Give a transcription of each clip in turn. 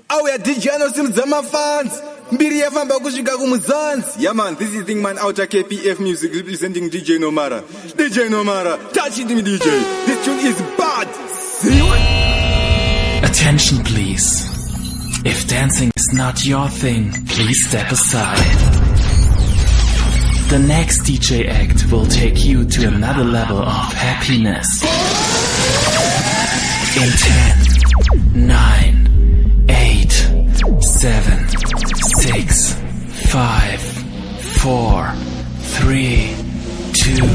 Auya DJ anosimudza mafans. Mbiri yafamba kusvika kumuzanzi. Yeah man, this is thing man out of KPF Music representing DJ Nomara. DJ Nomara, touch it me DJ. This tune is bad. See you. Attention please. If dancing is not your thing, please step aside. The next DJ act will take you to another level of happiness. In 10, 9, 8, 7, 6, 5, 4, 3, 2, 1.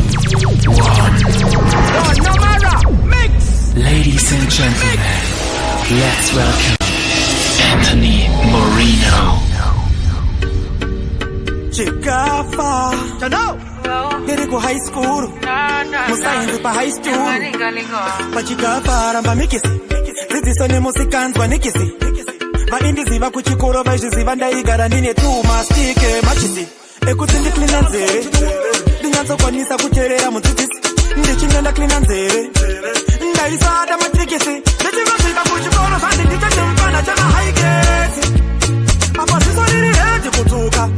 Ladies and gentlemen, let's welcome Anthony Moreno. Chikafa Here go high school Musaindu pa high school Pachikafa ramba mikisi Zizisone musikanzwa nikisi Vaindiziva kuchikoro vaizhiziva ndaigara ndine tu mastike machisi Ekuti ndiklina nzere Ndinyatsokwanisa kucherera mudzidzisi Ndichinenda klina nzere Ndaisada matrikisi Ndichivasvika kuchikoro zvandi ndichachimfana chama high grade Apa ziso riri redi kutuka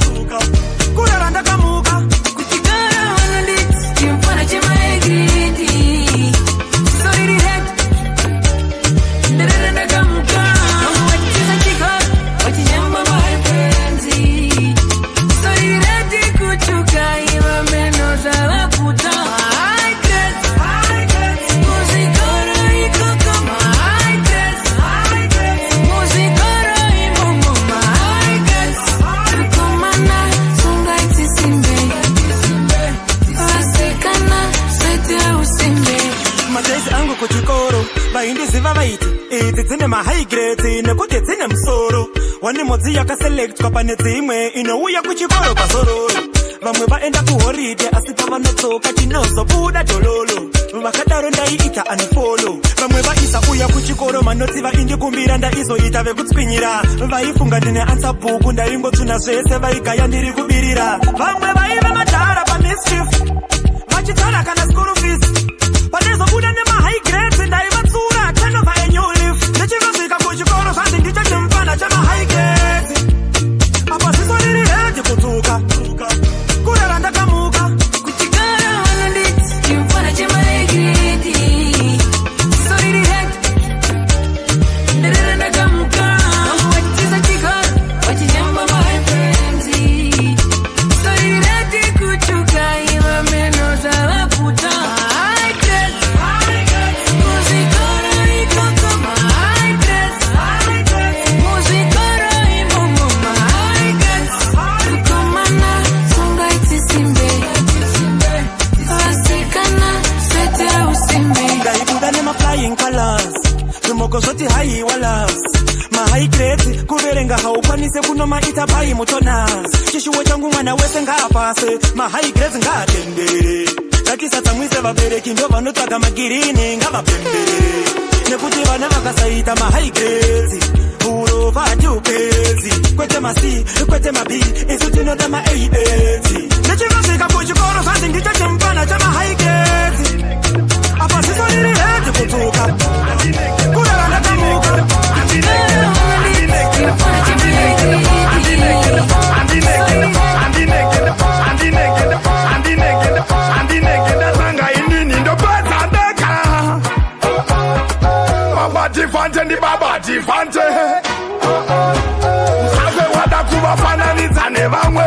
Kurara ndakamuka Kuchikara wananditi chimfana chama high grade Ziso riri redi Ndarara ndakamuka Wachiza chikoro Wachinyamba my friends Ziso riri redi kutuka Iwa meno zalaputa High grade Muzikoro ikoko High grade Muzikoro imumuma High grade Kumana sungaiti simbe Vasikana swete usimbe Madaisi angu kuchikoro Vaindiziva vaiti Iti dzine ma high grade Nekuti dzine musoro Wani modzi yakaselect kwa pane dzimwe Inouya kuchikoro pasororo Vamwe vaenda kuhoride Asi pavanotsoka chinozo buda dololo Vakadaro ndaiita unfollow Vamwe vaisa uya kuchikoro Manoti vaindi kumbira ndaizoita vekutsvinyira Vaifunga ndine answer book Ndaingotsuna zvese vaigaya ndiri kubirira Vamwe vaiva madhara pa mischief Vachitara kana school fees Panezobuda nema high grades Ndaivatsura turnover a new leaf Ndichivasvika kuchikoro zvandi ndichachimfana chama high grades Apa ziso riri redi kutuka Kurara ndakamuka Kuchikara wananditi chimfana chama high grade Ziso riri redi Ndarara ndakamuka Wachiza chikoro Wachinyamba my friends Ziso riri redi kutuka Iwa meno zalaputa High grade Muzikoro ikoko High grade Muzikoro imumuma High grade Kumana sungaiti simbe Vasikana swete usimbe Ndaibuda nema flying colors Zvimoko zvoti high walas Ma high grades kuverenga haukwanise kunomaita pai mutonas Chishuwo changu mwana wese ngaapase Ma high grades ngaatendere Ngatisatsamwise vabereki ndo vanotsvaga magirini ngavapembere Nekuti vana vakasaita ma high grades Urova hatiupedzi Kwete ma C, kwete ma B Isu tinoda ma A, Ndichivasvika kuchikoro zvandi ndichachimfana chama high grades Apa ziso riri redi kutuka Kurara ndakamuka Tifante ndi baba tifante Usafe wada kuvafananidza nevamwe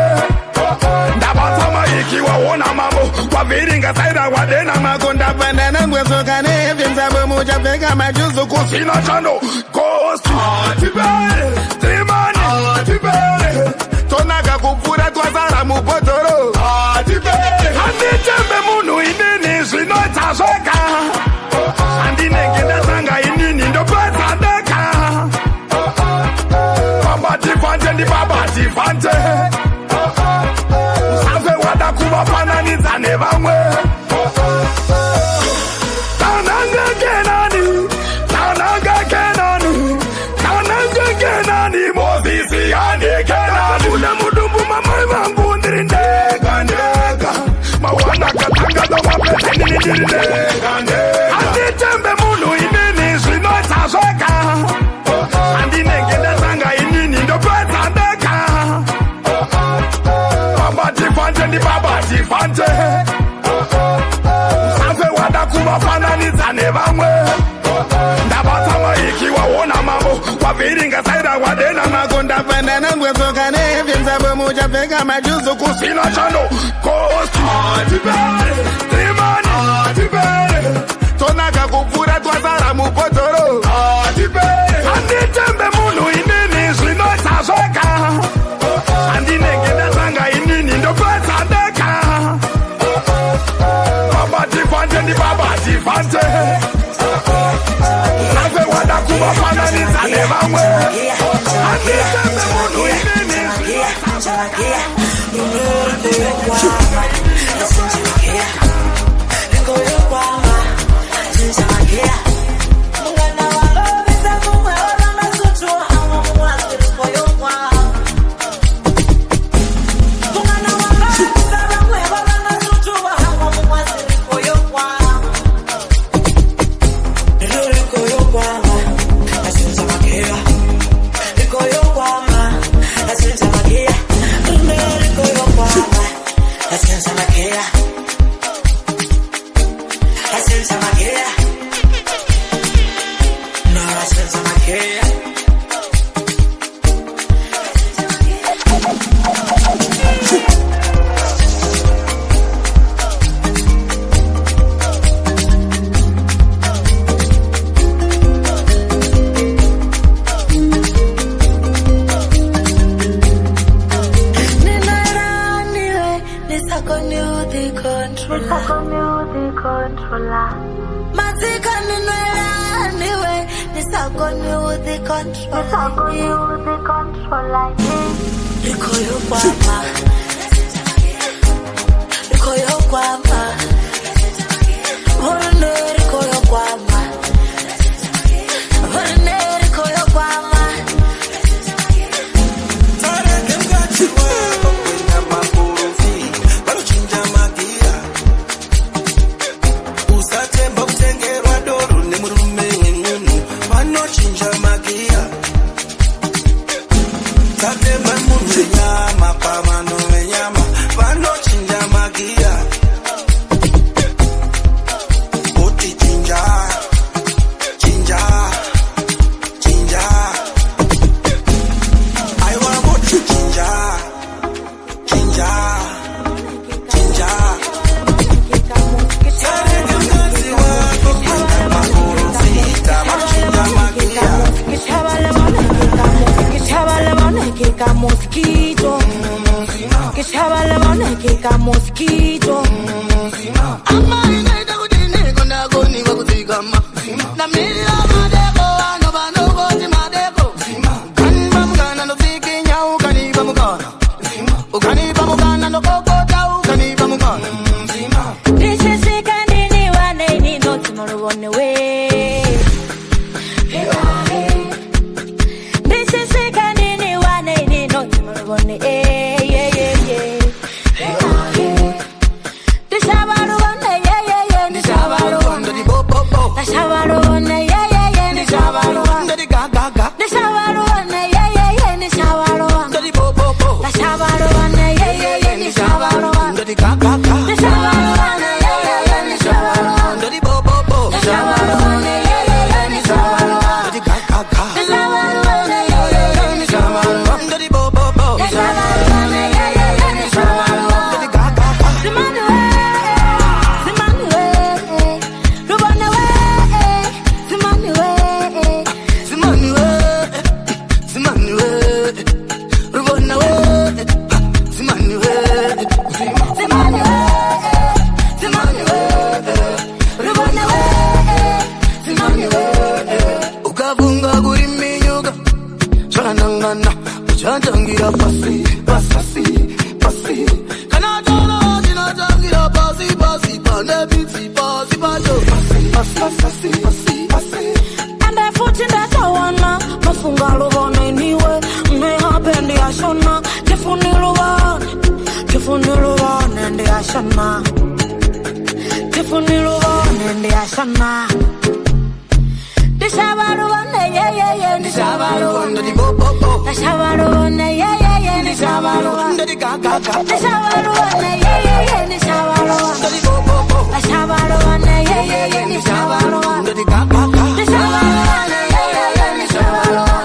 Ndavatama ikiwa wona mambo Kwaviringa saida wadena mako Ndapandana ngwesoka nefyemsabo muchapfeka majuzu kusina chando Kosti Atibere Trimani Atibere Tonaka kupfura twasara mubhotoro Atibere Handitembe munhu inini zvinotazvoka Handinenge ndasanga inini ndopadzadaka Baba tifante ndi baba tifante Usafe wada kuvafananidza nevamwe Tananga kenani Mozisi hande kenani Una mudumbu mamai vangu ndiri ndega Mawana katanga do mapete ndiri ndega Handitembe munhu inini zvinotazvoka Handinenge ndasanga kasaida wadena makonda fanana ngwezoka nevyenza pamoja peka majuzo kusina chano kosti atibere trimani atibere tonaka kupfura twazara mubhotoro atibere handitembe munhu inini zvinosazvoka handinenge ndazvanga inini ndopedzandeka baba tivante ndibaba tivante ave wada kuvafananidza nevamwe handitembe munhu inini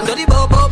Dirty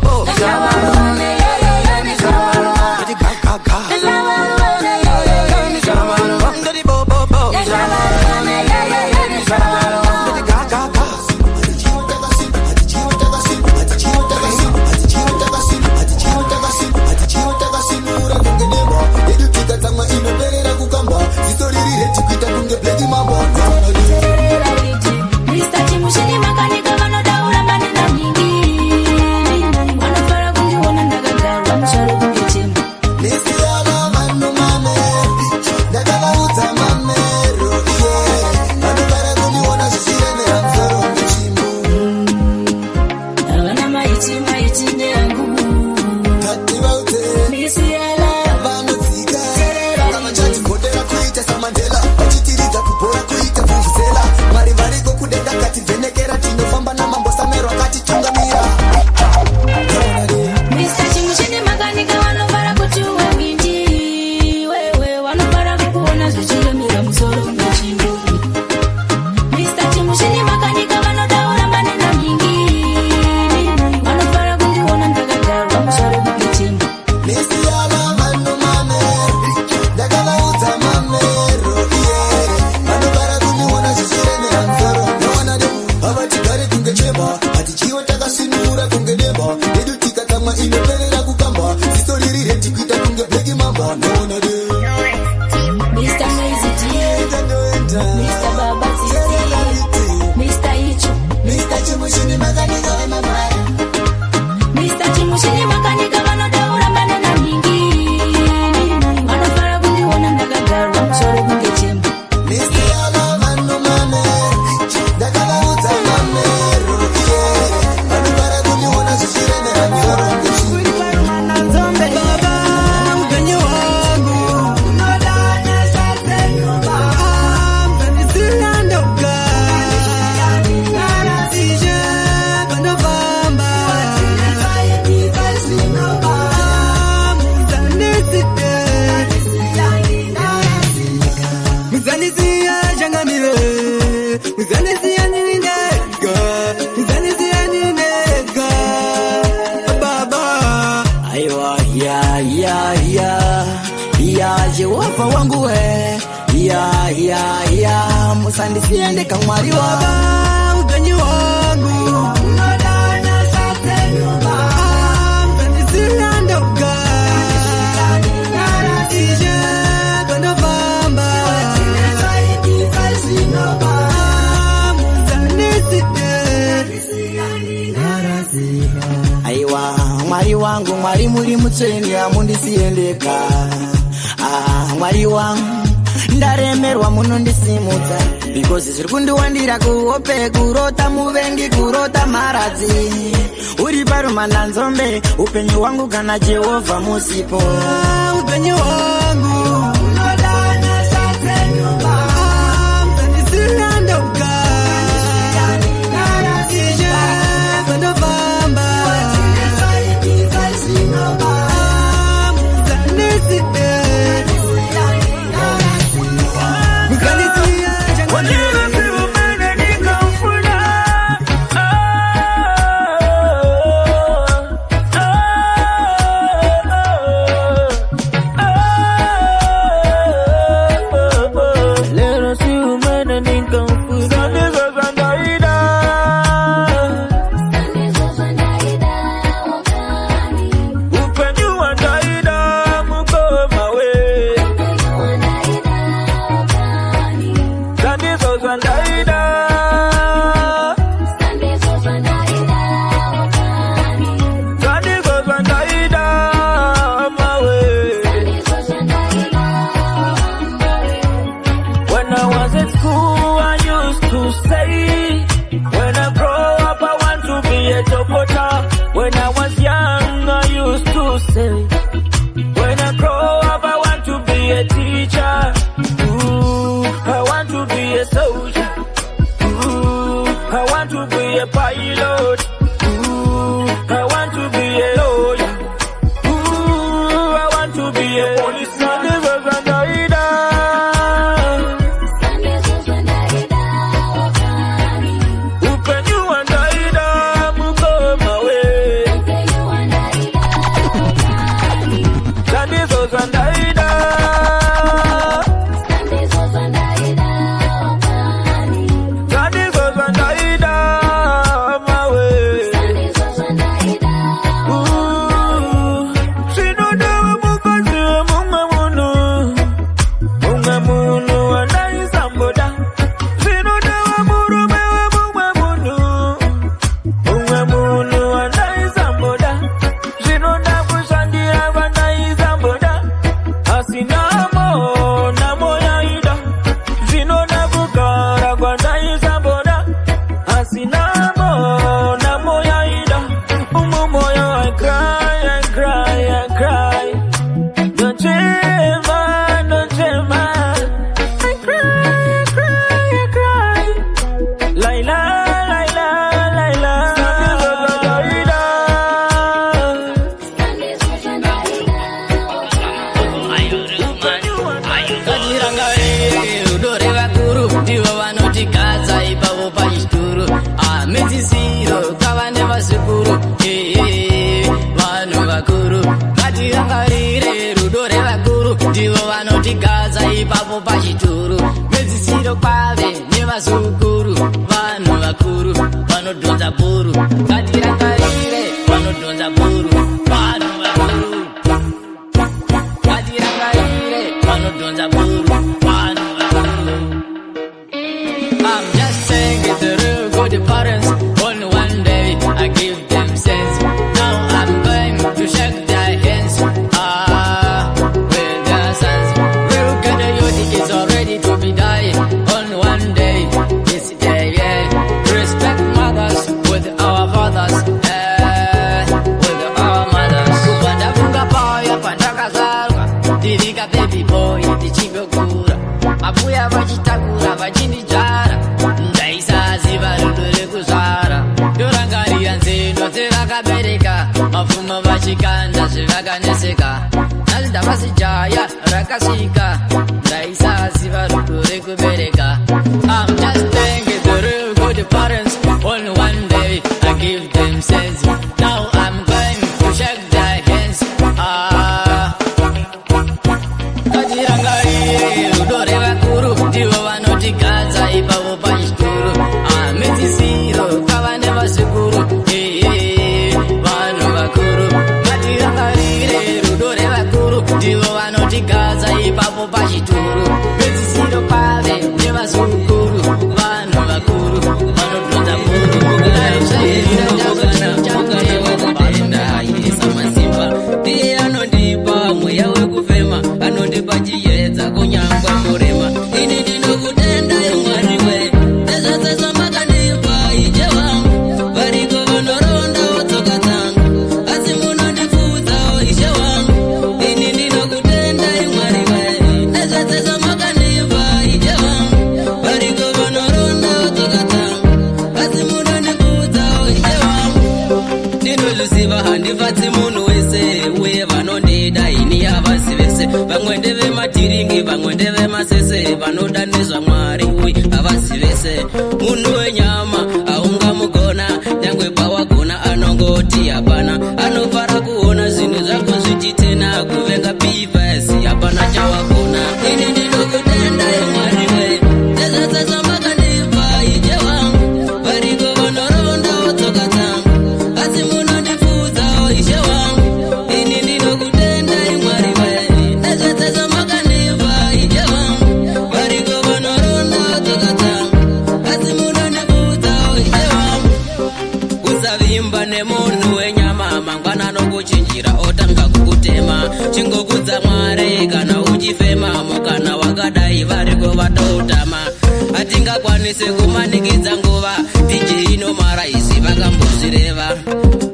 remember. Edu tika kama imepelela kukamba. Sisto liri reti kuita kunge bleki mamba. No na de. Mr. Noisy G, Mr. Baba Titi, Mr. Ichu, Mr. Chimushini makanika wa mabaya. Mr. Chimushini makanika wanodaura manena mingi. Manofara kundiona ndakagara musoro kunge chemba. Mr. Yala manu manero, dakala uta manero, yeah. Manufara kundiona zishirene na musoro kunge chemba. Jehova wangu we, ya musandi siende kamwari wa upenyu wangu unadana sate nyumba mpeni siandoka narasije kwendo vamba saidi fasinova musandi siende narasije aiwa mwari wangu mwari muri mutseni amundi siendeka mwari wangu ndaremerwa munondisimudza because zviri kundiwandira kuhope kurota muvengi kurota maradzi uri parumanda nzombe upenyu hwangu kana Jehovha musipo upenyu hwangu unodana sasenyumba mpenisiandoka narasije kwendovamba saidisaisinova muzandiside vanouya vachitakura vachindijara ndaisaziva rudo rekuzvara ndorangarira nzendo dzevakabereka mapfuma vachikanda zvevakaneseka nhasi ndavasijaya rakasvika ndaisaziva rudo rekubereka. I'm just thinking the real good parents. Only one day I give them sense. Now I'm going to shake their hands. Katirangarire rudo revakuru ndivo vanotigadza ipapo pachituru. Medzisiro kwavane vasikuru vanhu vakuru. Katirangarire rudo revakuru ndivo vanotigadza ipapo pachituru. Medzisiro kwave nevasukuru vanhu vakuru vanodonza muru. Ndiye anondipa mweya wekufema, anondipa chiedza kunyangwa murema. Ini ndinokutenda Mwari we, nezvose makandipha ije wangu. Variko vanorondawo tsoka dzangu, asi munondifudzawo ishe wangu. Ini ndinokutenda Mwari we, nezvose makandipha ije wangu. Variko vanorondawo tsoka dzangu, asi munondifudzawo ishe wangu. Ndinozviziva handifatsi munhu wese, uye vanondida ini havasi vese. Vamwe ndevematiringi, vamwe ndevemasese, vanoda nezvaMwari uye havasi vese. Munhu wenyama haungamugona, nyangwe pawagona anongoti hapana. Anofara kuona zvinhu zvako zvichitena, kuvenga pivhasi hapana chawagona. Ini ndinokutenda Mwari we, nezvose makandipha ije wangu. Variko vanorondawo tsoka dzangu, asi munondifudzawo ishe wangu. Ini ndinokutenda Mwari we, nezvose makandipha ije wangu. Variko vanorondawo tsoka dzangu, asi munondifudzawo ishe wangu. Usavimba nemunhu wenyama, mangwana anokuchinjira otanga kukutema. Chingokudza Mwari kana uchifema, mukana wakadai variko vatoutama. Hatingakwanise kumanikidza nguva, DJ Nomara izi vakambozvireva.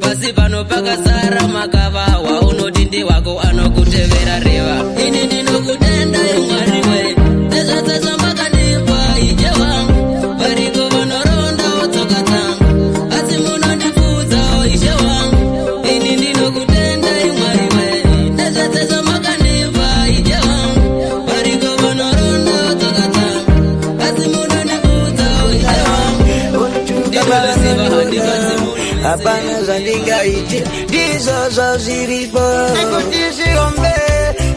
Pasi pano pakazara makava, waunoti ndiwako anokutevera reva. Ini ndinokutenda Mwari we, nezvose makandipha ije wangu. Variko vanorondawo tsoka dzangu, asi munondifudzawo ishe wangu. Ini ndinokutenda Mwari we, nezvose makandipha ije wangu. Variko vanorondawo tsoka dzangu, asi munondifudzawo ishe wangu. Ndinozviziva handifatsi munhu wese. Hapana zvandingaite, ndizvozvo zviripo. Nekuti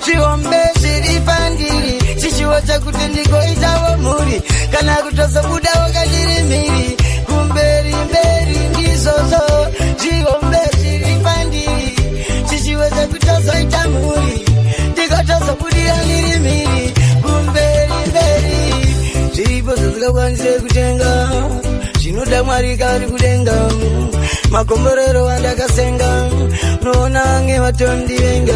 zviombe zviri pandiri, chichiwodza kuti ndigoitawo mhuri, kana kutozobudawo kandiri mhiri. Kumberi mberi ndizvozvo zviombe zviri pandiri, chichiwodza kutozoita mhuri, ndikotozobudira ndiri mhiri. Kumberi mberi zviripo zvisingakwanise kutenga, zvinoda Mwari kari kudenga. Makomborero andakasenga, noona ngevatondivenga.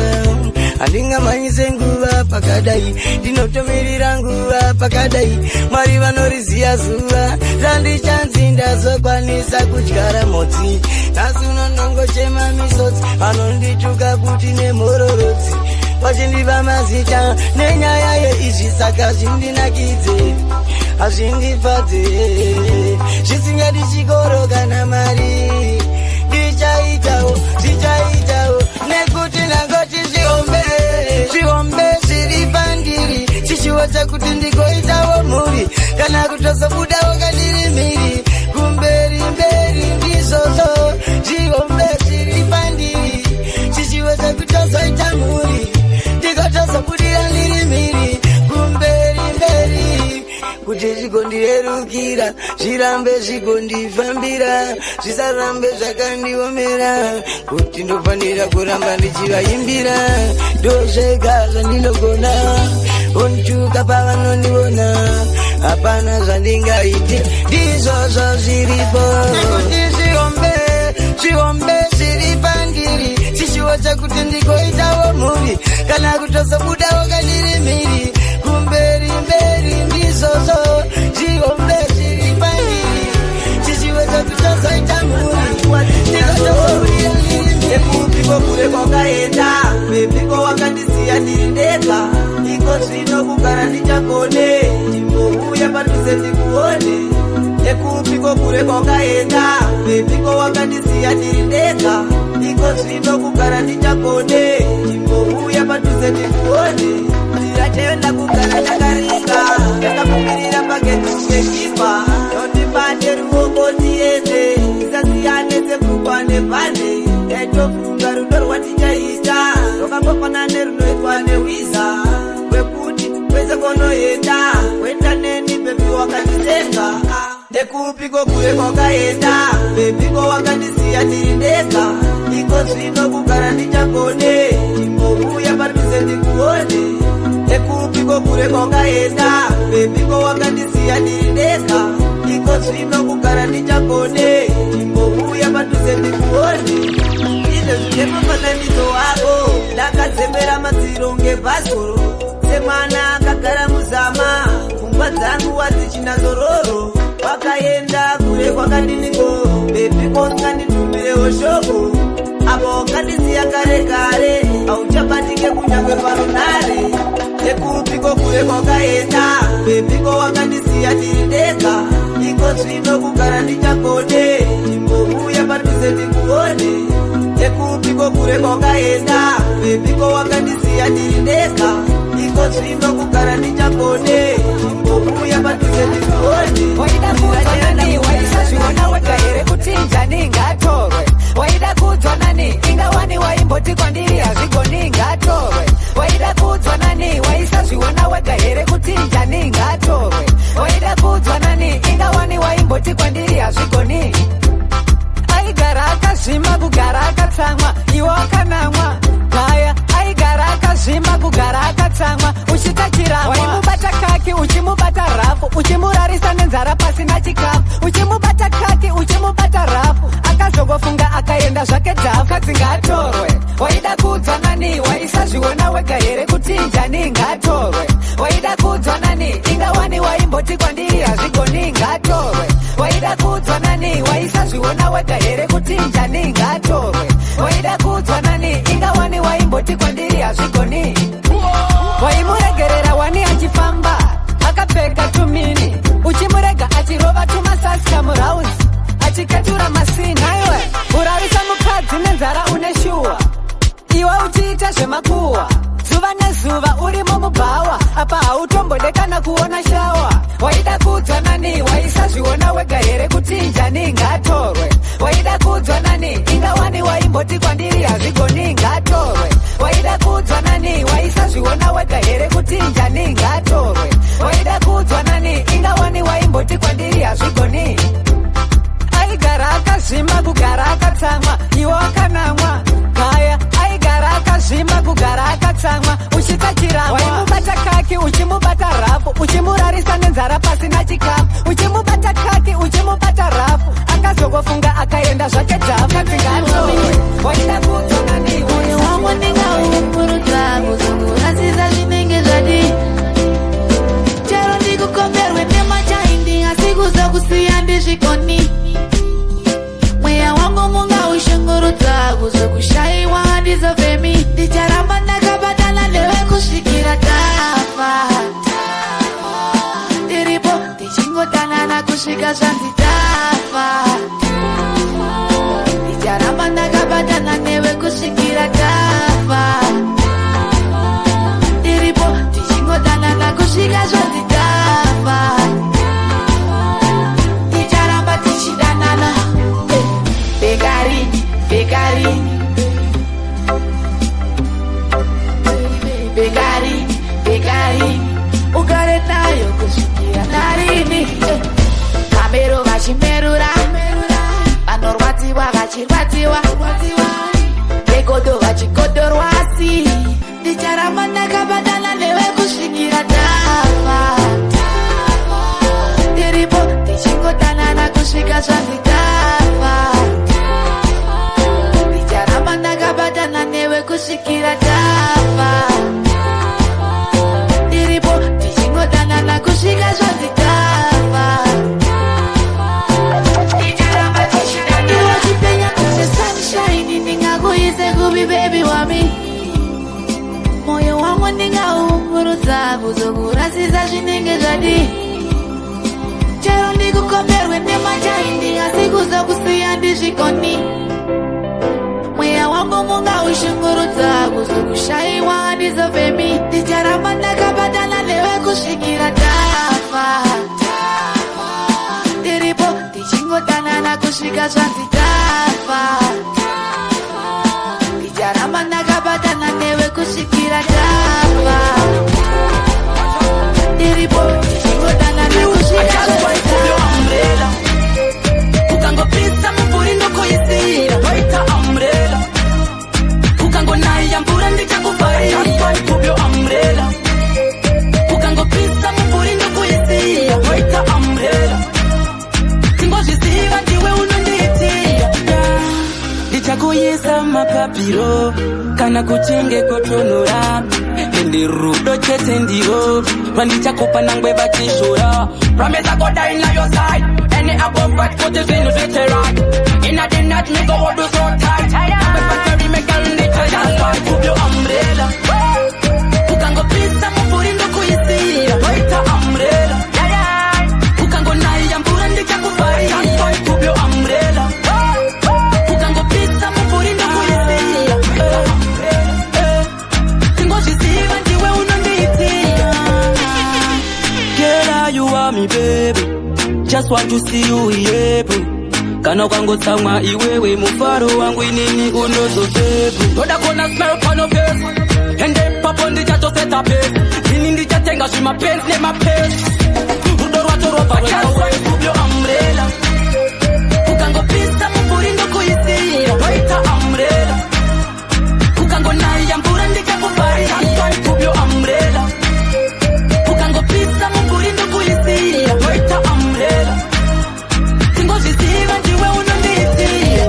Handingamanyise nguva pakadai, ndinotomirira nguva pakadai. Mwari vanoriziya zuva randichanzi ndazokwanisa kudyara motsi. Nhasi unonongochema misodzi, vanondituka kuti nemhororodzi. Vachindipa mazita nenyaya yeizvi, saka zvindinakidze hazvindifadze. Zvisingadi chikoro kana mari, ndichaitawo nekuti nangoti zviombe zviri pandiri, chichiwodza kuti ndigoitawo mhuri, kana kutozobudawo kandiri mhiri. Kumberi mberi ndizvozvo zviombe zviri pandiri, chichiwodza kutozoita mhuri, ndikotozobudira ndiri mhiri. Kumberi mberi kuti zvigondirerukira, zvirambe zvigondifambira, zvisarambe zvakandiomera, kuti ndofanira kuramba ndichivaimbira. Ndozvega zvandinogona, onituka pavanondiona, hapana zvandingaite, ndizvozvo zviripo. Nekuti zviombe zviri pandiri, chichiwodza kuti ndigoitawo mhuri, kana kutozobudawo kandiri mhiri. Kumberi mberi ndizvozvo zviombe zviri pandiri, chichiwodza kutozoita mhuri, ndikotozobudira ndiri mhiri. Ekupiko kure kwakaenda, bebiko wakandisiya ndiri ndega, iko zvino kugara ndichagone. zvino kugara ndichakone chimbouya padhuze ndikuone ndirachaenda kugara ndakaringa ndakamumirira pagedhi chekipa ndondibate ruoko ndiende tisasiyane sepfungwa nepande ndaitofunga rudo rwatichaita rwakangofanana nerunoitwa newiza wekuti kwese konoenda kuenda neni bebi wakandisenga ndekupiko kure kwakaenda bebiko wakandisiya ndiri ndega iko zvino kugara ndichakone chimbouya padhuze ndikuone ndekupiko kure kwakaenda bebiko wakandisiya ndiri ndega iko zvino kugara ndichakone chimbouya padhuze ndikuone izvo zvine mufananidzo wako ndakadzembera madziro ngebhazoro semwana akagara muzama pfungwa dzangu wadzichina zororo wakaenda kure kwakadiniko bebiko usinganditumirewo shoko apo wakandisiya kare kare hauchabatike kunyangwe parunare nekupiko kure kwakaenda bebiko wakandisiya ndiri ndega iko zvino kugara ndichakone chimbouya padhuze ndikuone nekupiko kure kwakaenda bebiko wakandisiya ndiri ndega iko zvino kugara ndichakone chimbouya padhuze ndikuone waida kudzwa nani waisazviona wega here kuti njani ngatorwe waida kudzwa nani ingawani waimboti kwandiri hazvigoni ngatorwe waida kudzwa nani waisazviona wega here kuti njani ngatorwe waida kudzwa nani ingawani waimboti kwandiri hazvigoni aigara akazvima kugara akatsamwa iwe wakanamwa gaya aigara akazvima kugara akatsamwa uchitachiramwa waimubata kaki uchimubata rafu uchimurarisa nenzara pasina chikafu uchimubata kaki uchimubata rafu akazogofunga akaenda zvake dhafu kadzingatorwe waida kudzwa nani waisazviona wega here kuti njani ngatorwe waida kudzwa nani ingawani waimboti kwandiri hazvigoni ngatorwe waida kudzwa nani waisazviona wega here kuti njani ngatorwe waida kudzwa nani ingawani waimboti kwandiri hazvigoni waimuregerera wani achifamba akapfeka tumini uchimurega achirova tumasasi kamurauzi achiketura masini aiwe urarisa mukadzi nenzara une shuwa iwe uchiita zvemakuhwa zuva nezuva uri mumubhawa apa hautombodekana kuona shawa waida kudzwa nani waisazviona wega here kuti njani ngatorwe waida kudzwa nani ingawani waimboti kwandiri hazvigoni ngatorwe waida kudzwa nani waisazviona wega here kuti njani ngatorwe waida kudzwa nani ingawani waimboti kwandiri hazvigoni aigara akazvima kugara akatsamwa iwe wakanamwa gaya aigara akazvima kugara akatsamwa uchitachiramwa waimubata kaki uchimubata rafu uchimurarisa nenzara pasina chikafu uchimubata kaki uchimubata rafu akazogofunga akaenda zvake dhafu kadzingatorwe waida kudzwa nani moyo wangu ndingaupurudza kuzunguradzidza zvinenge zvadi chero ndikukomberwe nemachaindi asi kuzokusiya ndizvikoni mweya wangu mungaushungurudza kuzokushayiwa ndizofemi ndicharamba ndakabatana newe kusvikira tafa ndiripo ndichingotanana kusvika zvanzitafa ndicharamba ndakabatana newe kusvikira tafa ndiripo ndichingotanana kusvika zvanzitafa ndicharamba tichidanana begarini begarini begarini begarini ugare nayo kusvikira narini kamero vachimerura vanorwadziwa vachirwadziwa vegodo vachigodorwasi ndicharamba ndakabatana newe kusvikira tafa ndiripo ndichingotanana kusvika zvanzitafa ndicharamba ndakabatana newe kusvikira tafa ndiripo ndichingotanana kusvika zvanzitafa ndicharamba tichidanana chipenya kunge sunshine ndingakuise kupi bebi wami moyo wangu ndingaumurudza kuzokurasisa zvinenge zvadi chero ndikukomberwe nemachaindi asi kuzokusiya ndizvikoni mweya wangu wangu munga ushungurudza kuzokushaiwa ndizovhemi ndicharamba ndakabadana newe kusvikira tafa ndiripo ndichingodanana kusvika zvanzi tafa ndicharamba ndakabadana newe kusvikira tafa ndiripo ndichingodanana kusvika zvanzi tafa ukangopisa mumvuri ndokuisira waita umbrella ukangonaya mvura ndichakuvharira kubyo umbrella ukangopisa mumvuri ndokuisira waita umbrella tingozviziva ndiwe unondiitira ndichakuisa mapapiro kana kuchinge kotonora ende rudo chete ndiro rwandichakupa nangwe vachishura promise I go die in your side any above but put it in the right in a day night me go hold you so tight I'm a factory me girl in the just fight to your umbrella ukangopisa mumvuri ndokuisira waita umbrella ukangonaya mvura ndichakuvharira fight to your umbrella ukangopisa mumvuri ndokuisira tingozviziva ndiwe unondiitira Girl, you are me baby just want to see you here kana ukangotsamwa iwewe mufaro wangu inini unozobebu ndoda kuona smile on your face and then papo ndichatoseta pace ini ndichatenga zvimapenzi nemapenzi rudo rwacho robva rwekauyo umbrella ukangopisa mumvuri ndokuisira waita umbrella ukangonaya mvura ndichakuvharira kubyo umbrella ukangopisa mumvuri ndokuisira waita umbrella tingozviziva ndiwe unondiitira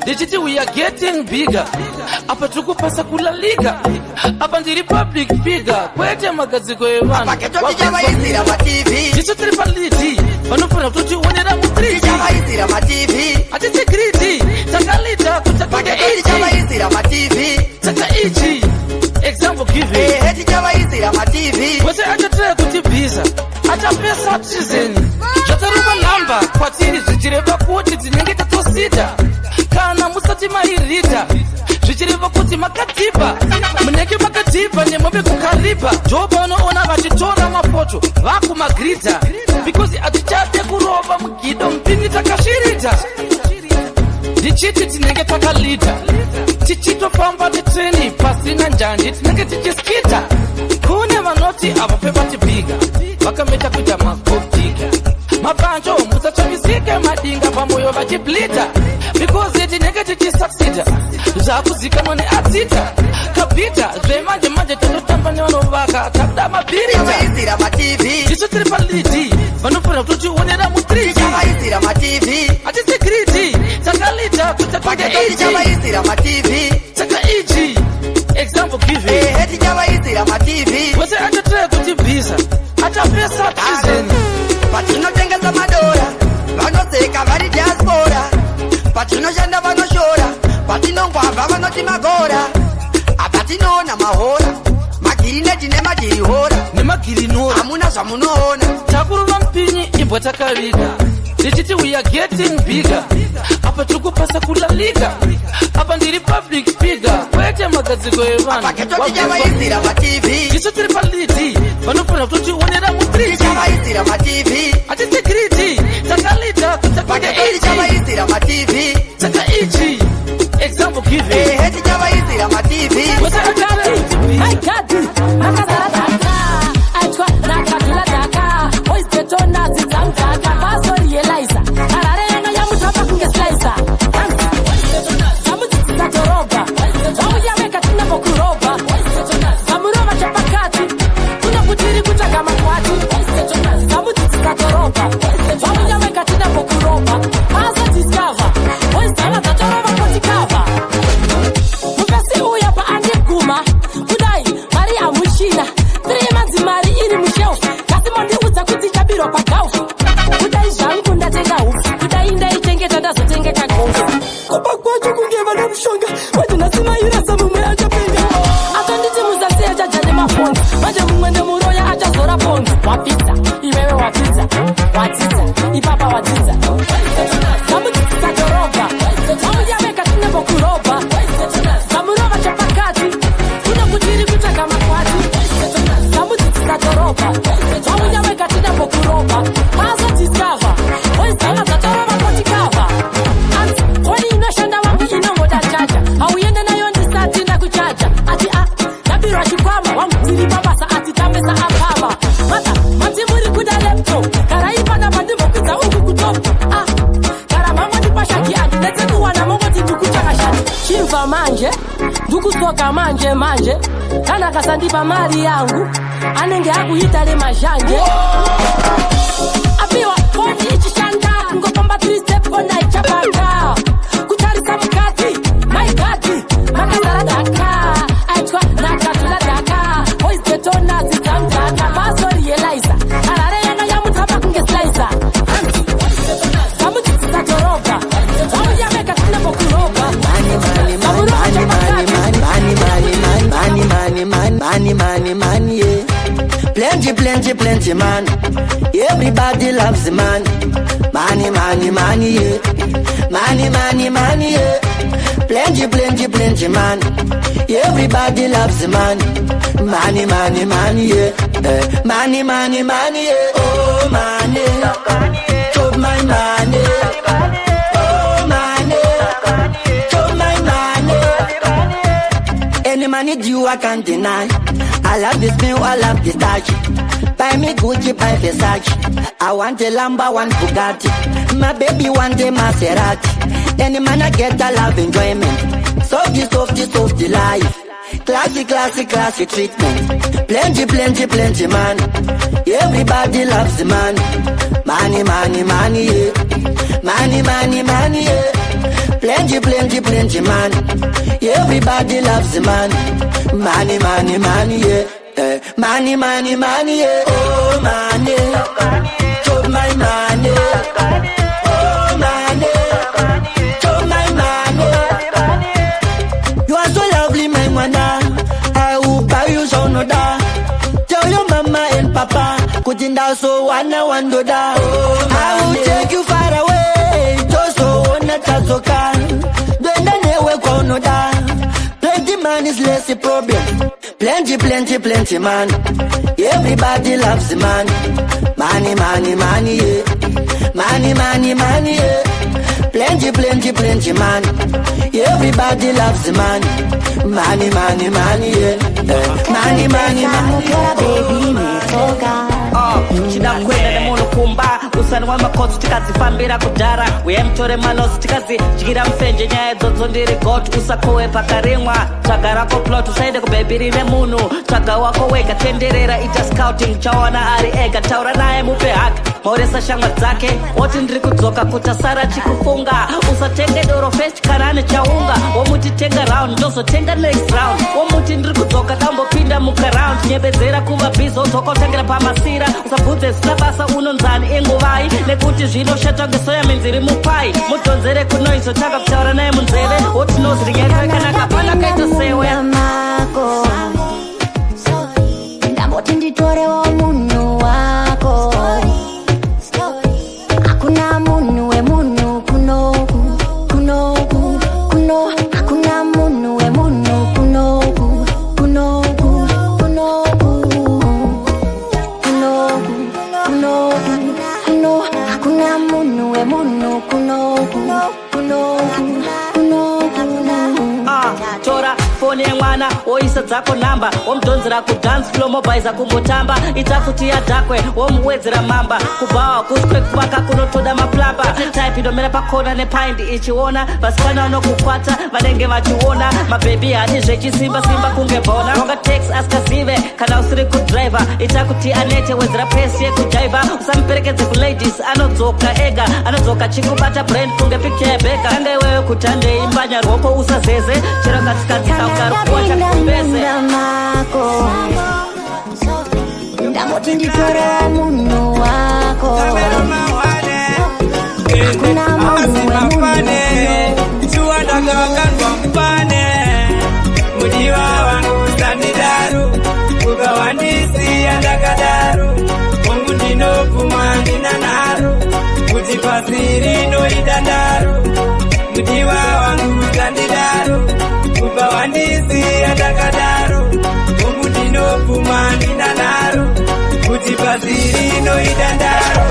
Dichiti we are getting bigger apa tukupasa kulaliga apa ndiri public figure kwete magaziko evanhu vaketotichavaisira matv ndicho tiri palidi vanofanira kuti onera mu3 tichavaisira matv hatisi gridi takalita kutatichavaisira matv saka ichi example given tichavaisira matv wese achatira kuti bhiza atapesa season zvataruma namba kwatiri zvichireva kuti dzinenge tatosita kana musati mairita zvichireva kuti makadhibha munenge makadhibha nemombe kukaripa joba unoona vachitora mapoto vakumagrita because hatichade kurova mugido mupini takasvirita ndichiti tinenge takalita tichitofamba netreni pasina njanje tinenge tichiskita kune vanoti ava pevatibhiga vakameta kuita makopiga mapanjo musatsvavisike madinga pamoyo vachiblita because tinenge tichisucceeda zvakuzikanwa neadzita kabhita zvemanje manje tototamba nevanovaka takuda mabhirita tisu tiri palidi vanofanira kuti tionera mu3 hatisi gridi takalita saka ichi example given wese achatira kuti bhiza achapesa season patinotengesa madora vanoseka vari diaspora patinoshanda vanoshora magora apa tinoona mahora magirineti nemagirihora nemagirinora hamuna zvamunoona takurova mpinyi imbwa takavika tichiti we are getting bigger apa tiri kupasa kula liga apa ndiri public figure kwete magadziko evanhu paketotijavaisira matv isu tiri palidi vanofanira kutotionera mutijavaisira matv hatisekriti takalita paketotijavaisira matv taka ichi example giving tijavaisira matv aitwa nakadula daka oizetona zidzamdaka bazorielaisa harare yanga yamutapa kunge slaisa zamudzidza dhorobha vauyaveka tinapokuroba zamurova chapakati kuna kutiri kutsvaga makwati zamudzidza dhorobha vauyaveka tinapokuroba azodiscover oizava dzatorova kotikava mukasi uya paandiguma kudai mari amushina 3 months mari iri mushelf kasi mondiudza kuti chabirwa pagaufu kudai zvangu ndatenga hufu kudai ndaitengeta ndazotengeta gofu kuba kwacho kunge vana mushonga watinasimairasa mumwe achapenga atonditi muzasi achaja nemafoni manje mumwe ndemuroya achazora foni wapidza iwewe wapidza wadzidza ipapa wadzidza zamudzidza dhorobha vamuyaveka tinepokurobha zamurova chapakati kuna kutiri kutsvaga makwati zamudzidza dhorobha vauyaveka tinepokurobha azodiscover oizava dzatorova kotikava anzi foni inoshanda vangu inongoda chaja hauende nayo ndisati ndakuchaja ati ndabirwa chikwama wamutiri pabasa ati tambesa apava mata mati muri kuda laptop karaipana pandimbokwidza uku kutop kara mamwe ndipashaki andinetsekuwana mongoti ndikuchakashati chimva manje ndikusoka manje kana kasandipa mari yangu anenge akuita lemazhanje apiwa foni ichishanda ngopamba 3 step fona ichapanga kutarisa mukati maigati makazara daka aitwa nakadula daka oizetona zidzamdaka bazorielaisa harare yanga yamutapa kunge slaisa zamudzidza dhorobha vauyaveka tinapokuroba zamurova chapakati money, yeah. Plenty, man. Everybody loves the man. Money, yeah. Money, yeah. Plenty, man. Everybody loves the man. Money, yeah. Money, yeah. Oh, money. Chop my money. Oh, money. Chop my money. Any money due, I can't deny. I love this meal, I love this touch. Buy me Gucci, buy Versace. I want a Lambo, one Bugatti. My baby want a Maserati. Any man I get, I love enjoyment. Softy life. Classy treatment. Plenty, man. Everybody loves the man. Money, yeah. Money, yeah. Plenty, man. Everybody loves the man. Money, yeah. Money, yeah. Oh, money. Chop my money. Oh, money. Chop my money. You are so lovely, my mwana. I will buy you some noda. Tell your mama and papa. Kutinda so one doda. I will take you far away. Just so wanna tazoka. Dwenda newe kono da. Plenty man is less a problem. Plenty, man. Everybody loves the man. Money, yeah. Money, yeah. Plenty, man. Everybody loves the man. Money, yeah. Money, baby, me chidakwenda nemunokumba usani wamakotsi tikadzifambira kudhara uyamutore manozi tikazidyira mufenje nyaya idzodzo ndiri got usakowe pakarimwa tsvaga rako plot usaende kubhebhiri nemunhu tsvaga wako wega tenderera ita scouting chaona ari ega taura naye mupe haka mauresa shamwa dzake woti ndiri kudzoka kuti asara chikufunga usatenge doro fest kana ane chaunga womuti tenga round ndozotenga next round womuti ndiri kudzoka dambopinda mukaround nyebedzera kuva bhizi odzokotangira pamasira usabvudze zina basa unonzani inguvai nekuti zvinoshata ngesoya minziri mupai mudhonzere kunoizotanga kutaura naye munzeve woti nozirinyariro ikanaka panaka foni yemwana woisa dzako namba womudhonzera kudance flow mobaiza kumbotamba ita kuti yadhakwe womuwedzera mamba kubhawa kuswe kuvaka kunotoda maplamba type inomera pakona nepaindi ichiona vasikana vanokukwata vanenge vachiona mabhebi hati zvechisimba simba kunge bona ronga tax asikazive kana usiri kudriver ita kuti anete wedzera pesi yekudhaiva usamuperekedze kuladies anodzoka ega anodzoka chikubata brand kunge picture yebeka kanga iwewe kuti andeimbanya roko usazeze chero katikadzika ukarukuwa chakubeze ndamoti nditorewa munhu wako hakuna munhu wemune chiwandakavakandwa mufane mudiwa wangu sandidaru ukawandisiya ndakadaru mungu ndinopfuma ndina naru kuti pasi rinoita ndaru mudiwa wangu sandidaru ukawandisiya ndakadaru mungu ndinopfuma ndina naru kuti pasi rinoita ndaru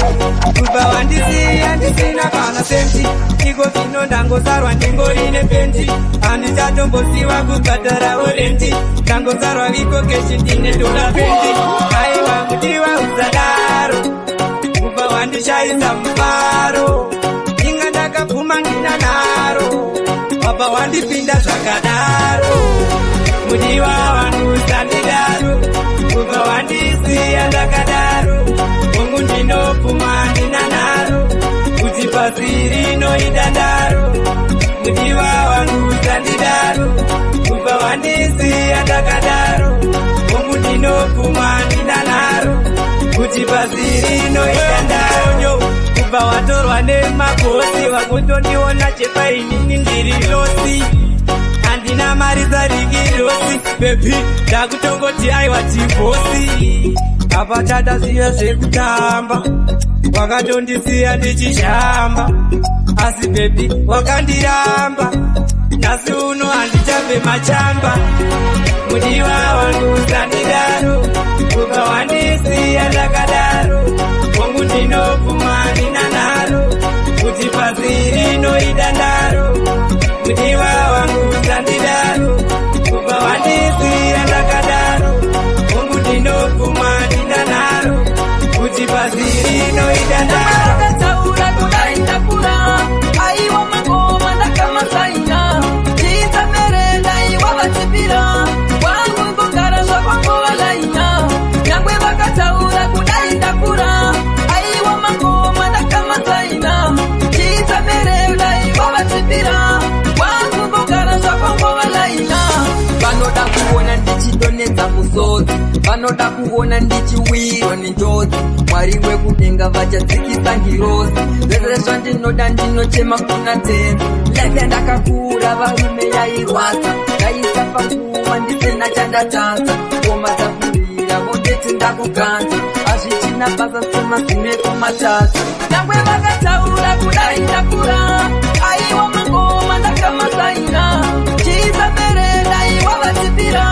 kubva wandisiya ndisina kana senti iko zvino ndangozarwa ndingorine pendi handichatombosiwa kubhadharawo renti ndangozarwa iko keshi ndine dola pendi aiwa mudiwa usadaro kubva wandishaisa mufaro inga ndakapfuma ndina naro wabva wandipinda zvakadaro mudiwa wangu sandidaro kubva wandisiya ndakadaro mungu ndinopfuma ndina naro kuti pasi rinoita ndaro mudiwa wangu sandidaro kubva wandisiya ndakadaro mungu ndinopfuma ndina naro kuti pasi rinoita ndaro kubva watorwa nemagosi wakutondiona chepainini ndiri losi handina mari dzarigirosi bebi ndakutongoti aiwa tibosi apa tataziya zvekutamba wakatondisiya ndichishamba asi bebi wakandiramba nhasi uno handichabve machamba mudiwa wangu sandidaro kubva wandisiya ndakadaro mungu ndinopfuma ndina naro kuti pasi rinoita ndaro mudiwa wangu sandidaro kubva wandisiya ndakadaro mungu ndinopfuma ndina naro kuti pasi rinoita ndaro akataura kudaindakura aiwa magoma ndakamasaina chisamerenda iwa vatsipira wangu ngogara zvakwangowalaina nyangwe vakataura kudaindakura aiwa magoma ndakamasaina chisamerenda iwa vatsipira wangu ngogara zvakwangowalaina vanoda kuona ndichidonedza musodzi vanoda kuona ndichiwirwa nenjodzi mwari wekudenga vachadzikisa ngirozi zvese zvandinoda ndinochema kuna tenzi laita ndakakura varume yairwadza ndaisafa kuva ndisina chandatadza ngoma dzavurira vondeti ndakuganza hazvichina basa semazine kumatadza nyangwe vakataura kudai ndakura aiwa mangoma ndakamasaina chisamerenda iwa vatsipira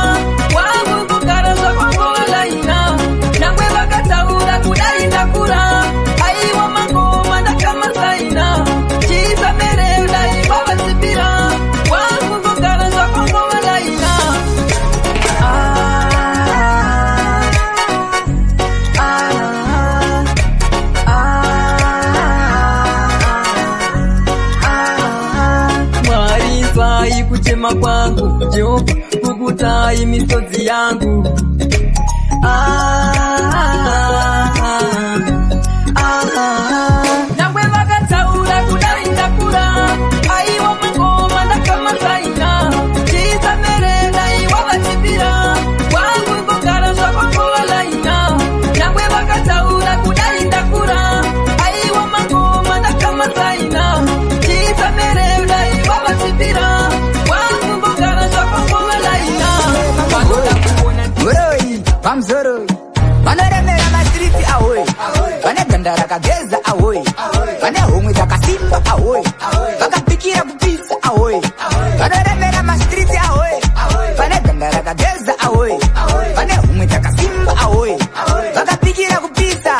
wangu kugara zvakwangovalaina nyangwe vakataura kudai ndakura aiwa mangoma ndakamasaina chisamerenda iwa vatsipira wangu kugara zvakwangovalaina mwari nzwai kuchema kwangu jehovha kukutai misodzi yangu nyangwe vakataura kudai ndakura aiwa mangoma ndakamasaina chisamerenda iwa vatsipira wangu ngogara zvakwangovalaina nyangwe vakataura kudai ndakura aiwa mangoma ndakamasaina chisamerenda iwa vatsipira wangu ngogara zvakwangovalaina vanoda kuona pamzoro vanoremera mastriti ahoy vane ganda rakageza ahoy vane homwe dzakasimba ahoy vakapikira kupisa ahoy vanoremera mastriti ahoy vane ganda rakageza ahoy vane homwe dzakasimba ahoy vakapikira kupisa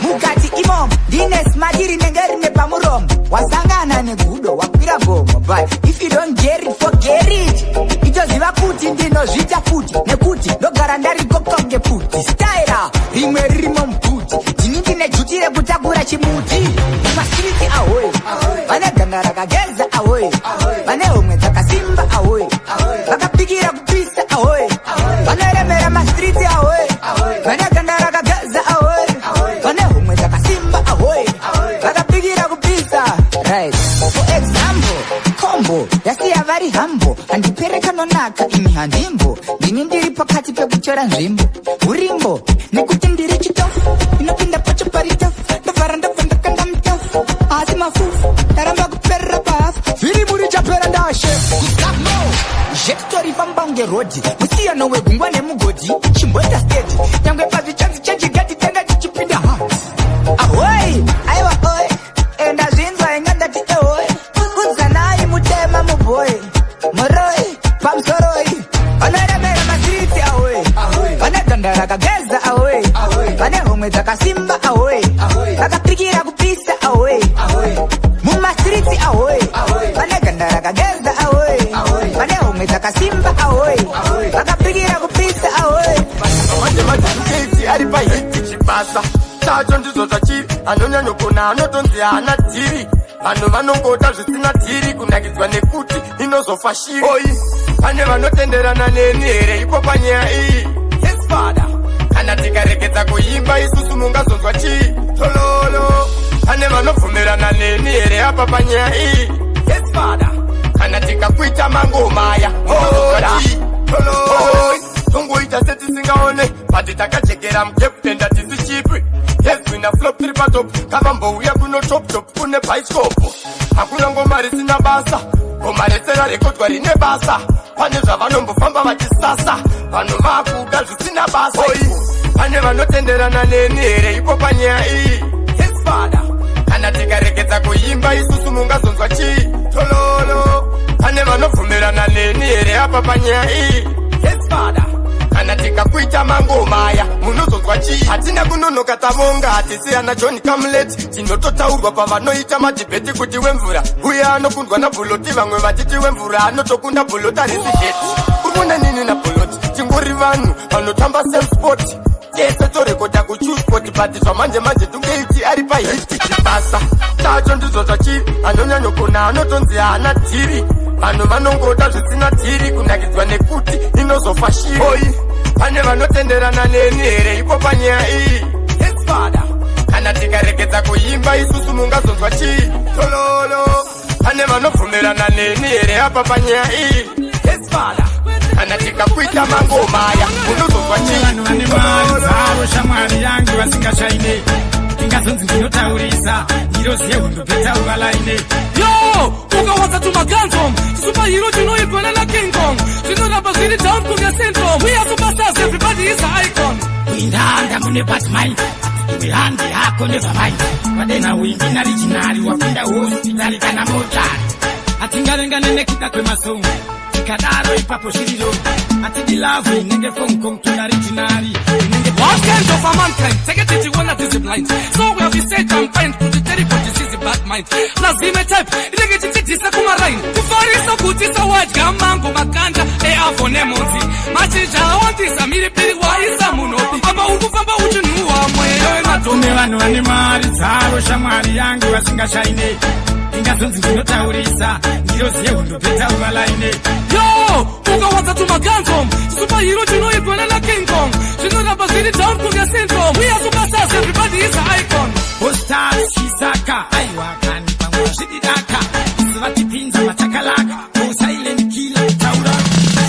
mukati imomo ndine smadiri nenge rine pamuromo wasangana negudo wakwira gomo but If you don't get it, forget it. Itoziva kuti ndinozvita futi nekuti ndogara ndarikokonge futi staira rimwe ririmo mbuti ndini ndine juti rekutakura chimuti mastriti ahoy vane ganda rakageza ahoy vane homwe dzakasimba ahoy vakapikira kupisa ahoy vanoremera mastriti ahoy vane ganda rakageza ahoy vane homwe dzakasimba ahoy vakapikira kupisa right. For example, kombo yasiya vari hambo handipereka nonaka imi handimbo ndini ndiri pakati pekuchora nzvimbo urimbo nekuti ndiri chitofu inopinda pacho paritofu ndovhara ndobva ndakanda mutofu asi mafufu ndaramba kuperera pahafu vhiri muri chapera ndashefu zvekutori famba unge rodhi musiyano wegungwa nemugodhi chimboita stedi nyangwe pazvichanzi chechigati tenda tichipinda ha ahoy aiwa oy endazvinzwa ingandati ehoy udzanai mutema muboy moroi pamsoroi vanoremera masiriti ahoy vane ganda rakageza ahoy vane homwe dzakasimba ahoy vakapikira kupisa ahoy mumasiriti ahoy vane ganda rakageza ahoy vane homwe dzakasimba ahoy vakapikira kupisa ahoy manje ari pahiti chibasa chacho ndizvo zvachiri anonyanyokona anotonzi haana dhiri vanhu vanongota zvisina dhiri kunakidzwa nekuti inozofa shiri oi pane vanotenderana neni here ipo panyaya iyi yes fada kana tikarekedza kuimba isusu mungazonzwa chii tololo pane vanobvumirana neni here apa panyaya iyi yes fada kana tikakuita mangomaya tololo tongoita setisingaone bati takachekera mukeputenda tisi chipi yes wina flop tiri patop kavambouya kuno top kune bhaisikopo hakuna ngoma risina basa ngoma resera rekodwa rine basa pane zvavanombofamba vachisasa vanhu vakuga zvisina basa pane vanotenderana neni here ipo panyaya iyi yes fada kana tikaregedza kuimba isusu mungazonzwa chii tololo pane vanobvumirana neni here apa panyaya iyi yes fada kana tikakuita mangomaya munozonzwa chii hatina kunonoka tavonga hatisiyana John Camlet tinototaurwa pavanoita madhibheti kuti wemvura uye anokundwa nabhuloti vamwe vachiti wemvura anotokunda bhuloti harisisheti urikunda nini nabhuloti tingori vanhu vanotamba self-sport tese torekoda kuchusport but zvamanje tungeiti ari pahiti chibasa chacho ndizvo zvachiri anonyanyokona anotonzi haana dhiri vanhu vanongota zvisina dhiri kunakidzwa nekuti inozofa shiri oi pane vanotenderana neni here ipo panyaya iyi yes fada kana tikaregedza kuimba isusu mungazonzwa chii tololo pane vanobvumirana neni here apa panyaya iyi yes fada kana tikakuita mangomaya munozonzwa chii vanhu vane mari dzavo shamwari yangu vasingashaine ingazonzi ndinotaurisa ndiro ziyehundo petaura laine yo ukawadza tumaganzom superhero tinoigona naking kong zvinoramba zviri down kunge syndrome we are superstars everybody is an icon kuindanda mune batmind iwe handi yako nevermind vadena windi narijinari wapinda hospitali kana motari hatingarengane nekuda kwemasongo tikadaro ipapo shiriro hatidi love inenge fomkong tunarijinari what kind of a mankind take it to one that is blind so where we say I'm fine to the terrible disease bad mind lazime type inenge tichidisa kumarain kufarisa kutisa wadya mango makanda eavone monzi machija awandisa miripiri waisa munopi pamba ukufamba uchinuwa mweyo enatome vanhu vane mari dzavo shamwari yangu vasingashaine ingazonzi ndinotaurisa ndiro ziyehundo petaura laine yo ukawadza tumaganzom superhero tinoigona naking kong zvinoramba zviri down kunge syndrome we are superstars everybody is an icon postars chisaka aiwa kani pamwe zvididaka isivatipinza machakalaka silent killer taura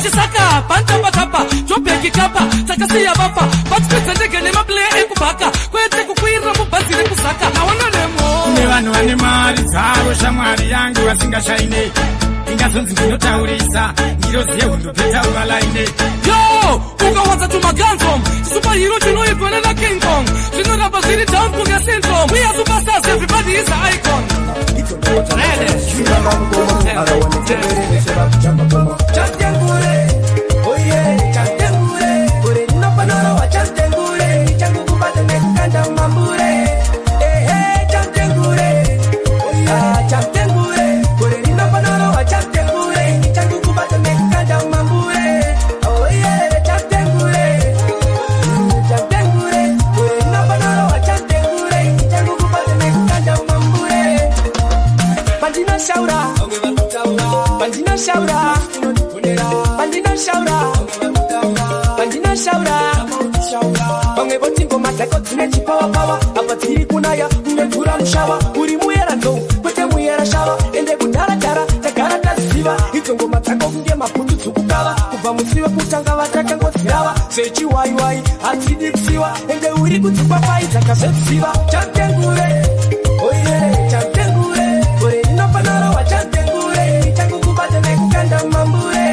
chisaka pantapatapa jobeki kapa takasiya vafa vatipedza ndege nemaplaya ekubhaka kwete kukwirira mubhazi rekuzaka nawananemo kune vanhu vane mari dzavo shamwari yangu vasingashaine ingazonzi ndinotaurisa ndiro ziyehundo petaura laine yo ukawadza tumaganzom superhero tinoigona naking kong zvinoramba zviri down kunge syndrome we are superstars everybody is an icon Chantengure, shaura bandina shaura bamwe boti ngoma dzako dzine chipawa pawa apa tiri kunaya unedhura mushawa uri muyera nzou kwete muyera shava ende kudharadhara tagara taziva idzo ngoma dzako kunge mabhundu dzokukava kubva musi wekutanga vatakangodzirava zvechiwaiwai hatidi kusiwa ende uri kudzikwafaidza kazveziva chatengure oye chatengure ore inofanorowa chatengure ichakukubata nekukanda mambure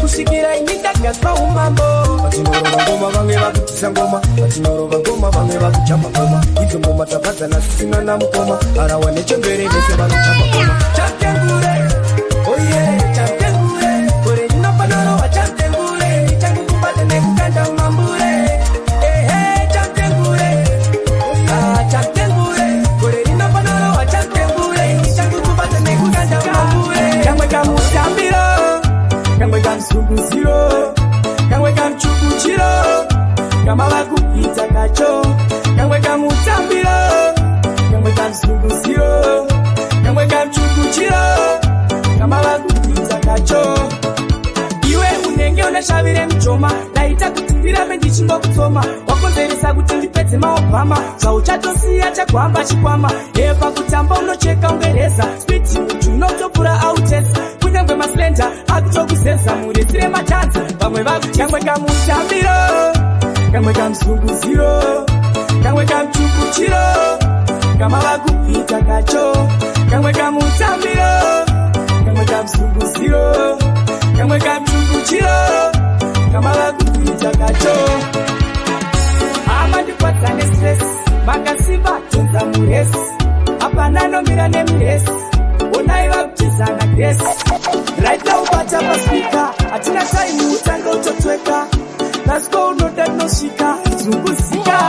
kusikira inindagazwa umambo vatinorova ngoma vamwe vakutisa ngoma vatinorova ngoma vamwe vakuchapa ngoma idzo ngoma dzabvadzana sisina namukoma arawa nechembere vese vakuchapa ngoma chatengure oye chatengure ore inofanorowa chatengure ichakukubata nekukanda mambure chatengure chatengure ore inofanorowa chatengure ichakukubata nekukanda mambure kamwe kamutambiro kamwe kamsunguziro kamwe kamchukuchiro kama vakupita kacho kamwe kamutambiro kamwe kamsunguziro kamwe kamchukuchiro kama vakupita kacho iwe unenge unashavire mchoma daita kuti ndirambe ndichingokutsoma wakonzeresa kuti ndipedze maobhama zvauchatosiya chakuhamba chikwama pakutamba unocheka ungereza spiti kuti unotopura autesa kunyangwe maslenda akutokuzeza muresire machanza vamwe vakukamwe kamutambiro kamwe kamsunguziro kamwe kamchukuchiro kama vakupita kacho kamwe kamutambiro kamwe kamsunguziro kamwe kamchukuchiro kama vakupita kacho ama ndikwadzane stress makasimba tonza muresi apana nomira nemiresi onai vakutizana gresi raita ubata paspika hatina taimu utanga utotweka nasiko unoda tinosvika zunguzika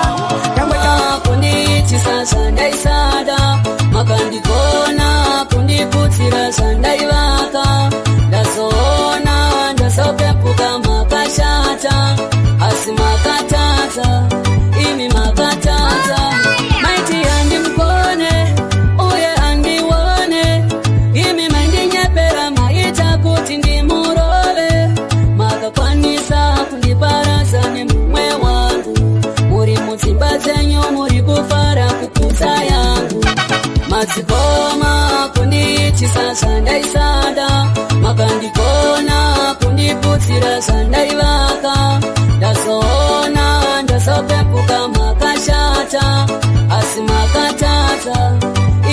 kamwe kunditisa zvandaisada makandikona kundiputsira zvandaivaka ndazoona ndazopepuka makashata asi makatadza imi makatadza maiti handimukone uye handione imi mandinyepera maita kuti ndimurove makakwanisa kundiparadza nemumwe wangu muri mudzimba dzenyu muri kufara kuputsa yangu madzikoma kunditisa zvandaisada makandikona kundiputsira zvandaivaka ndazoona ndazopepuka makashata asi makatadza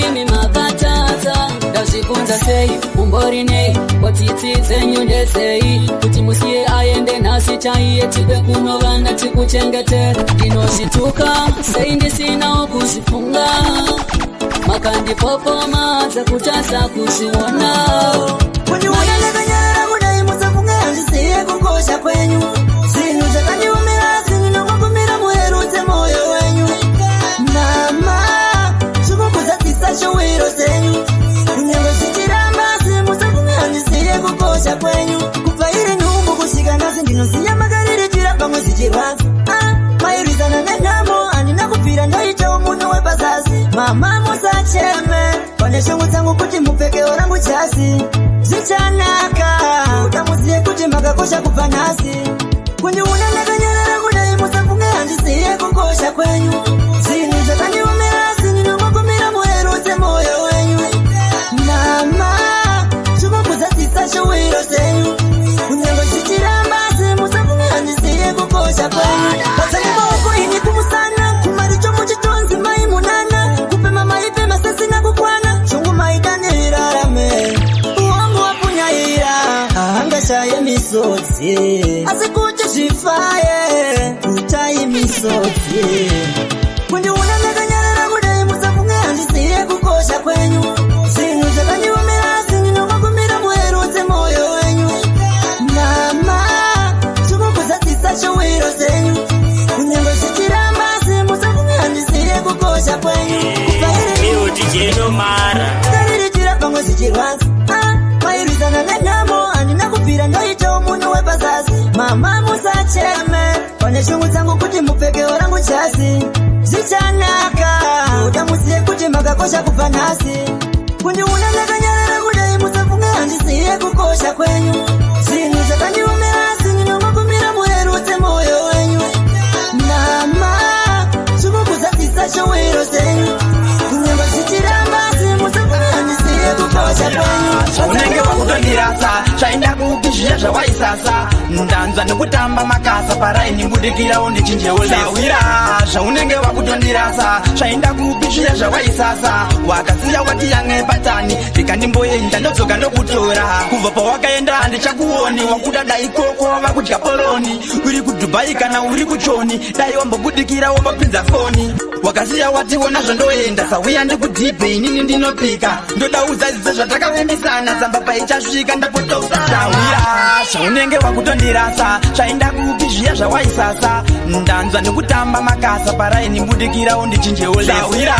imi makatadza ndazvikunza sei umbori nei wotiti dzenyu ndezei kuti musiye aende nhasi chaiye tibe kunovana tikuchengetera ndinozvituka sei ndisinawo kuzvifunga makandipopoma dzekutasa kuzviona kundiona ndakanyarara kudai musafunge handisiye kukosha kwenyu zvinhu zvakandiumira zvinongokumira murerudze moyo wenyu mama zvokukuzadzisa showiro dzenyu kunyange zvichiramba simusafunge handisiye kukosha kwenyu kubva iri nhumbu kusvika nhasi ndinoziya makariritira pamwe zvichirwadza mairizana nenhamo handina kubvira ndaitawo munhu wepazasi mama musacheme pane shungu dzangu kuti mupfekeo rangu jasi zvichanaka uda muziye kuti makakosha kubva nhasi kundiuna ndakanyarara kudai musafunge handisiye kukosha kwenyu zvinhu zvakandiomera zvinongokumira murerudze moyo wenyu mama zvokukuzadzisa showiro dzenyu kunyange zvichiramba simusafunge handisiye kukosha kwenyu padzani maoko ini kumusana kumaricho muchitonzi mai munana kupema maipema sasina kukwana shungu maidanirarame uwangu wapunyaira ahangashaye misodzi asi kuti zvifaye kutai misodzi kundiuna ndakanyarara kudai musafunge handisiye kukosha kwenyu zvinhu zvakandiomera zvinongokumira murerudze moyo wenyu mama zvokukuzadzisa showiro dzenyu kukosha kwenyu Iwo DJ Nomara Ndaririjira pamwe sichirwanzi Mairizana nenamo handina kubvira ndoita umunyu wepazasi Mama musacheme pane shungu dzangu kuti mupfekeo rangu chasi Zvichanaka uda musiye kuti makakosha kubva nhasi Kundiuna ndakanyarara kudai musafunge handisiye kukosha kwenyu Zvinhu zvakandiomera asi ndinomakumbira murerutse moyo wenyu Mama zvimukuzadzisa showero zenyu Kunyangwe zvichiramba asi musafunge handisiye kukosha kwenyu Unenge wakutondirasa Chainda kupizhiya zvawaisasa Ndanzwa nekutamba makasa Paraini mbudikira undichinjewo lewira Zvaunenge wakutondirasa Chainda kupizhiya zvawaisasa Wakasiya wati yange patani Vikandimboenda ndodzoka ndokutora Kubva pawakaenda handichakuoni Wakuda dai koko wakudya poloni Uri kuDubai kana uri kuchoni Dai wambobudikira wambopinza foni Wakasiya wati wona zvondoenda Sauya ndikudipe inini ndinopika Ndoda uzazize zvatakavembisana Zamba paichasvika ndapotosa Sauya zvaunenge wakutondirasa Chainda kupizhiya zvawaisasa Ndanzwa nekutamba makasa Paraini mbudikira undichinjewo Sauya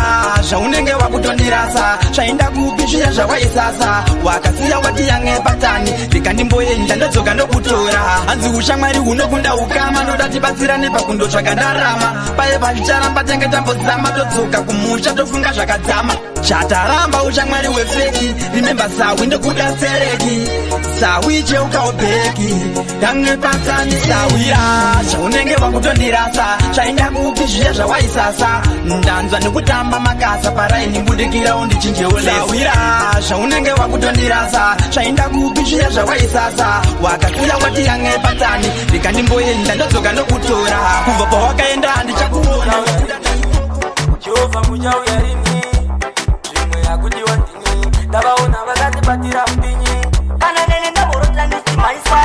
zvaunenge wakutondirasa Chainda kupizhiya zvawaisasa Wakasiya wati yange patani Vikandimboenda ndodzoka ndokutora Hanzi ushamwari hunokunda ukama Ndoda tibatsirane pakundotsvaka ndarama Paye pazvicharamba tenge tambozama Todzoka kumusha tofunga zvakadzama Chataramba ushamwari wefeki Remember sawi ndokuda sereki Sawi cheukawo beki Yange patani sawira Zvaunenge wakutondirasa Chainda kupizhiya zvawaisasa Ndanzwa nekutamba makasa Paraini mbudikira undichinjewo lewira Zvaunenge wakutondirasa Chainda kupizhiya zvawaisasa Wakasiya wati yange patani Vikandimboenda ndodzoka ndokutora Kubva pawakaenda handichakuona Jehova mujauya rini Zvimwe yakudiwa ndini Ndavaona vakatibatira mpinyi Kana nene ndamborota ndichimaiswa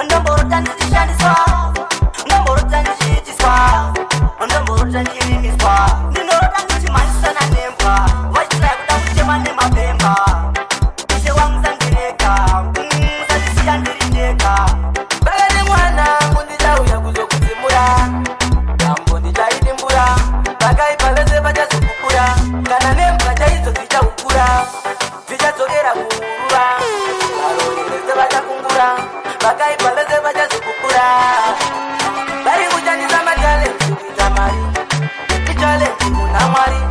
Ndamborota ndichishandiswa Ndamborota ndichiitiswa Ndamborota ndichirimiswa Ndinorota ndichimaiswa nanembwa Vachitaya kuda kutema nemapemba Ishe wangu zandireka Musandisiya ndiri ndega Bakati mwana mundijauya kuzokudzimura Dambo ndichaidimbura Vakaipa vese vachazokukura Kana nembwa chaidzo dzichakukura Dzichadzokera kuurura Varori vese vachakungura Vakaipa vese vachazokukura Vari kushandisa matalenti kuita mari Italenti kuna Mwari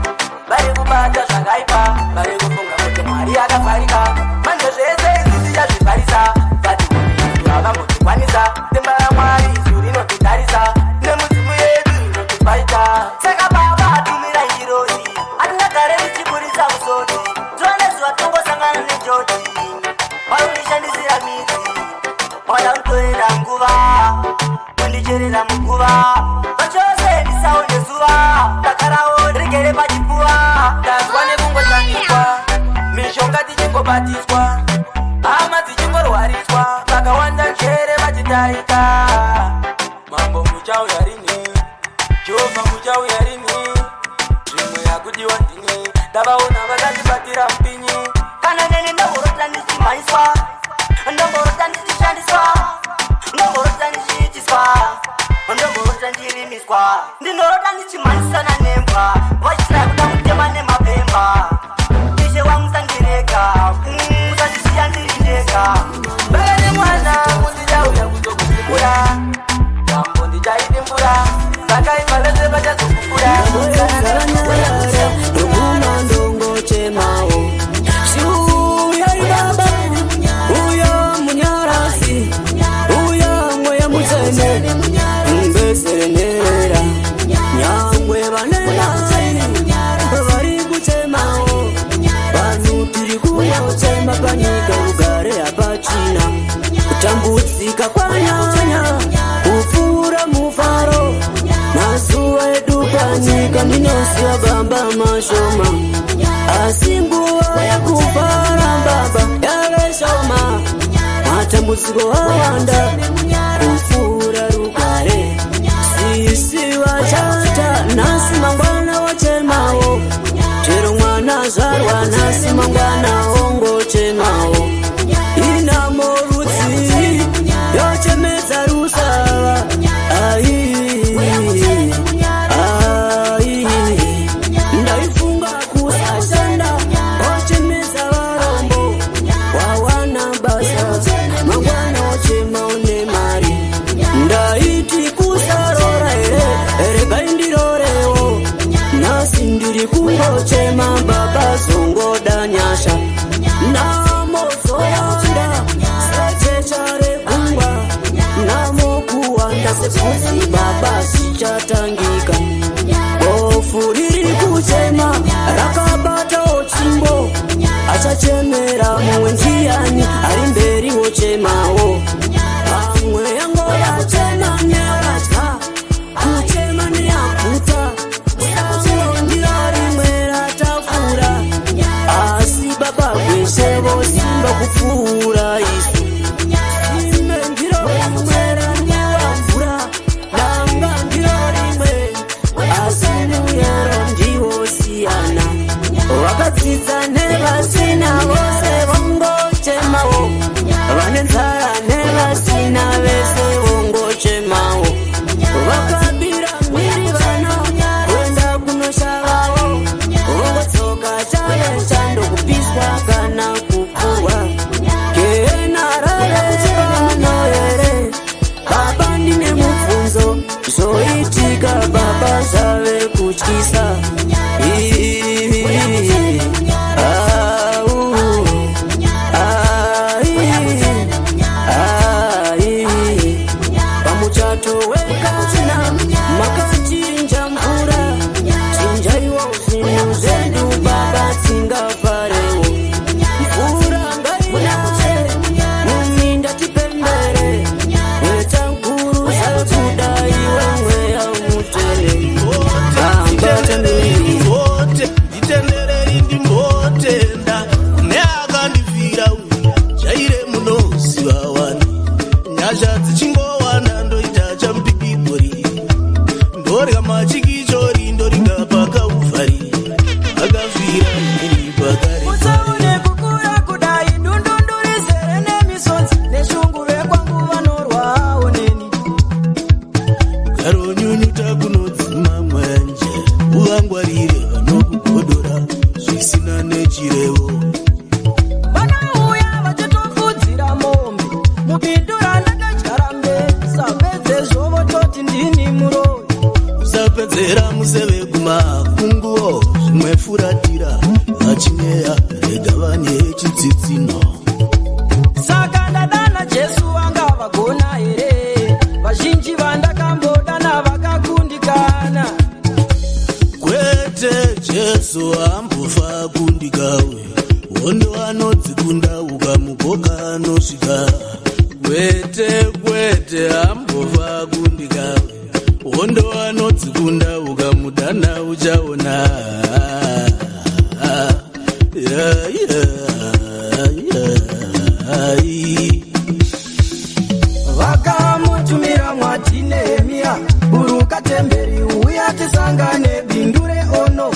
Vari kubata zvakaipa Vari kufunga kuti Mwari akavharika Manje zvese izvi tichazvivharisa Vati vanhu havambotikwanisa Simba raMwari isu rinotitarisa Nemudzimu yedu inotifaita Saka baba tumira njirozi Hatingagare tichiburisa musodzi Tione zuva tongosangana nejodzi Varundishandisira midzi Wada kutoenda nguva Kundicherera muguva Vachose ndisaone zuva Takarawo rigere pachipfuva Ndazwa nekungoshandiswa Mishonga tichingobatiswa Hama dzichingorwariswa Vakawanda njere vachitaika Mambo muchauya rini Jehova muchauya rini Zvimwe yakudiwa ndini Ndavaona vakatibatira mpinyi Kana nene ndamborota ndichimaiswa Ndamborota ndichishandiswa Ndamborota ndichiitiswa Ndamborota ndichirimiswa Ndinorota ndichimaniswa nanembwa Vachitaya kuda kutema nemapemba Ishe wangu zandireka Musandisiya ndiri ndega Bakati mwana mundijauya kuzokudzimura Dambo ndichaidimbura Vakaipa vese vachazokukura Ndoguma ndongochemawo Shuya ibaba Uyo munyarasi Uyo mweya mutsene Mbeserenera Nyangwe vanenai Vari kuchemawo Vanhu tiri kuyochema panyika ugare hapachina Kutambudzika kwanyanya Kupfura mufaro Mazuva edu panyika ndinosiya bamba mashoma Asi nguva yakufara baba yave shoma Matambudziko awanda Kupfura rugare Sisi vachata Nasi mangwana wachemawo Chero mwana zvarwa Nasi mangwana ongochemawo Ina morutsi Yochemedza rusava Ai chemawo amwe yango yachena nyarata kuchema neyakuta ndira rimwe ratafura asi baba wese vosimba kupfuura isu ime ndiro rimwe ranyavamvura nanga ndiro rimwe asi muyero ndiwo siyana vakadzidza nevasina vose vongochemawo vane nzara nevasina vese vongochemawo vakabira mwiri vana kuenda kunoshavawo vongotsoka chave chando kupiswa kana kupurwa kenarare chivano here baba ndine mubvunzo zvoitika baba zvave kutyisa pamuchato wekana makachinja mvura chinjaiwo zvinhu zvedu baba tsingafarewo mvura ngainaye muminda tipembere wetanguru sakuda iwe mweya mutele mbote nditendereri ndimbotenda kune akandifira chaire munoziva wani nyasha dzichingowanda ndoita champikipori ndorya machikichori ndoringa pakaufari akafira ini pakare utsaune kukura kudai dundundu rizere nemisodzi neshungu vekwangu vanorwawo neni garonyunyuta kunodzima mwanje uvangwarire vanokugodora zvisina nechirevo vanauya vachitofudzira mombe mubindu randakadyara mbesa pedzezvo vototi ndini muroi usapedzera museve kumakunguo zvimwe furatira vachineya rega vane chitsitsino saka ndadana jesu vanga vagona here vazhinji vandakambodana vakakundikana kwete jesu ambofa kundikawe wondo anodzikunda ukamukoka anosvika kwete ambofa kundikawe wondo anodzikunda ukamudhana uchaona vakamutumira mwati nehemiya buruka temberi uya tisangane bindu reono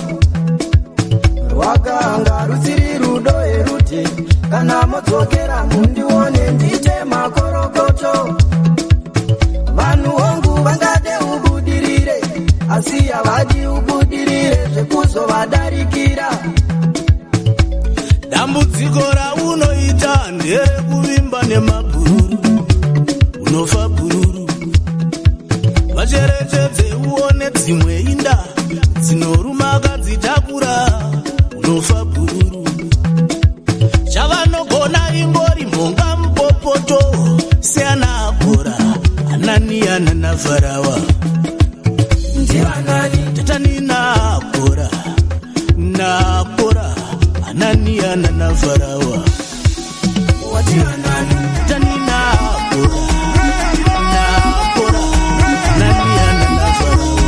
rwakanga rusiri rudo eruti kana modzokera mundione ndite makorokoto vanhu hongu vangade ubudirire asi havadi ubudirire zvekuzovadarikira dambudziko raunoita nderekuvimba nemabhururu unofa bhururu vacherechedze uone dzimwe inda dzinoruma kadzitakura unofa bhururu chavanogona ingori mhonga mupopoto seana akora ananiyana navharawa ndivanani tatani naakora ananiyana navharawa wativanani tatani naakora ananiyana navharawa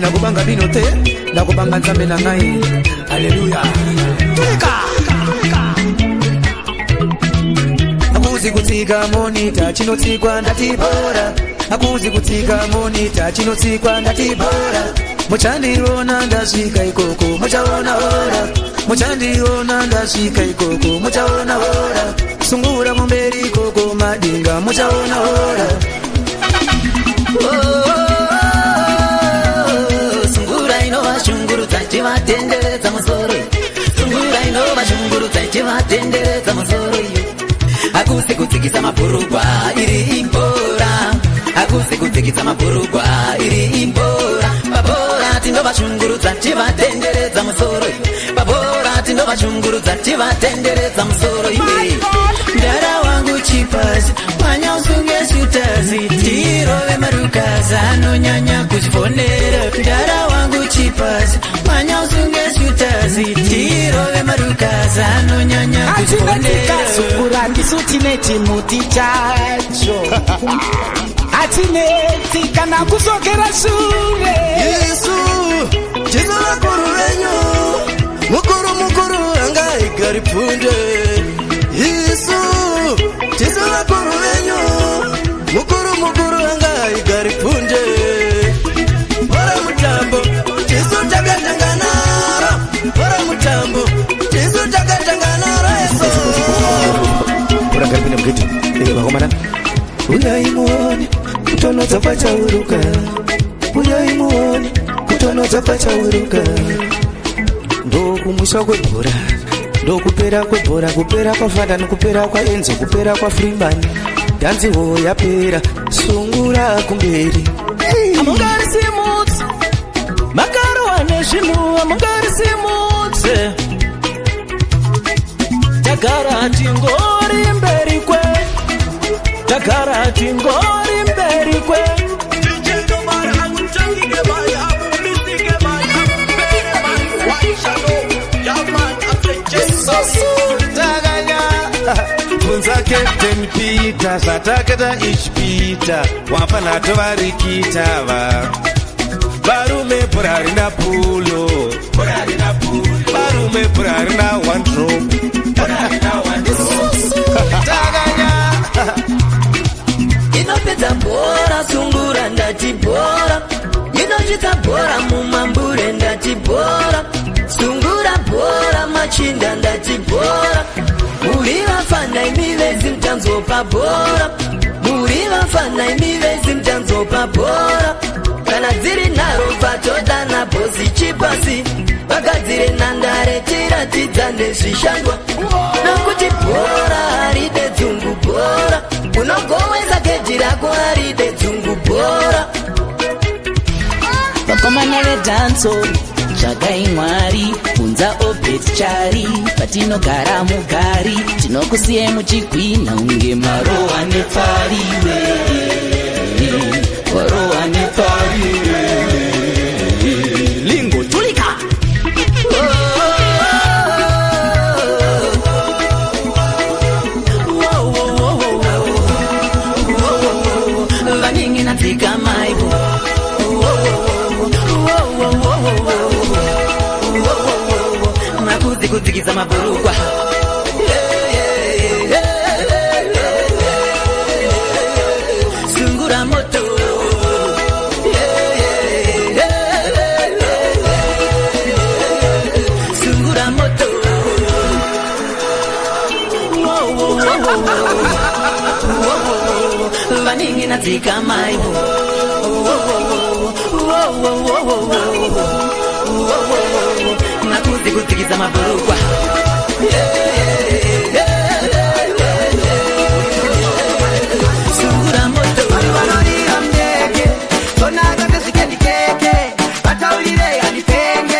nakubanga binote nakubanga nzambe na ngai haleluya tulika akuzi kutsika monita chinotsikwa ndatibora akuzi kutsika monita chinotsikwa ndatibora muchandiona ndasvika ikoko muchaona ora muchandiona ndasvika ikoko muchaona ora sungura mumberi ikoko madinga muchaona ora sungura inovashungurudza ichivatenderedza musoro sungura inovashungurudza ichivatenderedza musoro iyo akusi kutsikisa mabhurugwa iri imbora akusi kutsikisa mabhurugwa iri imbora babora tinovashungurudza tivatenderedza musoro babora tinovashungurudza tivatenderedza musoro iwe ndara wangu chipasi manya usunge shutazi tirove marukazi anonyanya kuchifonera ndara wangu chipasi manya usunge shutazi tirove marukazi anonyanya kuchifonera sungura ndisutine chimuti chacho atineti kana kusokera shure Yesu jizala kuru venyu mukuru anga igari punde Yesu jizala kuru venyu mukuru anga igari punde Bora mutambo Yesu takatanganara Bora mutambo Yesu takatanganara Yesu Bora karibina mgeti bakomana Uyaimuone kutonodza pachauruka Uyaimuone kutonodza pachauruka ndokumusha kwebhora ndokupera kwebhora kupera kwafanda nekupera kwaenzo kupera kwafreeman dhanziwo yapera sungura kumberi amungarisimuti makarowa nezvinhu amungarisimuti tagara tingori mberi kwe tagara tingori mberi kwe Bunza Captain Peter satakata ichipita wafana tovarikita va varume purarina pulo varume purarina one drop takanya inopedza bhora sungura ndati bhora inochita bhora mumambure ndati bhora sungura bhora machinda ndati bhora muri vafana imivezi mutanzopa bhora muri vafana imivezi mutanzopa bhora kana dziri nharo patodana bhosi chipasi vagadzire nhandare tiratidza nezvishandwa nokuti bhora haride dzungu bhora unogoweza geji rako haride dzungu bhora vakomana vedhanso tsvagai mwari bvunza obet chari patinogara mugari tinokusiyai muchigwina unge marohwa nepfariwe warohwa nepfariwe lingo tulika vaningi natsika maivo makuzi kudzikisa mabhurukwa sungura moto sungura moto vaningi natsika maivo makuzi kudzikisa mabhurukwa sungura moto vanoriya mdeke tonaka tezvikendikeke vataurire hanipenge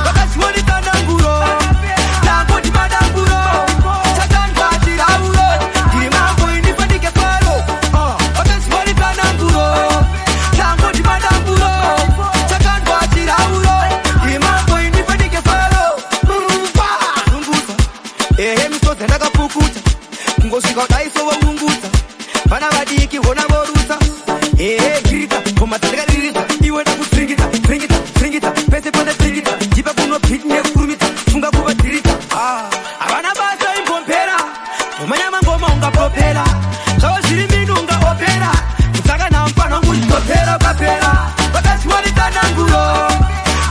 vakazionekanaanguro nangoti madanguro takangwatirauro ndiri mambo inifandike faro vakazionekanaanguro nangoti madanguro takangwatirauro ndiri mambo inifandike faro zunguza ehe misodzi ndakapukuta kungosvika udaiso voungudza vana vadiki vona vorutsa ehe girika ngoma dzakaririsa iwe ndakutsvingita tsvingita tsvingita pese pane tsvingita jipa kuno piti nekurumidza funga kuvadirika havana basa imbompera umanyama ngoma ungapopera zvava zviri mini ungaopera kutsaka namufana nguzvitopera ukapera vakasiwanitsananguro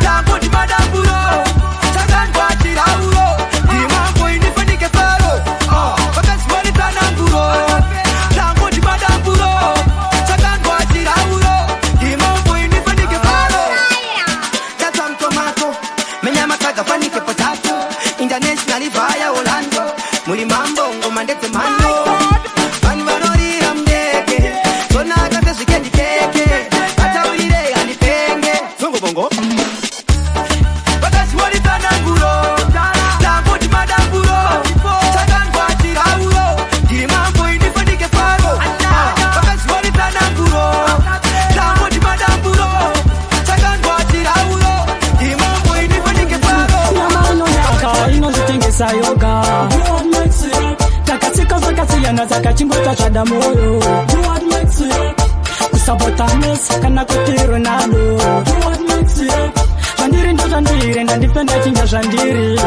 tangoti madamburo takangwatirauro ndimango inifanike faro vakasiwanitsananguro tangoti madamburo takangwatirauro ndimango inifanike faro tatsamtomato menyama kagafanike potato internationally vaya Orlando muri mambo ngoma ndedzemhando vanhu vanorira mudeke zonaka sezvikendikeke vataurire handipenge zongobongo vakasiwanitsananguro tangoti madamburo takangwatirauro ndimambo inifanike faro vakasiwanitsananguro tangoti madamburo takangwatirauro ndimambo inifanike faro nyama inozvitengesa yoga takatsika zvakasiyana dzakachingota zvada moyo kusapota Messi kana kuti Ronaldo zvandiri ndo zvandiri ndandipenda chinja zvandiri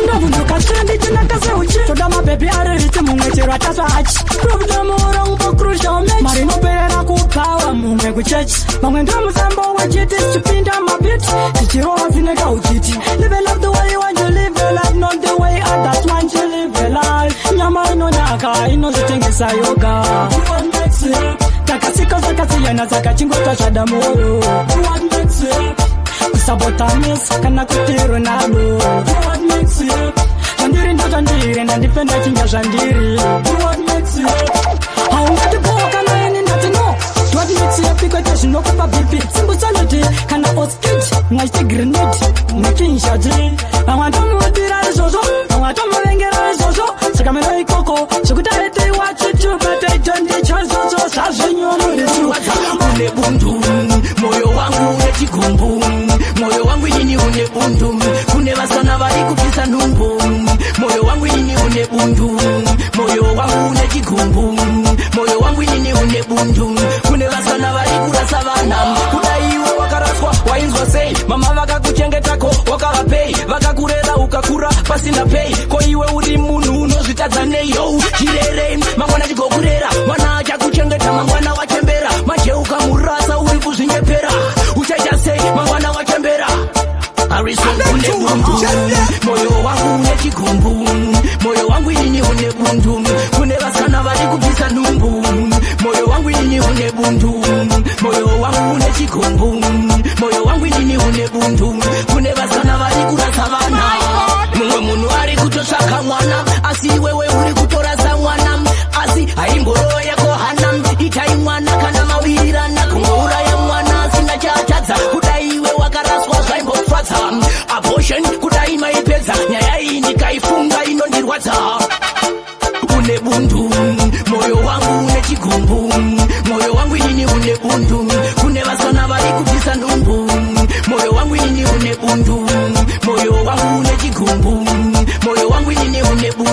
ndavunduka trendi chinakaseuchi toda mabhebhi aririti mumwe chero atasva hachi profita murongo crucial match mari inoperera kupawa mumwe kuchechi mamwe ndo musambo wechiti tichipinda mabit tichirova vineka uchiti live a love the way you want to live your life not the way others want to live your life nyama inonaka inozvitengesa yoga takasika zvakasiyana dzakachingota zvada moyo kusapota Messi kana kuti Ronaldo zvandiri ndo zvandiri ndandipenda chinja zvandiri haungatipowo kana ini ndati no twadimitsiyepikwete zvinokupa bp simbusaloti kana oskit mwachigrenade nekinshati vamwe atomudira izvozvo vamwe atomuvengera izvozvo saka meno ikoko zvekuti aitiwa chitu betaitondichazvozvo zvazvenyomurisu une bundu moyo wangu une chigumbu moyo wangu ini une bundu kune vasana vari kupisa nhumbu moyo wangu ini une bundu moyo wangu une chigumbu moyo wangu ini une bundu kune vasana vari kurasa vana kudaiwe wakaraswa wainzwa sei mama vakakuchengetako wakavapei vakakurera ukakura pasina pei ko iwe uri munhu unozvitadza neyo chirere mangwana chigokurera mwana achakuchengeta mangwana wachembera maje ukamurasa uri kuzvinyepera uchaita sei mangwana wachembera arisokune bundu moyo wangu une chigumbu moyo wangu ini une bundu kune vasana vari kupisa nhumbu moyo wangu ini une bundu moyo wangu une chigumbu moyo wangu ini une bundu kune vasana vari kurasa vana mumwe munhu ari kutotsvaka mwana asi iwewe uri kutorasa mwana asi haimboroyo yako hana itai mwana kana mawirirana kungouraya mwana asina chaatadza kudai iwe wakaraswa zvaimbofadza abortion kudai maipedza nyaya iyi ndikaifunga inondirwadza une bundu moyo wangu une chigumbu moyo wangu ini une bundu kune vasana vari kupisa nhumbu moyo wangu ini une bundu moyo wangu une chigumbu moyo wangu ini une bundu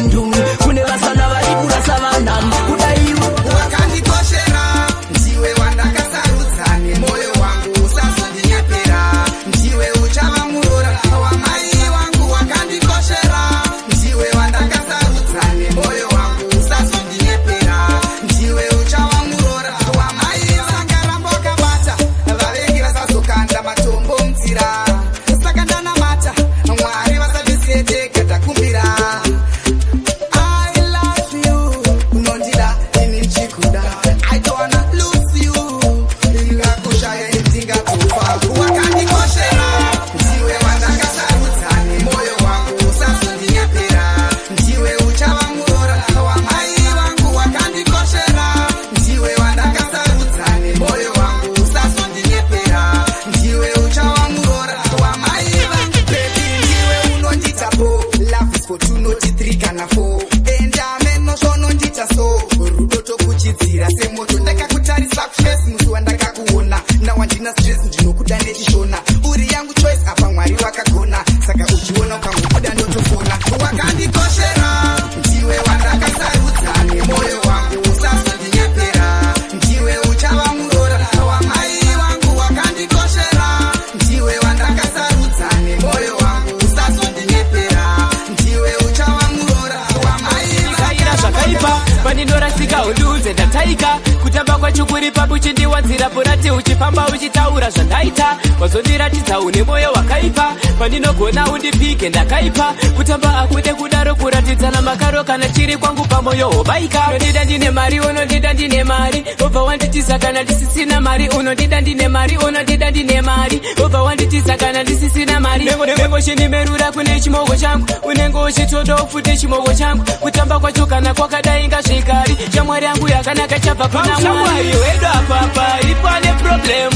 pandinorasika undiudze ndataika kutamba kwacho kuri pabuchindiwanzira porati uchifamba uchitaura zvandaita wazondiratidza une mwoyo wakaipa pandinogona undipike ndakaipa kutamba akude kudaro kuratidzana makaro kana chiri kwangu pamoyo hobaika unondida ndine mari unondida ndine mari obva wanditiza kana ndisisina mari unondida ndine mari unondida ndine mari obva wanditiza kana ndisisina mari unenge uchinimerura kune chimogo changu unenge uchitoda ufute chimogo changu kutamba kwacho kana kwakadai ngasvikari shamwari yangu yakanaka chabva kuna mwari wedu apapa ipane problem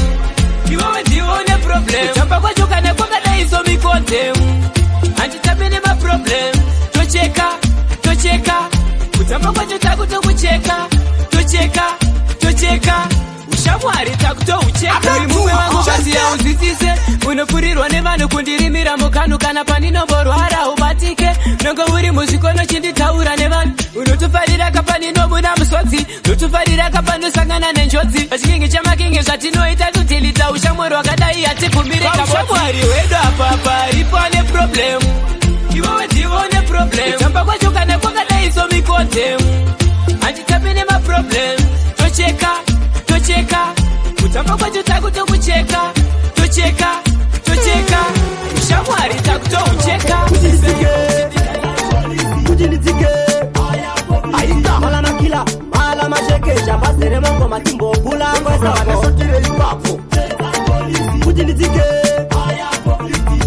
iwewe ndione problem kutamba kwacho kana kwakadai somikonzemu handitambe nemaproblem tocheka tocheka kutamba kwacho takutokucheka tocheka tocheka ushamwari takutoucheka uri mumwe wangu kazi yauzwisise unofurirwa nevanhu kundirimira mukanu kana pandinomborwara ubatike nonge uri muzvikono chinditaura nevanhu unotofarira kapandinomuna musodzi unotofarira kapanosangana nenjodzi pachikingi chamakingi zvatinoita totilita ushamwari wakadai hatibvumire ushamwari wedu apapa ipane problemu iwewe ndione problem kutamba kwacho kana kwakadai somikonzemu handitambe nemaproblem tocheka tocheka kutamba kwacho takutokucheka tocheka tocheka ushamwari takutoucheka kujinitsike aita mala makila mala mashekesha pasere mango matimbo kula kwesa wakasotire ipapo kujinitsike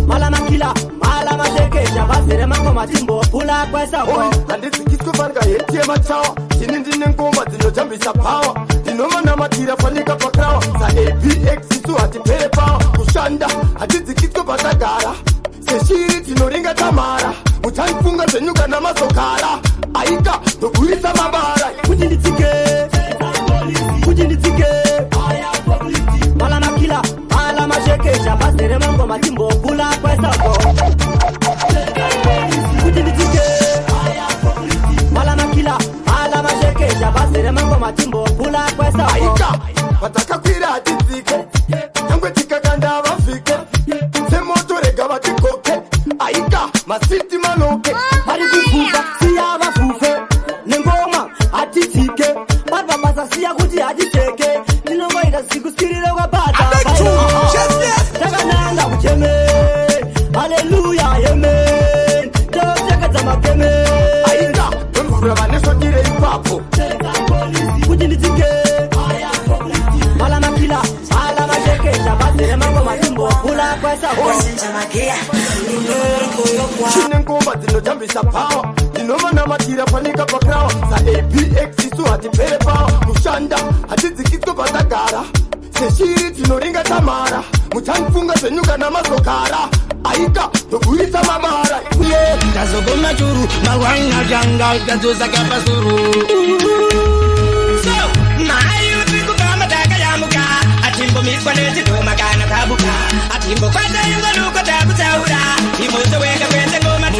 mala makila mala mashekesha pasere mango matimbo kula kwesa handitsikiswe panga hetie machawa chini ndine ngoma dzinojambisa pawa ndinomana matira fanika pakrawa saapx isu hatipere pawa kushanda hatidzikiswe patagara seshiri tinoringa tamara muchanifunga zvenyuka namazokara aika ndoburisa mabara kujinitsike kujinitsike mala makila mala mashekesha pasere mango matimbo kula kwesa kujinitsike mala makila mala mashekesha pasere mango matimbo kula kwesa aika patakakwira hatidzike nyangwe tikakanda vafike semoto rega vatikoke aika masiti manoke vari kufuka siya vafufe nengoma hatitsike vari vabasa siya kuti hatiteke ndinongoita zikusikirire kwabata takananga kucheme haleluya amen totekadza mapeme aika tomvura vanesotire ipapo kuti nditsike mala makila mala mashekesha pasere mango matimbo kula kwesa chine ngoma dzinojambisa pawa ndinomana matira fanika pakrawa saapx isu hatipere pawa kushanda hatidzikiswe patagara seshiri tinoringa tamara muchanifunga zvenyuka namazokara aika ndoburisa mabara tazogoma churu mangwana janga tadzosaka pasuru mayutikukama takayamuka atimbomiswa nechidoma kana tabuka atimbokwata ingoduko takutaura imoto wega kwete ngoma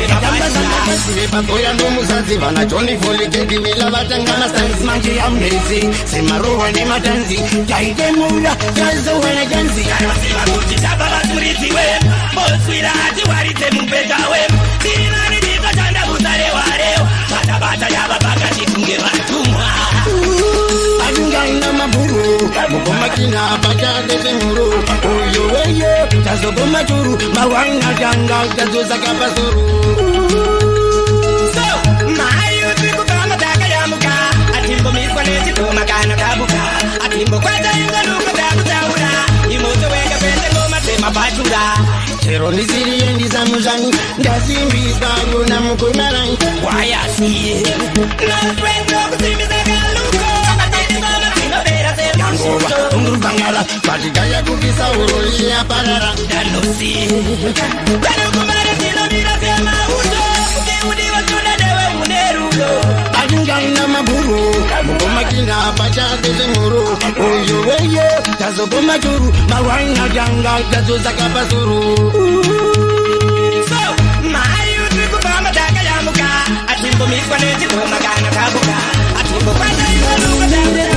pakoya ndomuzadzi vana joni folikekivila vatangana stanzi manje yamnezi semarohwa nematanzi taitemura tazowana janzi kanoziva kuti taba vaturidziwe moswira ati waridze mubhedhawe tirimani tikatanda kusarewarewa batabata yava pakati kunge vatumwa atingaina mabhuru mugomakina pachadezemuru uyo weye tazogoma churu mangwana janga tadzosaka pasuru mayutikukama takayamuka atimbomiswa nechidoma kana tabuka atimbokwata ingoduko takutaura imoto wega kwete ngoma dzemabachura chero ndisiriye ndisamuzvani ndasimbiswa kuna mukunarai wayasiye nokusimbisakaluko atendingoma dzinobera yangova ungurubangala patikaya kukisa uroliya parara ndanosi vanokumara dzinomira semauto udiudiwa tunadewe une rudo atingaina mabhuru mugomakina pachadezemuru uyo weye tazogoma churu mangwana janga tadzosaka pasuru mayutikukama takayamuka atimbomiswa nechidoma kana tabuka atimbokwata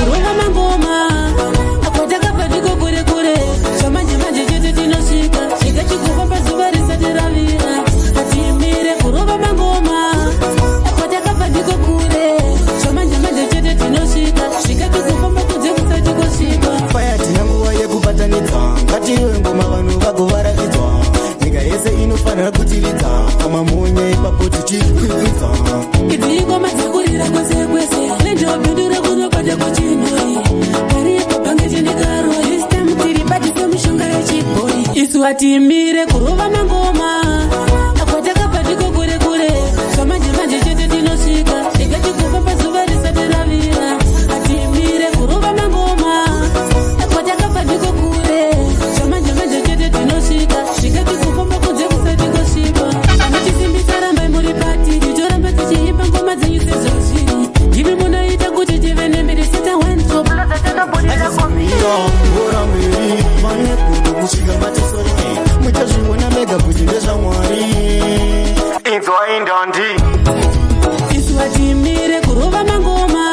kurova mangoma akwatakabva ndiko kure kure zvamanje manje chete tinosvika svika chikufamba zuva risati ravira atimire kurova mangoma akwatakabva ndiko kure zvamanje manje ipapo tichikwidza idziko madzakurira kwese kwese lendobindura kunopata kuchinoi paripo pange chendikaro istem tiri padise mishonga yechibhoi isu atimire kurova mangoma akwatakabva tiko kure kure zvamanje manje chete tinosvika ikatikupa pazuva risati ravira atimire kurova mangoma akwatakabva tiko kure zvamanje manje chete tinosvika ikatikupa pakunze kusati kosvipa anotisimbisa rambai muri pati tichoramba tichiimba ngoma dzenyu sezvozviri ndimi munoita kuti tive nembiri seta wentobulazatendobudirira komiro bora mberi mane kuno kusvika matesori muchazviona mega kuti ndezvamwari inzwa indandi isu atimire kurova mangoma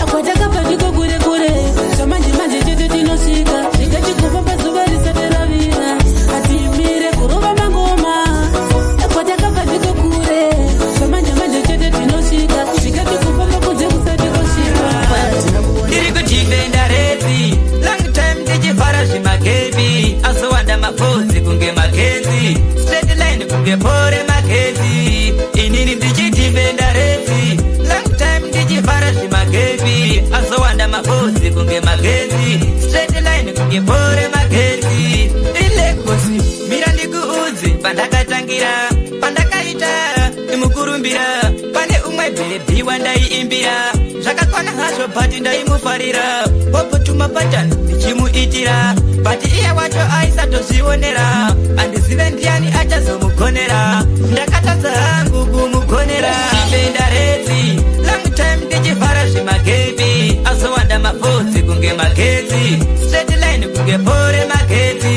akwatakabva ndiko kure kure zvamanje manje chete tinosvika ikatikupa pazuva risati ravira atimire kurova mangoma akwatakabva ndiko kure zvamanje manje chete tinosvika ikatikupa pakunze kusati kosvipa ndiri kuchipenda reti long time ndichivhara zvimakepi azowanda mafodzi kunge makenzi straight line kunge pore makenzi inini ndichidhivenda reti long time ndichivhara zvimakepi azowanda mafodzi kunge makenzi straight line kunge pore makenzi ilekosi mira ndikuudzi pandakatangira pandakaita imukurumbira pane umwe bhebhi wandaiimbira zvakakwana hazvo bhati ndaimufarira popotuma patani ndichimuitira bhati iye wacho aisatozvionera handizive ndiani achazomugonera ndakatadza hangu kumugonera chipenda reti long time ndichivhara zvimakepi azowanda mafodzi kunge makenzi straight line kunge pore makenzi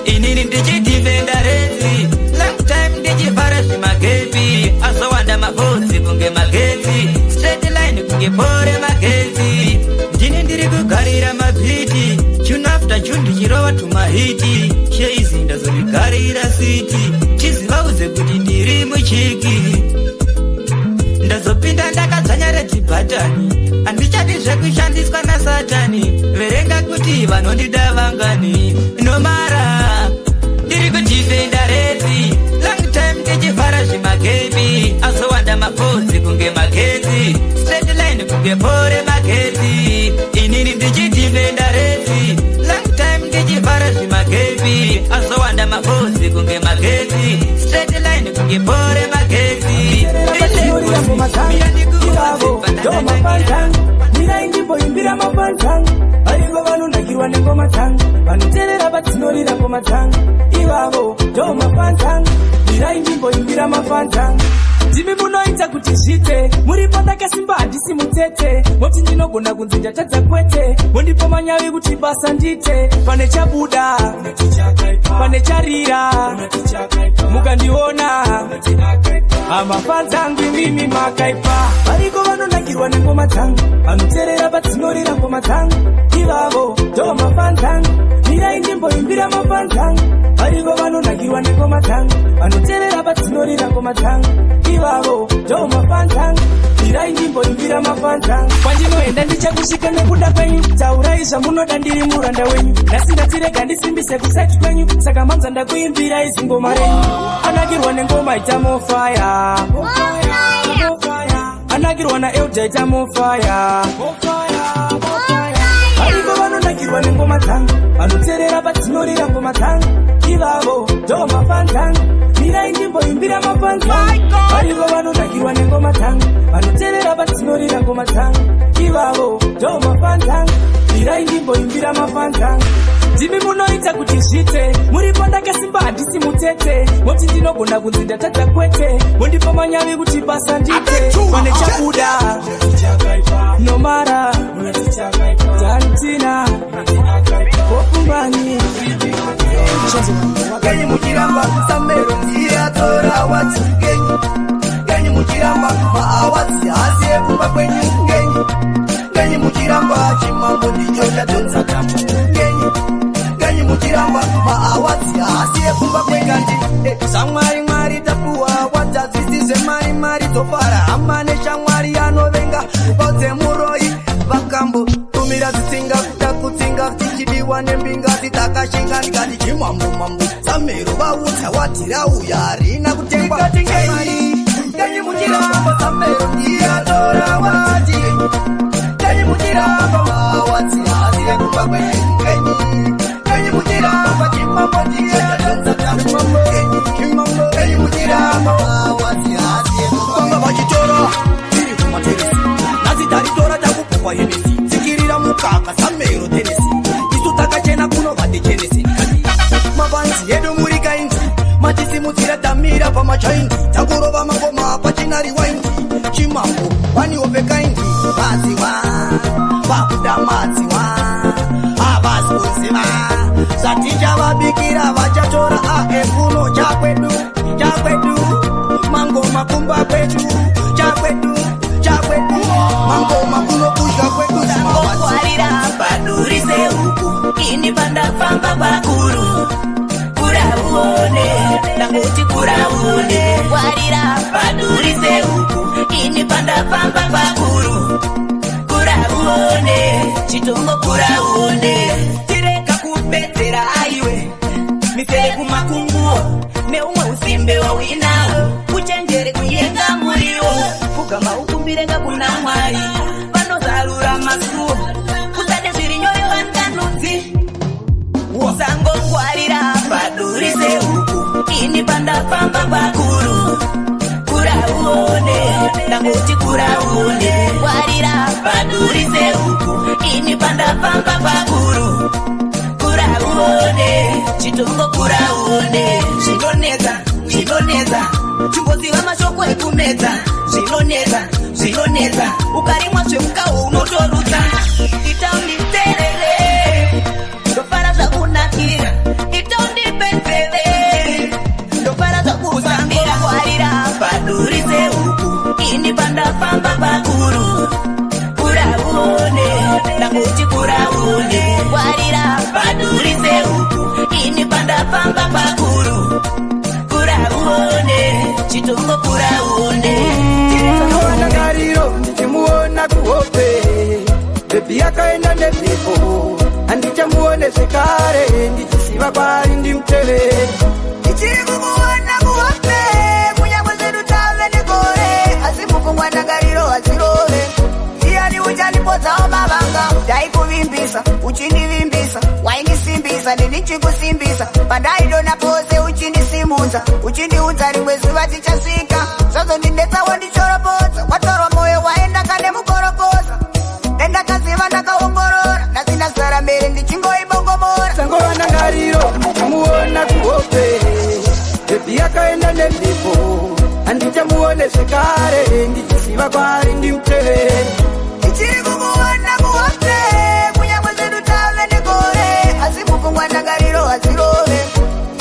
inini ndichidhivenda reti long time ndichivhara zvimakepi azowanda mafodzi kunge makenzi straight line kunge pore makenzi ndini ndiri kugarira mabhiti june after june ndichirova tumahiti sheizi ndazorigarira siti chizivaudze kuti ndiri muchiki ndazopinda ndakadzanya redzibhatani handichadi zvekushandiswa nasatani verenga kuti vanondida vangani nomara ndiri kuchipenda reti long time ndichivhara zvimakepi azowanda mafodzi kunge makenzi straight line kunge pore makenzi inini ndichidhivenda reti long time ndichivhara zvimakepi azowanda mafodzi kunge makenzi straight line kunge pore makenzi ndimboimbira mafanzangu ariko vanonakirwa nengoma dzangu vanoteerera vadzinorira ngoma dzangu ivavo ndo mafanzangu mirai ndimboimbira mafanzangu ndimi munoita kuti zvite muripo ndakasimba handisi mutete moti ndinogona kunzi ndatadza kwete mondipo manyavi kuti basa ndite pane chabuda pane charira mukandiona amafanzangu imimi makaipa variko vanonakirwa nengoma dzangu vanoteerera vadzinorira ngoma dzangu ivavo ndo mafanzangu mirai ndimboimbira mafanzangu variko vanonakirwa nengoma dzangu vanoteerera vadzinorira ngoma dzangu ivavo ndo mafanzangu mirai ndimboimbira mafanzangu kwandinoenda ndichakusvika nekuda kwenyu taurai zvamunoda ndiri muranda wenyu ndasingatirega ndisimbise kusaiti kwenyu saka manza ndakuimbira izi ngoma renyu anakirwa nengoma ita mofaya anakirwa naelda ita mofaya variko vanonakirwa nengoma dzangu vanoteerera vadzinorira ngoma dzangu ivavo ndo mafanzangu mirai ndimboimbira mafanzangu variko vanonakirwa nengoma dzangu vanoteerera vadzinorira ngoma dzangu ivavo ndo mafanzangu mirai ndimboimbira mafanzangu ndimi munoita kuti zvite muripo ndakasimba handisi mutete moti ndinogona kunzi ndatadza kwete mondipo manyavi kuti basa ndite pane chabuda nomara tantina kokumbani Kenyi mukiramba samero ndiyatora wati kenyi mukiramba maawati asiye kuba kwenyu kenyi mukiramba chimambo ndicho chatonza tambo kenyi mukiramba maawati asiye kuba kwengandi samwari mwari tapuwa watadzisize mari tofara amane shamwari anovenga kodze muroi vakambo tumira zitsinga kutakutsinga takamira tichidiwa nembingazi takashinganikani chimambo mambo Samero vautsa watira uya harina kutengwa Kanyi muchiramba Samero ndiyatora wati Kanyi muchiramba wawatsi asiya kumba kwenyi Kanyi muchiramba chimambo ndiyatora Chimambo Kanyi muchiramba wawatsi asiya kumba vachitora tiri kumateresi Nazi taritora takupukwa henesi Sikirira mukaka Samero tenesi Isu takachena kuno vati chenesi Mavanzi yedu murika inzi Matisimudzira tamira pamachaindi Takurova mangoma pachinari waindi Chimambo vaniopeka indi Vaziwa Vakuda maziwa Avazi kuziva Zatija vabikira vachatora Kuno chakwedu Chakwedu Mangoma kumba kwedu Chakwedu Chakwedu Mangoma kuno kusha kwedu Ngokwarira padurise huku Ini panda famba bakuru Kura uone Nanguti kura uone Warira padurise huku Ini panda famba bakuru Kura uone Chitongo kura uone Tireka kupetera aiwe Misere kumakunguo Meumwe usimbe wa winao Uchenjere kuyenga muriwo Kugama ukumbirenga kuna mwari Vanozarura masuo Kusade zvirinyoyo vanganunzi Usango ngwarira padurise huku Ini panda pamba bakuru Kura uone Nanguti kura uone Ngwarira padurise huku Ini panda pamba bakuru Kura uone Chitongo kura uone Zvinoneza, zvinoneza Chimboziva mashoko ekumedza Zvinoneza, zvinoneza Ukarimwa zvemukawo unotorudza Itaunditerere Ndofara zvakunakira Itaundipenzere Ndofara zvakusambira Ngwarira padurise huku Ini pandafamba pakuru Kura uone Nanguti kura uone Ngwarira padurise huku Ini pandafamba pakuru Kura uone Chitongo kura uone Tinoona gariro ndichimuona kuhope Baby akaenda nepepo Andichamuone sekare Ndichisiva kwari ndimtele Ichiri kumuona kuhope Kunyamwe zedu tave nekore Asi mufungwa nagariro azirove Iyani uchanipodzawo mavanga Dai kuvimbisa, uchindivimbisa Wainisimbisa, ndinichikusimbisa Pandaidona pose uchindisimudza Uchindiudza rimwe zuva tichasvika Zvazondindetsa wandichorobodza Watorwa moyo waenda kane mukorokoza Ndendakaziva ndakaongorora Nasina zara mberi ndichingoibongomora Sangova nangariro ndichimuona kuhope Baby akaenda nepepo Andichamuone sekare Ndichisiva kwari ndimtele Ichiri kumuona kuhope Kunyamwe zedu tave nekore Asi mufungwa nagariro azirove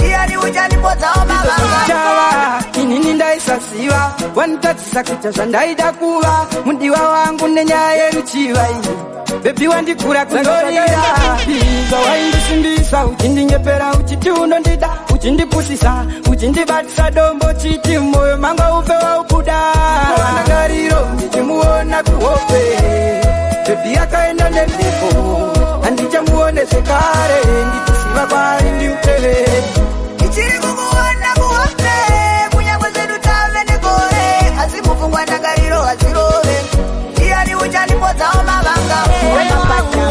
Iyani uchanipodzawo mavanga Chava, inini ndaisasiva Wanitadzisa kuita zvandaida kuva Mudiwa wangu nenyaya yeruchiva iyi Baby wandikura kundorira Pizwa waindisimbisa Uchindinyepera uchiti unondida Uchindipusisa Uchindibatisa dombo chiti moyo manga upe waukuda Wanangariro ndichimuona kuhope Baby akaenda nepepo Andichamuone sekare Ndichisiva kwari ndimtele Ichiri kumuona kuhope Kunyamwe zedu tave nekore Asi mufungwa nagariro azirove Iyani uchanipodzawo mavanga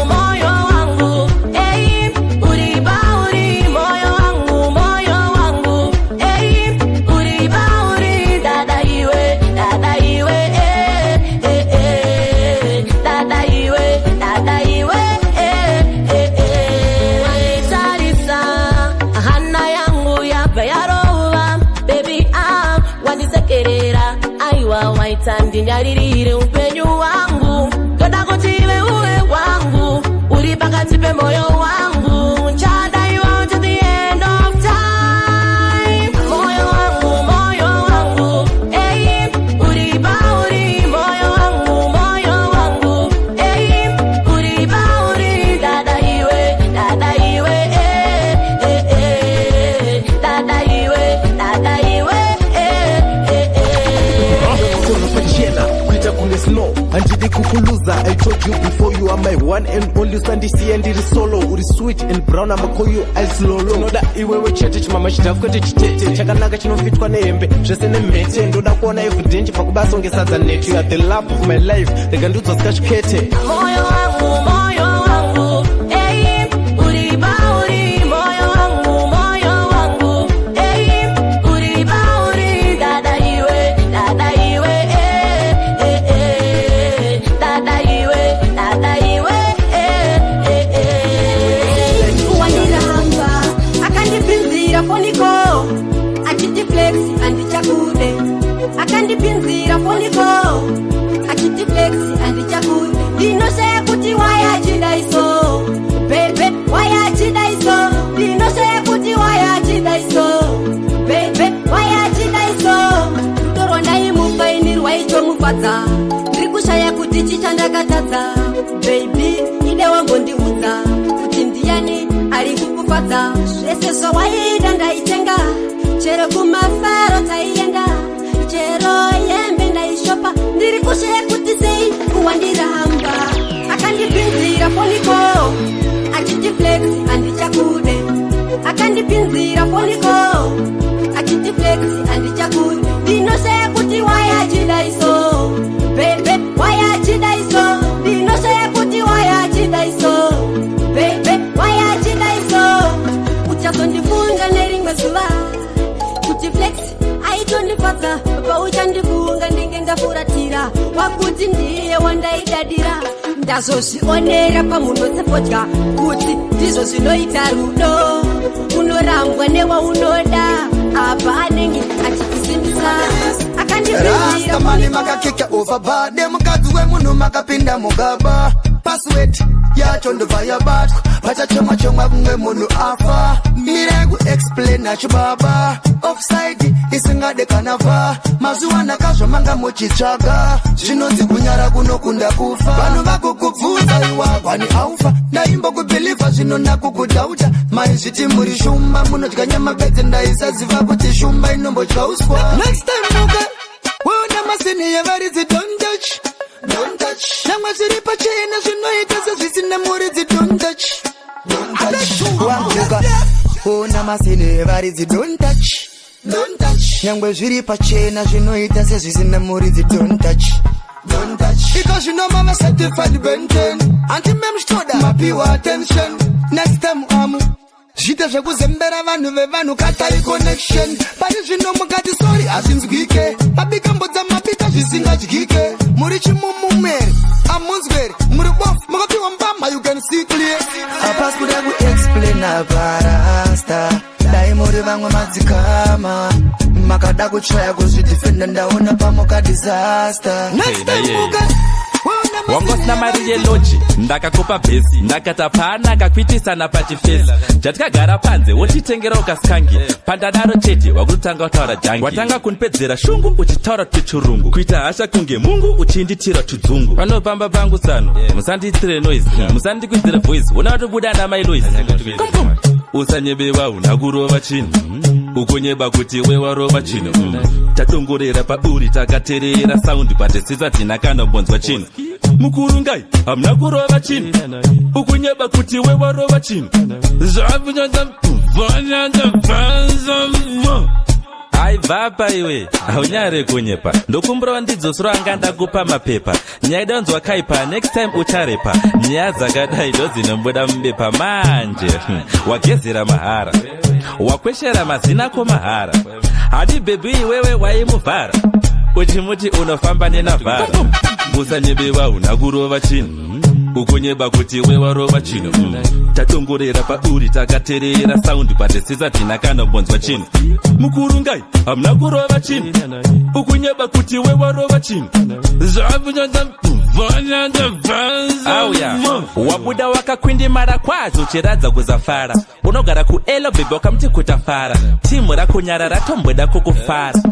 Moyo wangu, ei, uriba uri moyo wangu, ei, uriba uri dada iwe, dada iwe, dada iwe, Wanitarisa, hana yangu yape yarova, baby wanisekerera, aiwa waita ndinyaririre upenyu wangu, Goda kotiwe uwe wangu Uri pakati pe moyo wangu Nchadaiwa to the end of time Moyo wangu Ei, uriba uri moyo wangu Ei, uriba uri dada iwe Dada iwe Kono pachena, kuita kune snow Anjidi kukuluza, I told you before you are my one and only. Sandisi and it is solo. Uri sweet and brown, I'ma call you as lolo. Noda iwewe chete chimama chitafuka chitete. Chakanaka chinofitwa nehembe. Zvese nemhete. Ndoda kuona evidence pakubasa ungesadza net. You are the love of my life. Rega ndudzo skachikete. Moyo wangu, moyo wangu. Hey, uriba uri. Moyo wangu, moyo wangu. Hey, uriba uri. Dada iwe, dada iwe. Dada iwe, dada iwe. Wandirahamba, akandipinzira foniko. Achiti flex, andichakude. Akandipinzira foniko. Achiti flex, andichakude. Dinoshe kuti waya chidaiso. Baby, waya chidaiso. Dinoshe kuti waya chidaiso. Baby, waya chidaiso. Toronda imupa inirwa icho mufadza. Ndikushaya kuti chichandakatadza. Baby, ide wangu ndiudza. Kuti ndiani ari kukufadza. Zvese zvawaida ndaitenga. Chero kumafaro taienda. Chero yembe ndaishopa. Ndiri kushaya kuti sei kuwandirahamba. Akandipinzira foniko. Achiti flex andichakude. Akandipinzira foniko. Achiti flex andichakude. Ndinoshaya kuti waya chidaiso. Baby, waya chidaiso. Ndinoshaya kuti waya chidaiso. Baby, waya chidaiso. Uchazondifunga nerimwe zuva. Kuti flex aitondifadza. Pauchandifunga ndinge ndafuratira. Wakuti ndiye wandaidadira. Ndazozvionera pamunotsepotka. Kuti ndizvo zvinoita rudo. Unorambwa newaunoda. Apa anenge achikusimbisa. Rasta mani makakika overboard. Mukadzi wemunhu makapinda mugaba. Password yacho ndobva yabatwa. Pachachomwa chomwa kumwe munhu afa. Miregu explain nachibaba. Offside isingade kanava. Mazuva nakazvo manga muchitsvaga. Zvinonzi kunyara kunokunda kufa. Vanhu vakukubvunza iwa kwani aufa. Ndaimbokubhilivha zvino nakukudhauta. Maizviti muri shumba munodya nyama bedzi ndaisaziva kuti shumba inombodya uswa. Next time muka wona masini yevaridzi don't touch. Don't touch. Nyamwe zviri pachena zvinoita sezvisina muridzi don't touch. Don't touch. Wanguka wona masini yevaridzi don't touch. Don't touch. Nyangwe zviri pachena zvinoita sezvisina muridzi don't touch. Don't touch. Because you know mama certified benten. Anti-mem stoda mapiwa attention. Next time zvita zvekuzembera vanhu vevanhu katai connection. Pari zvino mukati sorry hazvinzwike. Mabikambodza mabika zvisingadyike. Muri chimumumeri amunzweri. Muri bofu mukapiwa mbamba you can see clear. Apasi kuda kuexplain avarasta. Dai muri vamwe madzikama. Makada kuchaya kuzvidefenda ndaona pamoka disaster. Next time muka wangosina mari yeloji ndakakupa bhesi ndakata pana kakwitisana pachifesi jatikagara panze wochitengera ukasikangi pandadaro chete wakutanga kutaura jangi watanga kunipedzera shungu uchitaura tuchurungu kuita hasha kunge mungu uchinditira tudzungu panopamba pangu sano musandiitire noise musandikuidzire voice una watobuda namai loise usanyebeva una kurova chinhu ukonyeba kuti wewarova chinhu tadongorera pauri takateerera saundi patesisati nakanombonzwa chinhu mukuru ngai hamuna kurova chinhu ukunyeba kuti wewarova chinhu aibvapa iwe haunyare kunyepa ndokumbura wandidzosora anga ndakupa mapepa nyaya idanzwa kaipa next time ucharepa nyaya dzakadai ndodzinomboda mubepa manje wagezera mahara wakweshera mazina ko mahara hadi bebi iwewe waimuvhara uchimuti unofamba nenavhara usanyebeva una kurova chinhu ukonyeba kuti wewarova chinhu tadongorera pauri takateerera saundi patesisati nakanombonzwa chinhu mukuru ngai hamuna kurova chinhu ukunyeba kuti wewarova chinhu auya wabuda wakakwindimara kwadzo uchiradza kuzafara unogara kuelo bebe wakamuti kutafara timu rakunyara ratomboda kukufara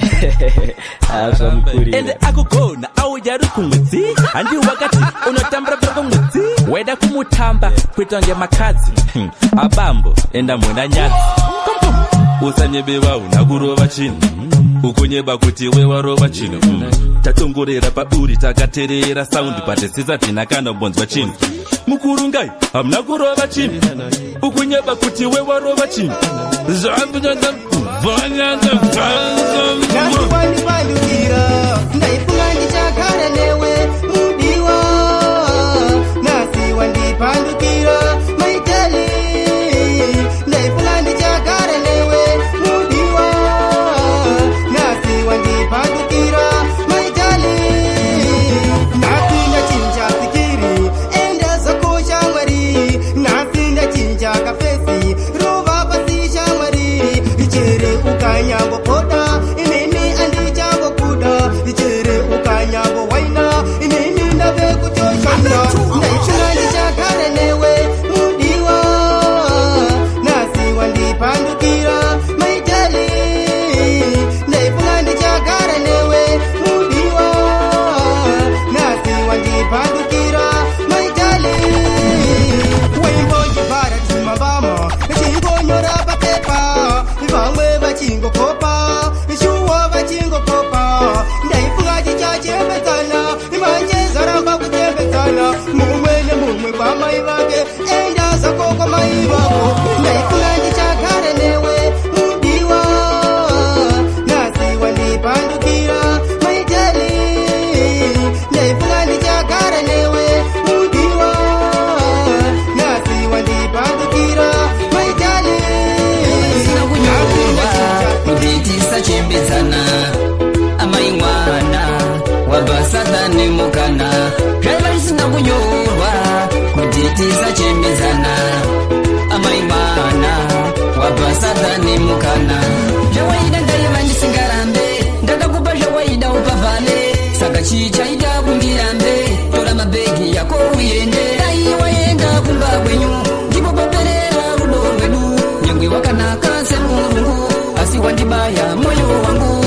ende akugona auya rukumwedzi handi wakati unotambura pakumwedzi waida kumutamba kuita nge makadzi abambo enda mwena nyadzi usanyebeva una kurova chinhu ukunyeba kuti wewarova chino tatongorera pauri takaterera saundi patesisati nakanombonzwa chino mukuru ngai hamuna kurova chino ukunyeba kuti wewarova chino ndaifunga ndichagara newe mudiwa nasi wandipandukira maitali ndaifunga ndichagara newe mudiwa nasi wandipandukira maitali nasi ndachinja fikiri enda zako shamwari nasi ndachinja kafesi rova pasi shamwari ichere ukanyambo poda inini andichango kuda ichere ukanyambo waina inini ndabe kuchoshana ndaichuna ndichagara newe mudiwa nasi wandipandukira maitali ndaifunga ndichagara newe mudiwa nasi wandipandukira maitali waimbojivara timavama chingonyora papepa vamwe vachingokopa shuwo vachingokopa ndaifunga chichachembedzana imanjezaramba kuchembedzana mumwe nemumwe kwamai vake enda zako kwamai vako ndaifunga ndichagara newe mudiwa nasi wandipandukira maitali ndaifunga ndichagara newe mudiwa nasi wandipandukira maitali chembedzana amai mwana wabvasadhani mukana zvaiva zvisina kunyorwa kuti tisachembedzana amai mwana wabvasadhani mukana zvawaida ndaiva ndisingarambe ndakakupa zvawaida upavhale saka chii chaida kundirambe tora mabhegi yako uende dai waenda kumba kwenyu ndipo paperera rudo rwedu nyangwe wakanaka semurungu asi wandibaya moyo wangu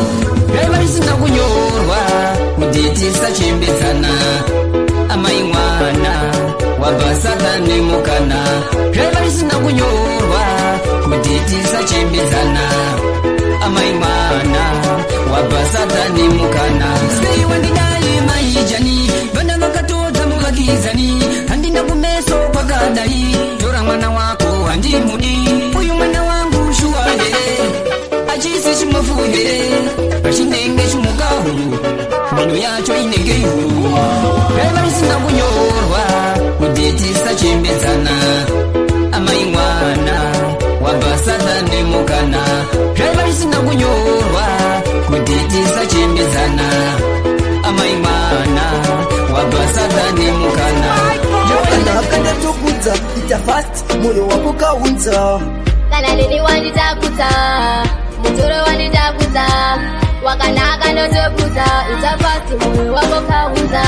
zvaiva zvisina kunyorwa kuti tisachembedzana amai mwana wabvasadhani mukana zvaiva zvisina kunyorwa kuti tisachembedzana amai mwana wabvasadhani mukana sei wandidai maijani vana vakatodza muvakizani handina kumeso kwakadai tora mwana wako handimudi uyu mwana wangu shuwa here achisi chimufu here pachinenge chimukahuru mino yacho inenge ihuru zvaiva zvisina kunyorwa kuti tisachembedzana amai mwana wabvasadhani mukana zvaiva zvisina kunyorwa kuti tisachembedzana amai mwana wabvasadhani mukana akandetokudza ita fast moyo wako kaunza kana nini wanditakudza mutoro wanditakudza wakanaka ndotokudza ita fast moyo wako kaunza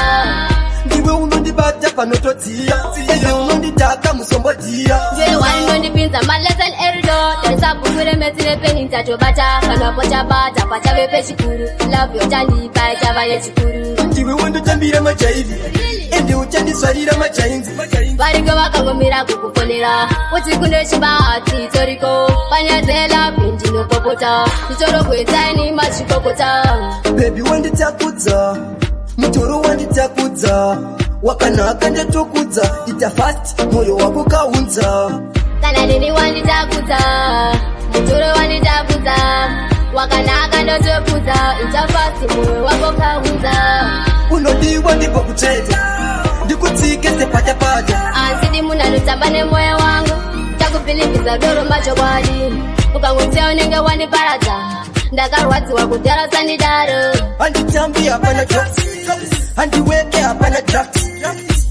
ndiwe unondibata panotodziya ende unonditaka musombodiya ndiwe wanondipinza malesen erido tarisabukure metsine peni ntatobata kana pochabata pachave pechikuru love yotandipa chava yechikuru ndiwe wondotambira majaivi ende uchandiswarira majainzi variko vakangomira kukufonera kuti kune chibahati toriko panyazela pindinopopota nditorogwedzaini machikokota bebi wanditakudza mutoro wanditakudza wakanaka ndetokudza ita fast moyo wako kaunza kana nini wanditakudza mutoro wanditakudza wakanaka ndotokudza ita fast moyo wako kaunza unodiwa ndipo kuchete ndikutsike sepatapata ansidi munhu anotamba nemoyo wangu takupilikiza doro machokwadi ukangotsiya unenge wandiparadza ndakarwadziwa kudhara sandidaro handitambi hapana drops handiweke hapana draft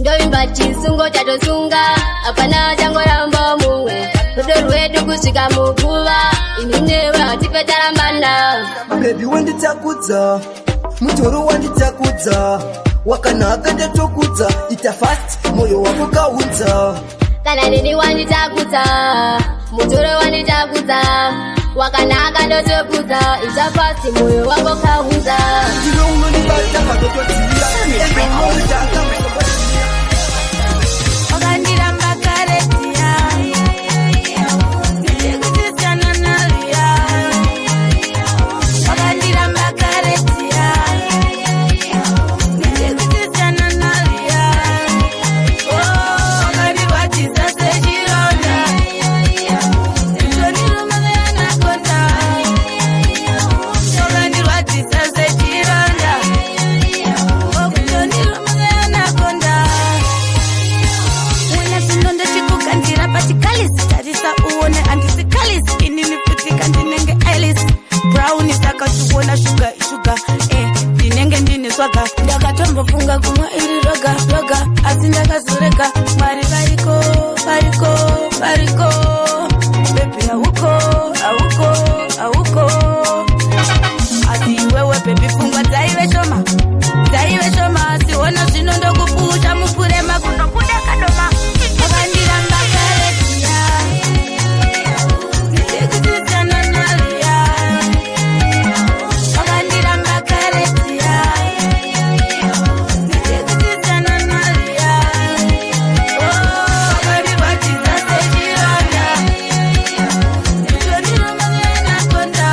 ndovimba chisungo chatosunga hapana changoramba mumwe rudo rwedu kusvika muguva ini newe hatipetarambana bebi wanditakudza mutoro wanditakudza wakanaka ndetokudza ita fast moyo wako kaunza kana nini wanditakudza mutoro wanditakudza wakanaka ndotokudza ita fast moyo wako kaunza ndiwe unondibata panotodziya wakandiramba karetia ndikutisana naluya wakandiramba swaga ndakatombofunga kumwa iri roga asi ndakazorega Mwari variko baby auko asi iwewe baby pfungwa dzaive shoma siona zvino ndokupusha mupurema kunobuda kadoma wakandiramba karetia ndikutisana naria wakandiramba karetia ndikutisana naria wakandibatiza sechironda ndikoniromanena konda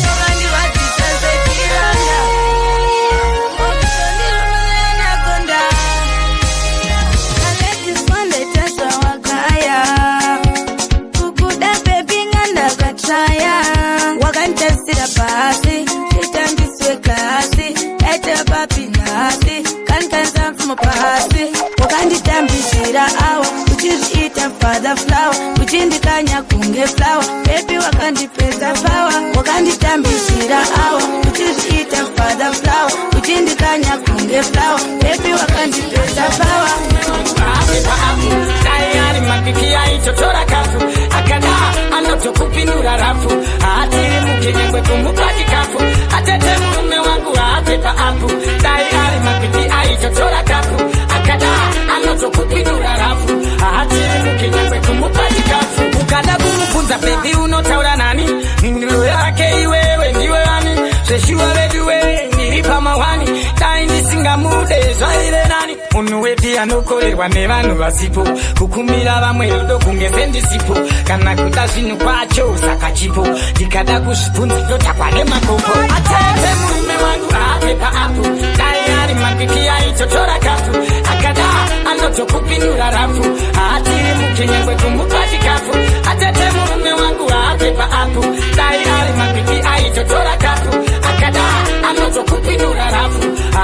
wakandibatiza sechironda ndikoniromanena konda aletisondetesa wakaya kukuda bebi ngandakatraya wakantasira pasi itandiswe kasi ete papinasi kankanzamfumo pasi wakanditambisira awa uchizviita father flower uchindikanya kunge flower bebi wakandipedza fawa wakanditambisira awa uchizviita father flower uchindikanya kunge flower bebi wakandipedza fawa tayari makiki aitotora kafu akada anotokupinura rafu atiri mukenyengwe kumupa chikafu atete murume wangu apepa apu tayari makiki aitotora kafu akada anotokupinura rafu atiri mukenyengwe kumupa chikafu ukada kumubvunza bebi unotaura nani ndiro yake iwewe ndiwe ani zveshuwa veduwe ndiri pamawani dai ndisingamude zvaire nani munhu wepi anokorerwa nevanhu vasipo kukumira vamwe rudo kunge sendisipo kana kuda zvinhu kwacho saka chipo ndikada kuzvibvunza ndotakwa nemakopo atete murume wangu apepa apu dai ari makiki aitotora kafu akada anotokupinura rafu atiri mukenyengwe kumupa chikafu atete murume wangu apepa apu dai ari makiki aitotora kafu akada anotokupinura rafu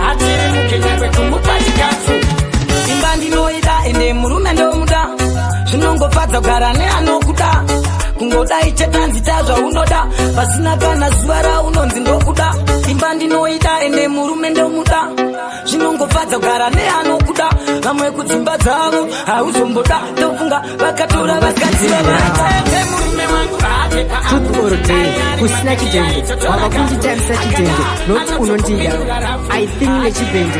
atiri mukenyengwe kumupa chikafu imba ndinoida ende murume ndomuda zvinongofadza kugara neanokuda kungodai chetanzita zvaunoda pasina kana zuva raunonzi ndokuda imba ndinoida ende murume ndomuda zvinongofadza kugara neanokuda vamwe kudzimba dzavo hauzomboda ndofunga vakatora vakadziva vatete murume wangu Truth or dare, kusina chitende wava kunditamisa chitende noti unondida I think nechipende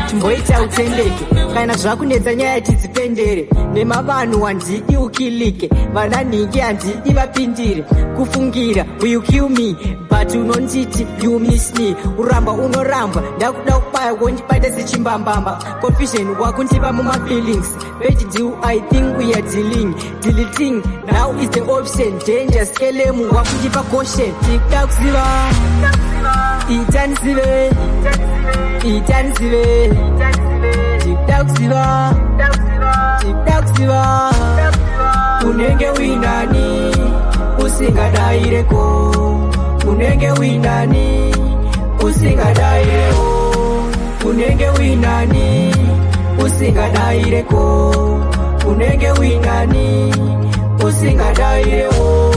chimboita utendeke kana zvakunetsa nyaya yatizipendere nemavanhu handidi ukilike vananhingi handidi vapindire kufungira will kill me but unonditi you miss me uramba unoramba ndakuda kubaya kundibata sechimbambamba confusion wakundipa mumafeelings but do I think we are deleting now is the option dangerous elemu wakundipa caution tikuda kuziva itanisive tikuda kuziva unenge winani usingadaireko unenge winani usingadairewo unenge winani usingadaireko unenge winani usingadairewo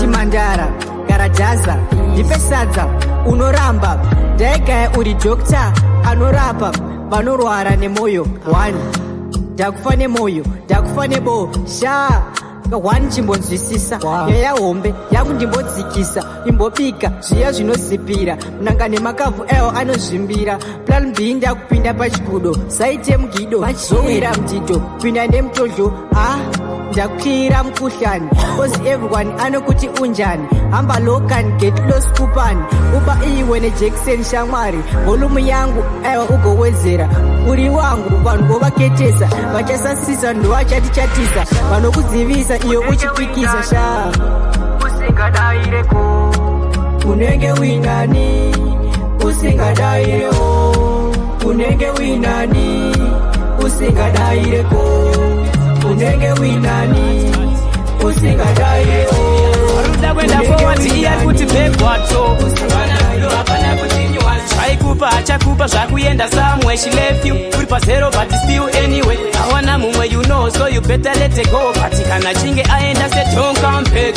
chimandara garajaza ndipesadza unoramba ndaigaya uri dokta anorapa vanorwara nemoyo 1 ndakufa nemoyo ndakufa nebo sha 1 chimbonzwisisa nyaya hombe yangu ndimbodzikisa imbopika zviya zvinozipira munanga nemakavhu ewo anozvimbira plan b ndakupinda pachigudo saite mugido zowira mudhidho kupinda nemutodlo ndakukhira mukhuhlani cause everyone anokuti unjani hamba lokan get lost kupani uba iwe nejekiseni shamwari volumu yangu ewa ugowedzera uri wangu vanhu vovaketesa vachasasisa ndovachatichatisa vanokuzivisa iyo uchipikisa sha usingadaireko unenge winani usingadairewo unenge winani usingadaireko unenge winani usingadairewo waruda kwenda forward iya kuti back wato hapana kutinyiwa try chakupa achakupa zvakuyenda somewhere. She left you uri pazero but still anyway. Hawana mumwe you know so you better let it go. But kana chinge aenda say don't come back.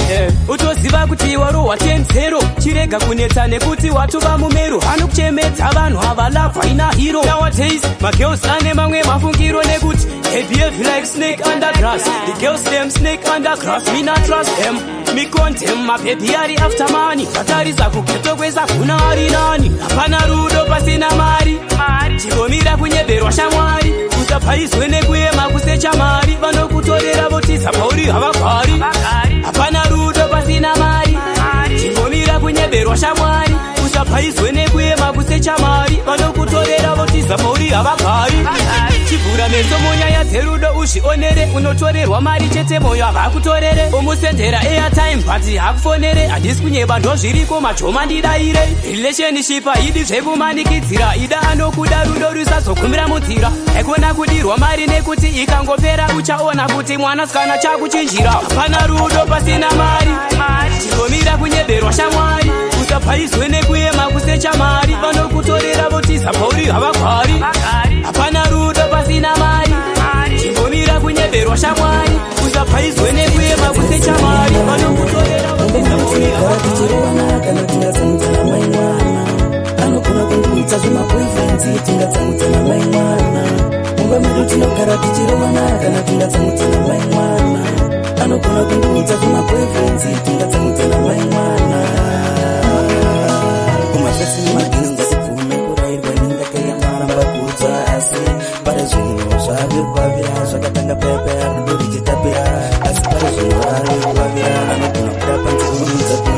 Utoziva kuti warohwa 10-0. Chirega kunetsa nekuti watova mumero. Anokuchemedza vanhu havalapwa ina hero. Nowadays my girls ane mamwe mafungiro nekuti they behave like snake under grass. The girls them snake under grass. Me not trust them. Me condemn my baby ari after money. Fatariza kugeto kweza kuna ari nani. Hapana rudo pasina mari. Chigomira kunyeberwa shamwari. Usaphaizwe nekuyema kusecha mari. Vanokutorera votiza pauri havagari. Hapana rudo pasina mari. Chigomira kunyeberwa shamwari. Usaphaizwe nekuyema kusecha mari. Vanokutorera votiza pauri havagari. Chivura meso munyaya dzerudo uzvionere. Unotorerwa mari chete moyo havakutorere. Umusendera airtime but hakufonere. Handisi kunyeba ndozviriko machoma ndidaire. Relationship haidi zvekumanikidzira. Ida anokuda rudo rusazokumira mudzira. Ekona kudirwa mari nekuti ikangopera uchaona kuti mwanasikana chakuchinjira. Hapana rudo pasina mari. Chigomira kunyeberwa shamwari. Usaphaizwe nekuyema kusecha mari. Vanokutorera votiza pauri havagari. Hapana rudo pasina mari. Chigomira kunyeberwa shamwari. Usaphaizwe nekuyema kusecha mari. Vanokutorera votiza pauri anokona kundudza zvemaboyfriends tingatsamutana mai mwana. Mumba medu tinogara tichirovana kana tingatsamutana mai mwana. Anokona kundudza zvemaboyfriends tingatsamutana mai mwana. Kumafesi magini ngasipfume kurayirwa ningakayambaramba kudza asi para zvinhu zvavirwavira zvakatanga pepe rudo richitapira asi para zvinhu vavirwavira anogona kuda panze kunudza kuti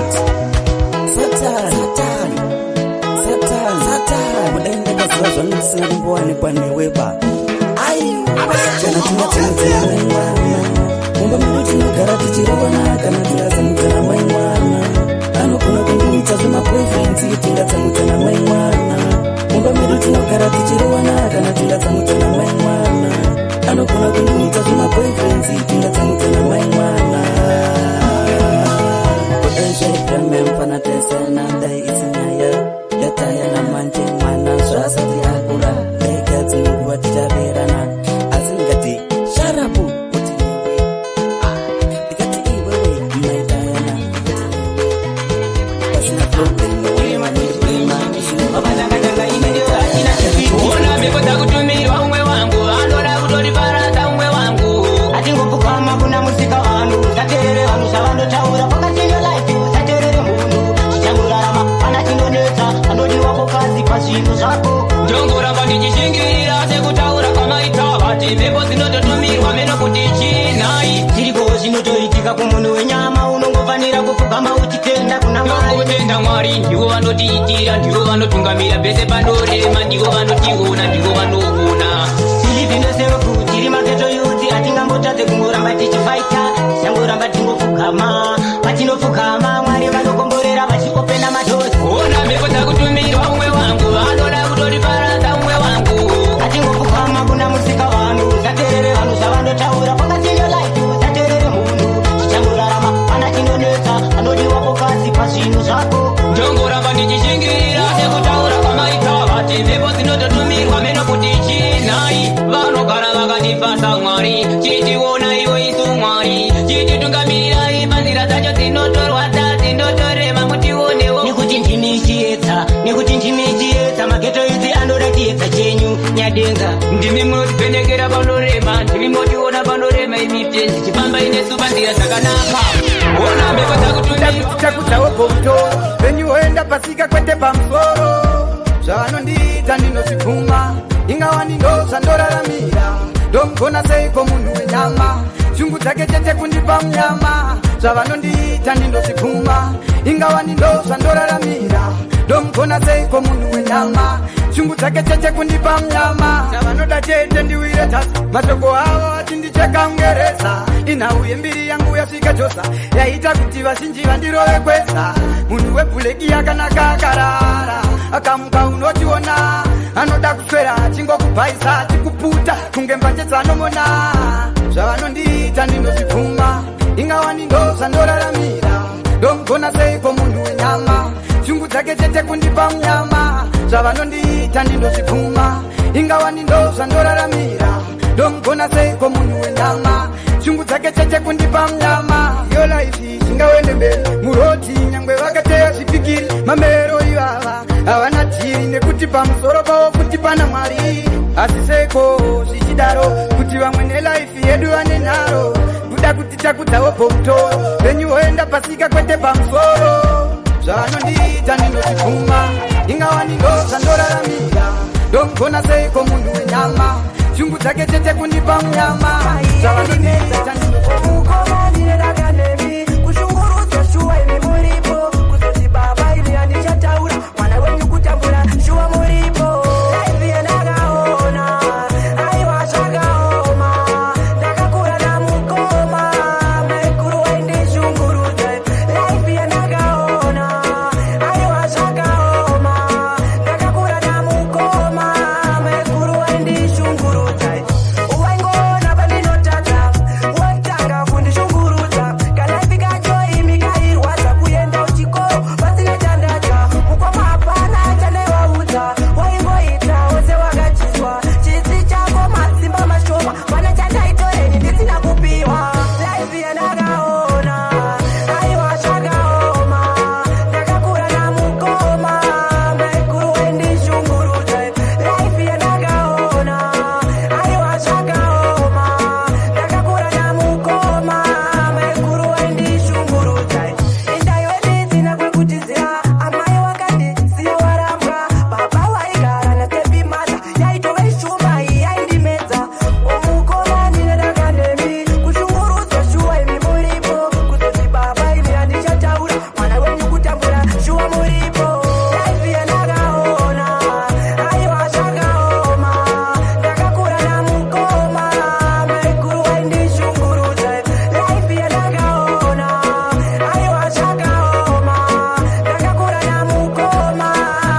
mudaindakaziva zvangu ndisina kumbowanikwa neweba kana tingatsamudzana mai mwana. Mumba medu tinogara tichirovana kana tingatsamudzana mai mwana. Anogona kundudza zvemaboyfriends tingatsamudzana mai mwana. Mumba medu tinogara tichirovana kana tingatsamudzana mai mwana. Anogona kundudza zvemaboyfriends tingatsamudzana mai mwana. Kodezvepremempana tesena dai isinyaya yataya namanje mwana zvasati akura ega dzinguva tichaberana asi ndikati sharapu kuti iwe ndikati iwewe maitayana pasina problem ona mekota kutumirwa umwe wangu. Anoda kutoriparadza umwe wangu. atingopfukama kuna musika vanhu taterere vanhu zvavandotaura pakachinja life usaterere munhu zvichangorarama pana chinonetsa anodiwa kokazi pazvinhu zvako. Ndongoramba ndichishingirira sekutaura kwamaita vati mhepo dzinototumirwa meno kuti chinai. Zviriko zvinotoitika kumunhu wenyama unongofanira kupfugama uchitenda kuna Mwari. Kutenda Mwari ndivo vanotiitira, ndivo vanotungamira pese panorema, ndivo vanotiona, ndivo vanoona. Tilivineseroku tiri mageto yuti atingambotadze kungoramba tichifaita sangoramba tingopfugama. Patinopfugama Mwari vanokomborera vachikopenda madhozi. Ona mhepo dzakutumirwa umwe wangu. Vanoda kutoriparadza umwe wangu. atingopfugama kuna musika vanhu taterere vanhu zvavandotaura pakachinja life usaterere munhu zvichangorarama pana chinonetsa anodiwa kokazi pazvinhu zvako. Ndongoramba ndichishingirira sekutaura kwamaita vati mhepo dzinototumirwa meno kuti chinai. Vanogara vakatipasa Mwari chitiona iwo isu Mwari chititungamirira ipanzira dzacho dzinotorwadza dzinotorema mutionewo. Nekuti ndimi chiedza mageto idzi anoda chiedza chenyu nyadenga. Ndimi munotipendekera panorema, ndimi motiona panorema imitenzi chifamba inesu panzira dzakanaka. Ona mhepo dzakutumirwa takudzawo bhoto venyu hoenda pasika kwete pamusoro. Zvavanondiita ndinozvibvuma ingawani ndo zvandoraramira. Ndomugona seiko munhu wenyama shungu dzake chete kundipa munyama. Zvavanondiita ndinozvibvuma ingawani ndo zvandoraramira. Ndomugona seiko munhu wenyama shungu dzake chete kundipa munyama. Zvavanoda chete ndiwire tasi mashoko avo achindicheka ungereza. Inhau yembiri yangu yasvika josa yaita kuti vazhinji vandirove kwesa. Munhu webhuleki yakanaka akarara akamuka unotiona anoda kuswera achingokubhaisa achikuputa kunge mbanje dzanomona. Zvavanondiita ndinozvibvuma ingawani ndo zvandoraramira. Ndomugona seiko munhu wenyama shungu dzake chete kundipa munyama. zvavanondiita ndindozvipfuma ingawa ndindoza ndoraramira ndomugona seiko munhu wenyama shungu dzake cheche kundipa mnyama yo laifi zvingawende mberi muroti nyangwe vakateya zvipikiri mamero ivava havana tiri nekuti pamusoro pavo kuti pana mwari asi seiko zvichidaro kuti vamwe nelaifi yedu vane nharo kuda kuti takudzawo pomutoro venyu voenda pasika kwete pamusoro zvavanondiita ndinozvipfuma ingawa ndindoza ndoraramira ndomugona seiko munhu wenyama shungu dzake chete kundipa mnyama zvavanondiita ndinozvipfuma kushungurudza shuwa imi muripo kuzoti baba ili handichataura mwana wenyu kutambura shuwa muripo laifi yandakaona aiwa zvakaoma ndakakura namukoma maikuru waindishungurudza laifi yandakaona aiwa zvakaoma ndakakura namukoma maikuru waindishungurudza uwaingona pandinotadza watanga kundishungurudza kana ikairwadza kuenda uchikoro pasina chandacha mukoma hapana chanaivaudza waingoitawo sewakachiswa chisi chako matsimba mashoma pana chandaitoreni ndisina kupiwa laifi yandakaona aiwa zvakaoma ndakakura namukoma maikuru waindishungurudza laifi yandakaona aiwa zvakaoma ndakakura namukoma maikuru waindishungurudza indaiweditsina kwekutizira amai wakandisiya warambwa baba waigara natepimata yaitoweshuma iyi yaindimedza omukoma ndinedakandemi kushungurudza shuwa imi muripo kuzoti baba imi handichataura mwana wenyu kutambura shuwa muripo laifi yandakaona aiwa zvakaoma ndakakura namukoma maikuru waindishungurudza laifi yandakaona aiwa zvakaoma ndakakura namukoma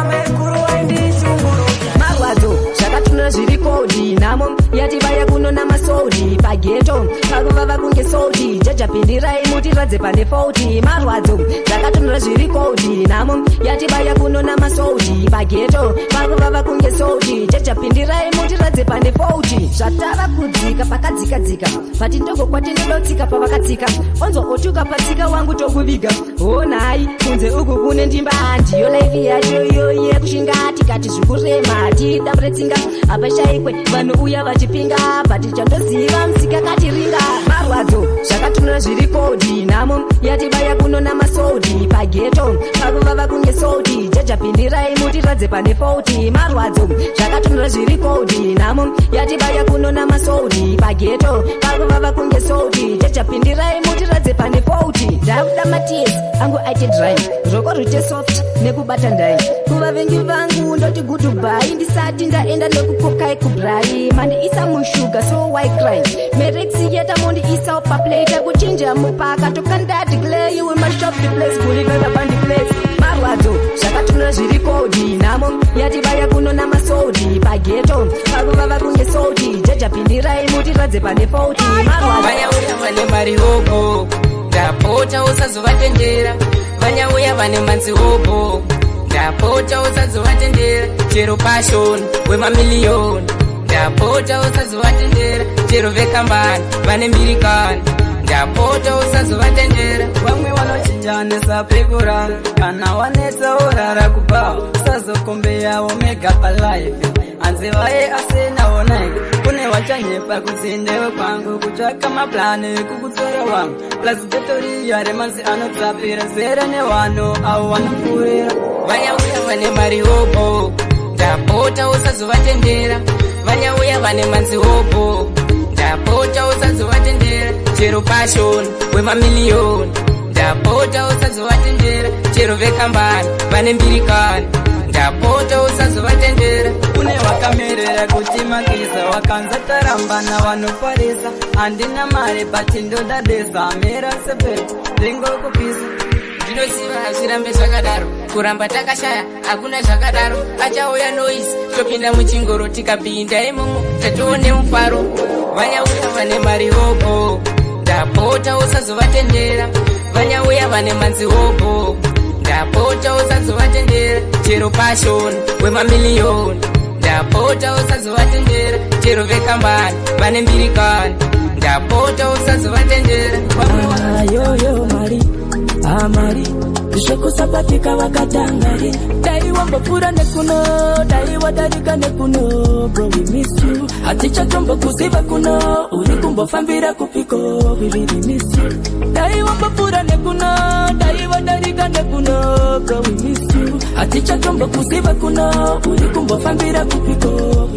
maikuru waindishungurudza marwadzo zvakatunura zvirikodhi nhamo yati vaya kuno namasodi pageto pakuvava kunge sodi jajapindirai mutiradze pane foti marwadzo zvakatunura zvirikodhi nhamo yati vaya kuno namasodi pageto pakuvava kunge sodi jajapindirai mutiradze pane foti zvatava kudzika pakadzikadzika pati ndoko kwatindodotsika pavakatsika onzwa otuka patsika wangu tokuviga honhai kunze uku kune ndimba ndiyo laifi yacho iyoye kushinga tikati zvikurema tidamburetsinga hapashayikwe vanhu uya vachipinga bati chandoziva musika katiringa marwadzo zvakatunura zvirikodhi nhamo yati vaya kuno namasodi pageto pakuvava kunge sodi jajapindirai mutiradze pane foti marwadzo zvakatunura zvirikodhi nhamo yati vaya kuno namasodi pageto pakuvava kunge sodi jajapindirai mutiradze pane foti ndakuda matiesi angu aite dry roko rute soft nekubata ndai kuvavengi vangu ndoti goodbye ndisati ndaenda nekukokai kubrai mandiisa mushuga so why cry merexi yeta mondiisa paplate kuchinja mupaka tokandati clay we must shop the place kuliveva bandi place marwadzo zvakatunura zvirikodhi nhamo yati vaya kuno namasodi pageto pakuvava kunge sodi jajapindirai mutiradze pane foti vanyauya vane mari hobo ndapota usazovatendera vanyauya vane manzi hobo ndapota usazovatendera chero pashoni wemamiliyoni ndapota usazovatendera chero vekambani vane mbirikani ndapota usazovatendera vamwe vanochinjanisa pekurara kana wanetsa urara kupa usazokombeyawo mega palife hanzi vaye asenawonaika kune vachanyepa kutsindewe kwangu kutsvaka maplani ekukutsora wangu plazitetoriya remanzi anotsapira zere nevanhu avo vanopfuurira vanyauya vane mari hobo ndapota usazovatendera vanyauya vane manzi hobo ndapota usazovatendera chero pashoni wemamiliyoni ndapota usazovatendera chero vekambani vane mbirikani ndapota usazovatendera kune vakamerera kuti makisa wakanza tarambana vanofarisa handina mari bati ndodadeza mera sepeto ringokupisa ndinosiva zvirambe zvakadaro kuramba takashaya hakuna zvakadaro achauya noisi topinda muchingoro tikapinda imomo tatoone mufaro vanyauya vane mari hobo ndapota usazovatendera vanyauya vane manzi hobo ndapota usazovatendera chero chero passion wemamiliyoni ndapota usazovatendera chero vekambani vane mbirikani ndapota usazovatendera yoyo mari amari zvishokusapatika vakatangari dai wambopfuura nekuno dai wadarika nekuno bro we miss you hatichatombokuziva kuno uri kumbofambira kupiko we really miss you dai wambopfuura nekuno dai wadarika nekuno bro we miss you hatichatombokuziva kuno uri kumbofambira kupiko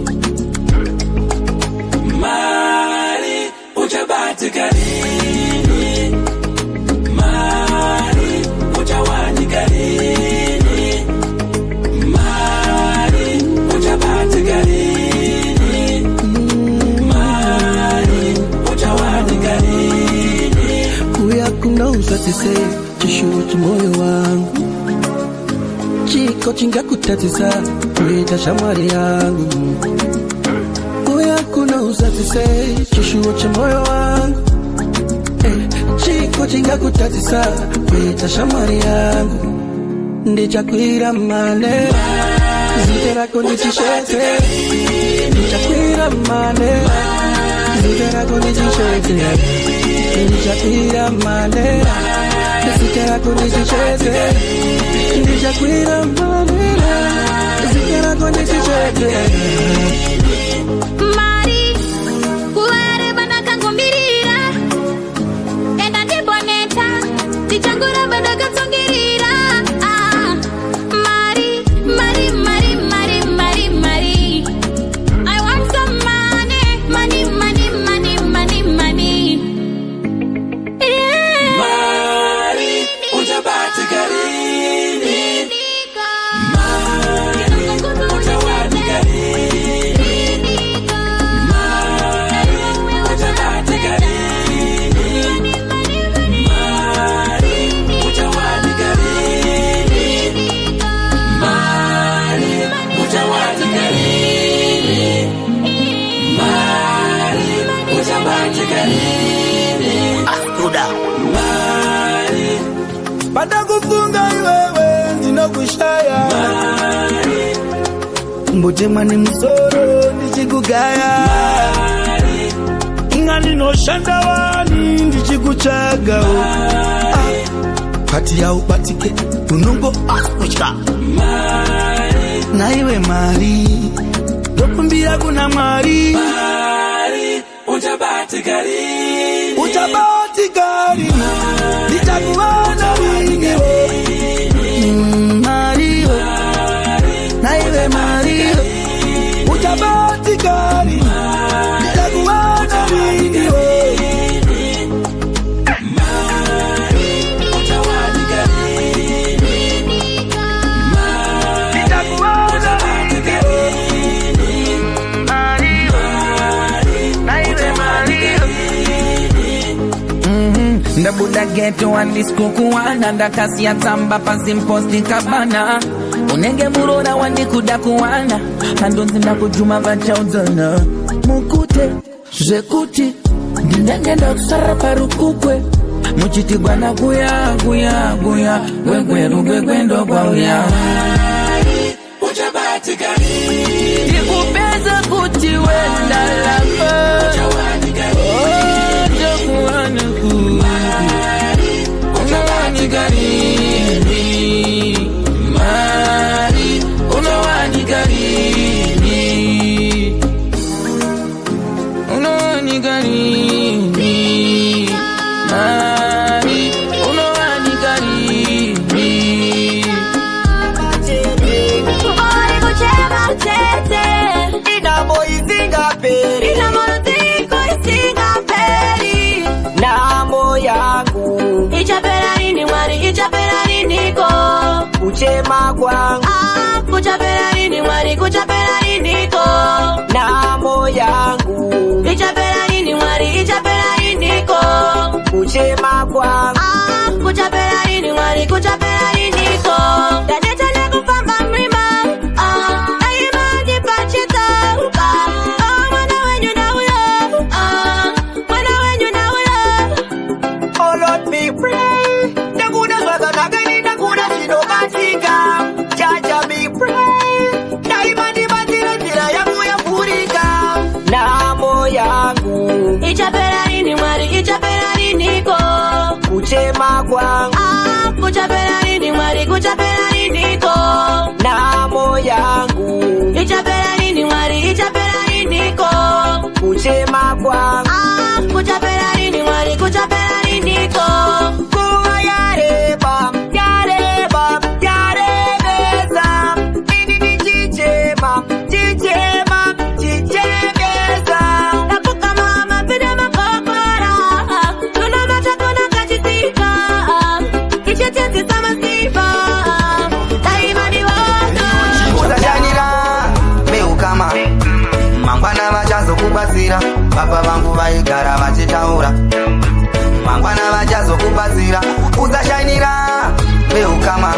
mari uchabatika lini mari uchawanika lini mari uchabatika lini mari uchawanika lini kuya kunauza tise chishuo chumoyo wangu chiko chingakutatiza kuita shamwari yangu kuya kunauza tise chishuo chumoyo wangu chiko chingakutatiza kuita shamwari yangu ndichakwira mane ziterako ndichishete ndichakwira mane ziterako ndichishete ndichakwira mane ziterako ndichishete ndichakwira mane ziterako ndichishete Mari kuware bana kangumbirira enda ndiboneta tichangura bana katsongirira Mari Mari Mari Mari Mari Mari I want some money money money money money money mari uchabatika lini mari uchawanika lini mari uchabatika lini mari uchawanika lini mari uchawanika lini mari uchabatika lini akuda mari pada kufunga iwewe ndinokushaya mbutema ni musoro ndichikugaya inga ndinoshanda wani ndichikuchaga pati yaubatike unongo akutya naiwe mari ndokumbira kuna mwari uchabatika lini uchabatika lini ndichakuona lini Mario naiwe Mario uchabatika lini ndichakuona lini uchawanika lini ndichakuona lini Mario naiwe Mario ndabuda geto wandisikukuwana ndakasiya tsamba pazimposti kabana unenge murora wandikudakuwana handonzi ndakujuma vachaudzana mukute zvekuti ndinenge ndakusara parukukwe muchiti bwana kuya kuya kuya gwegweru gwegwendo kwauya uchabatika lini ndikupedza kuti wendalama uchawanika lini tokuwana ku unowanika lini mari unowanika lini unowanika lini mari unowanika lini Oi kuchema tete inamo isingaperi inamo isingaperi namo yangu ichapera lini mwari ichapera lini ko kuchema kwangu kuchapera lini mwari kuchapera lini ko namo yangu ichapera lini mwari ichapera lini ko kuchema kwangu kuchapera lini mwari kuchapera lini ko dadeta nekufamba mlima aimajipachita mwana wenyu na uyo mwana wenyu na uyo oh Lord me pray nakuna swaza nagani nakuna chinokatika chacha me kuchapera lini Mwari kuchapera liniko namo yangu ichapera lini Mwari ichapera liniko kuchema kwangu kuchapera lini Mwari kuchapera liniko kuwa yareba yareba yarebeza ini ni chichema chichema chichemeza napuka mama pida makokora tuna machakona kachisika ichetieti sama sifa daima ni wata uzajanira meukama mangwana vachazokubatsira baba vangu vaigara vachitaura mangwana vachazokubatsira uzashainira meukama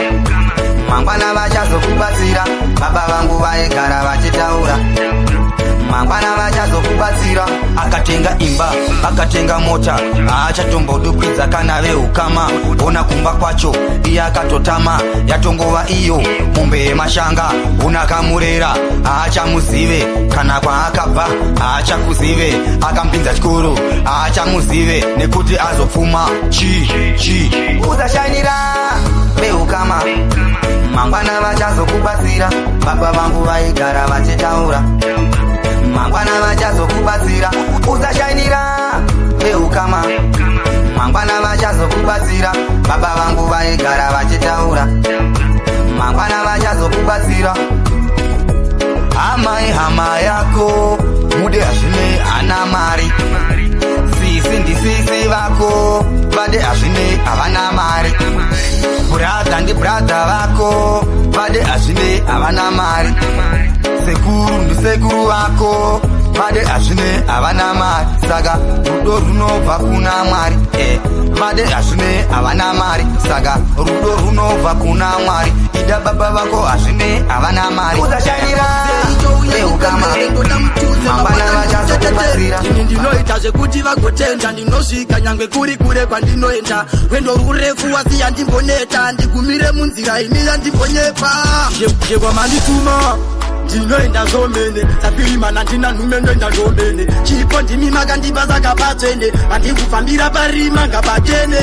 mangwana vachazokubatsira baba vangu vaigara vachitaura mangwana vachazokubatsira akatenga imba akatenga mota aachatombodukidza kana veukama ona kumba kwacho iye akatotama yatongova iyo mombe yemashanga unakamurera aachamuzive kana kwaakabva aachakuzive akampinza chikuru aachamuzive nekuti azopfuma chi uzashainira veukama mangwana vachazokubatsira baba vangu vaigara vachitaura mangwana vachazokubatsira uzashainira veukama mangwana vachazokubatsira baba vangu vaigara vachitaura mangwana vachazokubatsira amai hama yako mude hazvine ana mari sisi ndisisi vako vade hazvine havana mari bradha ndibradha vako vade hazvine havana mari sekuru ndisekuru vako vade hazvine havana mari saka rudo runobva kuna Mwari vade hazvine havana mari saka rudo runobva kuna Mwari ida baba vako hazvine havana mari uzashainira veukama mangwana vachazokubatsira ini ndinoita zvekuti vagotenda ndinosvika nyangwe kuri kure kwandinoenda rwendo rurefu wasiya ndimboneta ndigumire munzira ini yandimbonyepa jekwamandituma ndinoenda zvomene tapirimana ndina nhume ndoenda zvomene chipo ndimi makandibasa kapatsvene handikufambira parima ngapatene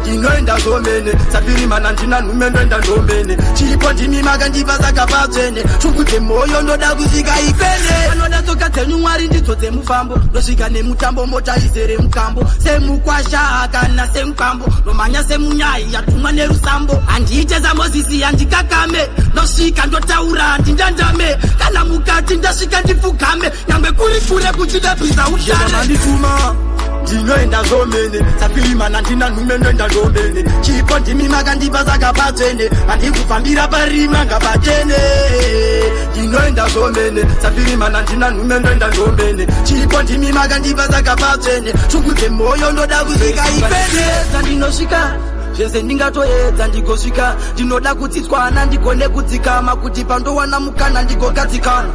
ndinoenda zvomene tapirimana ndina nhume ndoenda zvomene chipo ndimi makandibasa kapatsvene shuku dzemwoyo ndoda kusvika ipene anoda tsoka dzenyu Mwari ndidzo dzemufambo ndosvika nemutambo mota izere mukambo semukwasha kana semukambo nomanya semunyai yatumwa nerusambo handiite samozisi handikakame ndosvika ndotaura ndindandame kana mukati ndasvika ndipfugame nyangwe kuri kure kuchidabvisa ushane ndinoenda zvomene tapirimana ndina nhume ndoenda zvomene chipo ndimi makandibasa kapatsvene handikufambira parima ngapatene ndinoenda zvomene tapirimana ndina nhume ndoenda zvomene chipo ndimi makandibasa kapatsvene shuku dzemwoyo ndoda kusvika ipene ndinosvika zvese ndingatoedza ndigosvika ndinoda kutsitswana ndigone kudzikama kuti pandowana mukana ndigogadzikana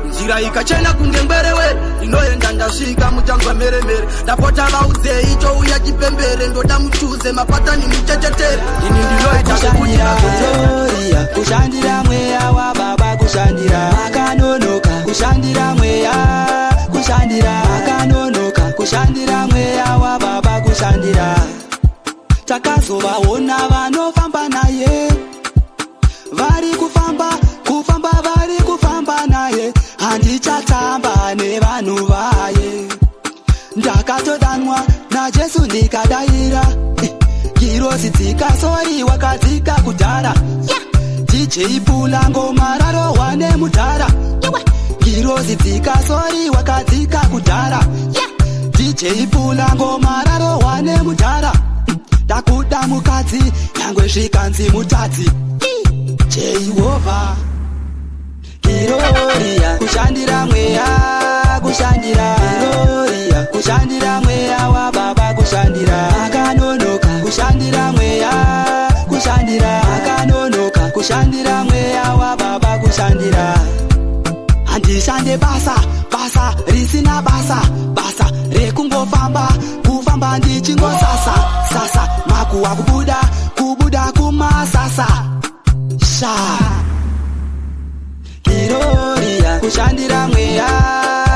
nzira ikachena kunge ngwerewere ndinoenda ndasvika mutanzwa mheremhere ndapota vaudzei touya chipembere ndoda mutuze mapatani muchechetere ini ndinoita zvekuti kushandira mweya wababa kushandira makanonoka kushandira mweya kushandira makanonoka kushandira mweya wababa kushandira takazovaona vanofamba naye vari kufamba vari kufamba naye handichatamba nevanhu vaye ndakatodanwa naJesu ndikadayira kirosi dzikasori wakadzika kudhara DJ Pula ngoma rarohwa nemudhara kirosi dzikasori wakadzika kudhara DJ Pula ngoma rarohwa nemudhara ndakuda mukadzi nyangwe zvikanzi mutadzi Jehovha Gloria kushandira mweya kushandira Gloria kushandira mweya wa baba kushandira akanonoka kushandira mweya kushandira akanonoka kushandira mweya wa baba kushandira handishande basa risina basa rekungofamba kufamba ndichingosasa makuwa kubuda kumasasa sha Gloria kushandira mweya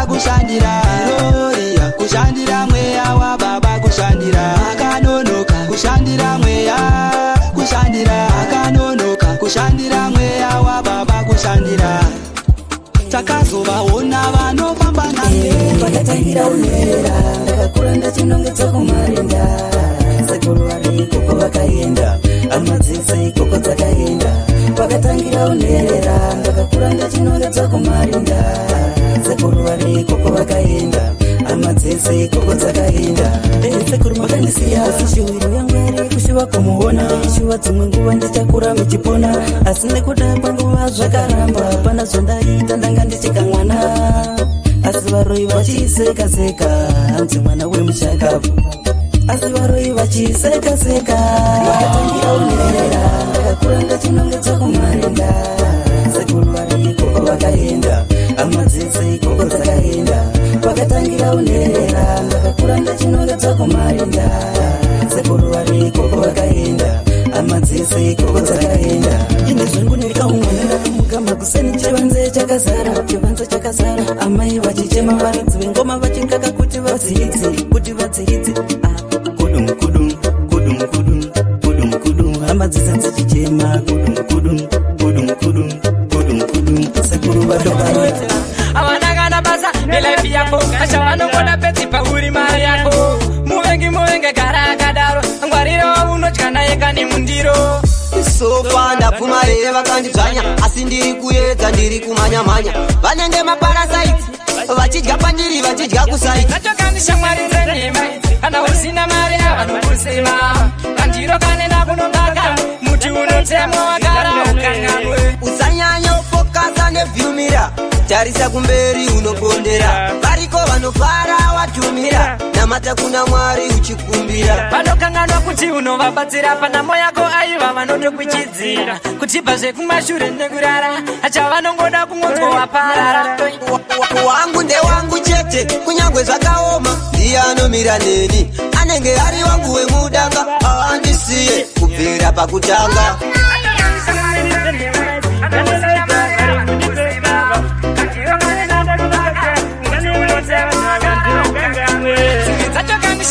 kushandira Gloria kushandira mweya wa baba kushandira akanonoka kushandira mweya vanoshandira takazovaona vanofamba naye pakatangira unera ndakakura ndachinongedza kumarinda sekuru vari ikoko vakaenda amadzise ikoko dzakaenda pakatangira unera ndakakura ndachinongedza kumarinda sekuru vari ikoko vakaenda amadzise ikoko dzakaenda sekuru makandisiya asi shuwiro yangu yari kushuva kumuona shuva dzimwe nguva ndichakura michipona asi nekuda kwanguva zvakaramba pana zvondaita ndanga ndichika mwana asi varoi vachiseka-seka hanzi mwana wemuchakavu asi varoi vachiseka-seka vakatangira unera ndakakura ndachinongedza kumarinda sekuru vari ikoko vakaenda amadzise ikoko dzakaenda vakatangira unera ndakakura ndachinongedza kumarinda sekuru vari ikoko vakaenda amadzise ikoko dzakaenda ine zvangu ndirikaumwanana nomugama kuseni chivanze chakazara amai vachichema varidzi vengoma vachikaka kuti vadziridzi kudum amadzise dzichichema kudum sekuru vatokaita avana kana basa nelaifi yako ashavanongoda petsi pauri mari yako muvenge gara akadaro ngwarira unotya naye kane mundiro sofa ndapfumareye vakandidzvanya asi ndiri kuedza ndiri kumhanyamhanya vanenge maparasaiti vachidya pandiri vachidya kusaiti achokandishamwari dzenhema kana usina mari avanokusema kandiro kanena kunongaka muti unotemwa wagara ukanganwe usanyanya ufokasa nevhyumira tarisa kumberi unopondera variko vanofara watumira namata kuna mwari uchikumbira vanokanganwa kuti unovabatsira panamo yako aiva vanotokuchidzira kutibva zvekumashure nekurara acha vanongoda kungodzwa waparara wangu ndewangu chete kunyange zvakaoma ndiye anomira neni anenge ari wangu wemudanga avandisiye kubvira pakutanga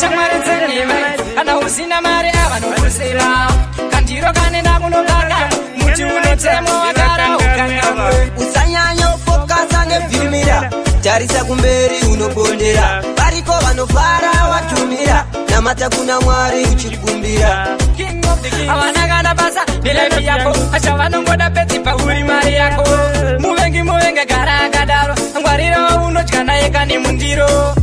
shamwari dzenhema kana usina mari avanokuseva kandiro kanena kunogaka muti unotemwa wagara ukangamwe usanyanya ufokasa nevhyumira tarisa kumberi unopondera variko vanofara watumira namata kuna mwari uchikumbira avana kana basa nelaifi yako ashavanongoda petsi pauri mari yako muvenge gara akadaro ngwarira unotya naye kane mundiro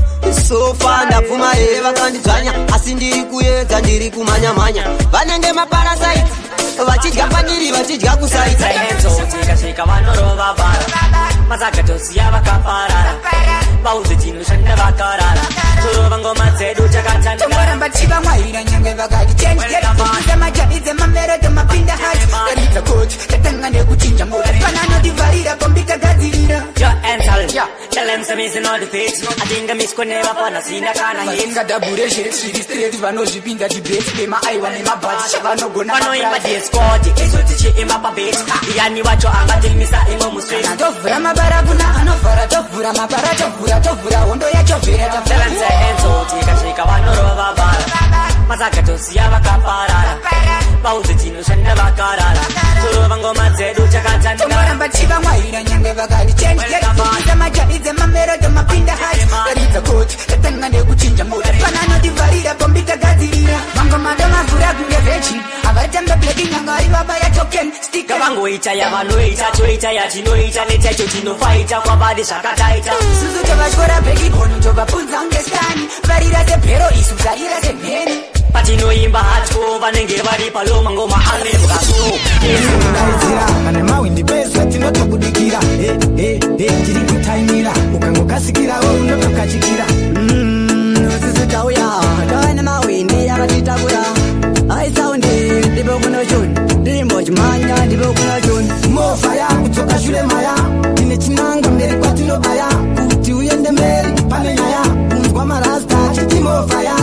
sofa ndapfumareye vakandidzvanya asi ndiri kuedza ndiri kumhanyamhanya vanenge maparasaiti vachidya pandiri vachidya kusaitikaika vanorova bara masakatosiya vakaparara vaudze chinoshanda vakarara torova ngoma dzedu chakatantomboramba chivamwaira nyange vakati chenjeza majadidze mamerodo mapinda hati taridza kuti tatanga nekuchinja mota pananotivharira kombikagadzirira Tell them some is not the pitch. I think I'm misconeva pana sina kana hit. Ngadabure shit straight vanozvipinda debate bema aiwa nemabhachi vanogona vanoimba discord izoti chiimba pabit yani wacho angatimisa imo muswit tovhura mabara kuna anovhara tovhura mabara tovhura hondo yacho vhera tafelanze enzoti kasvika vanorova bara masakatosiya vakaparara vaudze chinoshanda vakarara torova ngoma dzedu chakatantomboramba chivamwaira nyange vakati chenjeza majadidze mamerodo mapinda hati taridza kuti tatanga nekuchinja mota pananotivharira kombitagadzirira vangomado mavhura kunge vechi avatambe bledi nyanga vari vabaya token stika vangoita yavanoita toita yatinoita netaicho tinofaita kwavadi zvakataita susu tovatyora bekiboni tovapunza ungestani varira sebhero isu zarira semheni patinoimba hatyo vanenge vari paloma ngoma anevgasoaidzira vane mawindi besa tinotobudikira tiri kutaimira ukangokasikirawo unotokachikira sisi tauya taine mawindi akatitakura aisaundi ndipe kunoshoni ndirimbochimanya ndipe kunoshoni movha yakudzoka shure maya tine chinanga mberi kwatinobaya kuti uende mberi pane nyaya kunzwa marasta chiti movha ya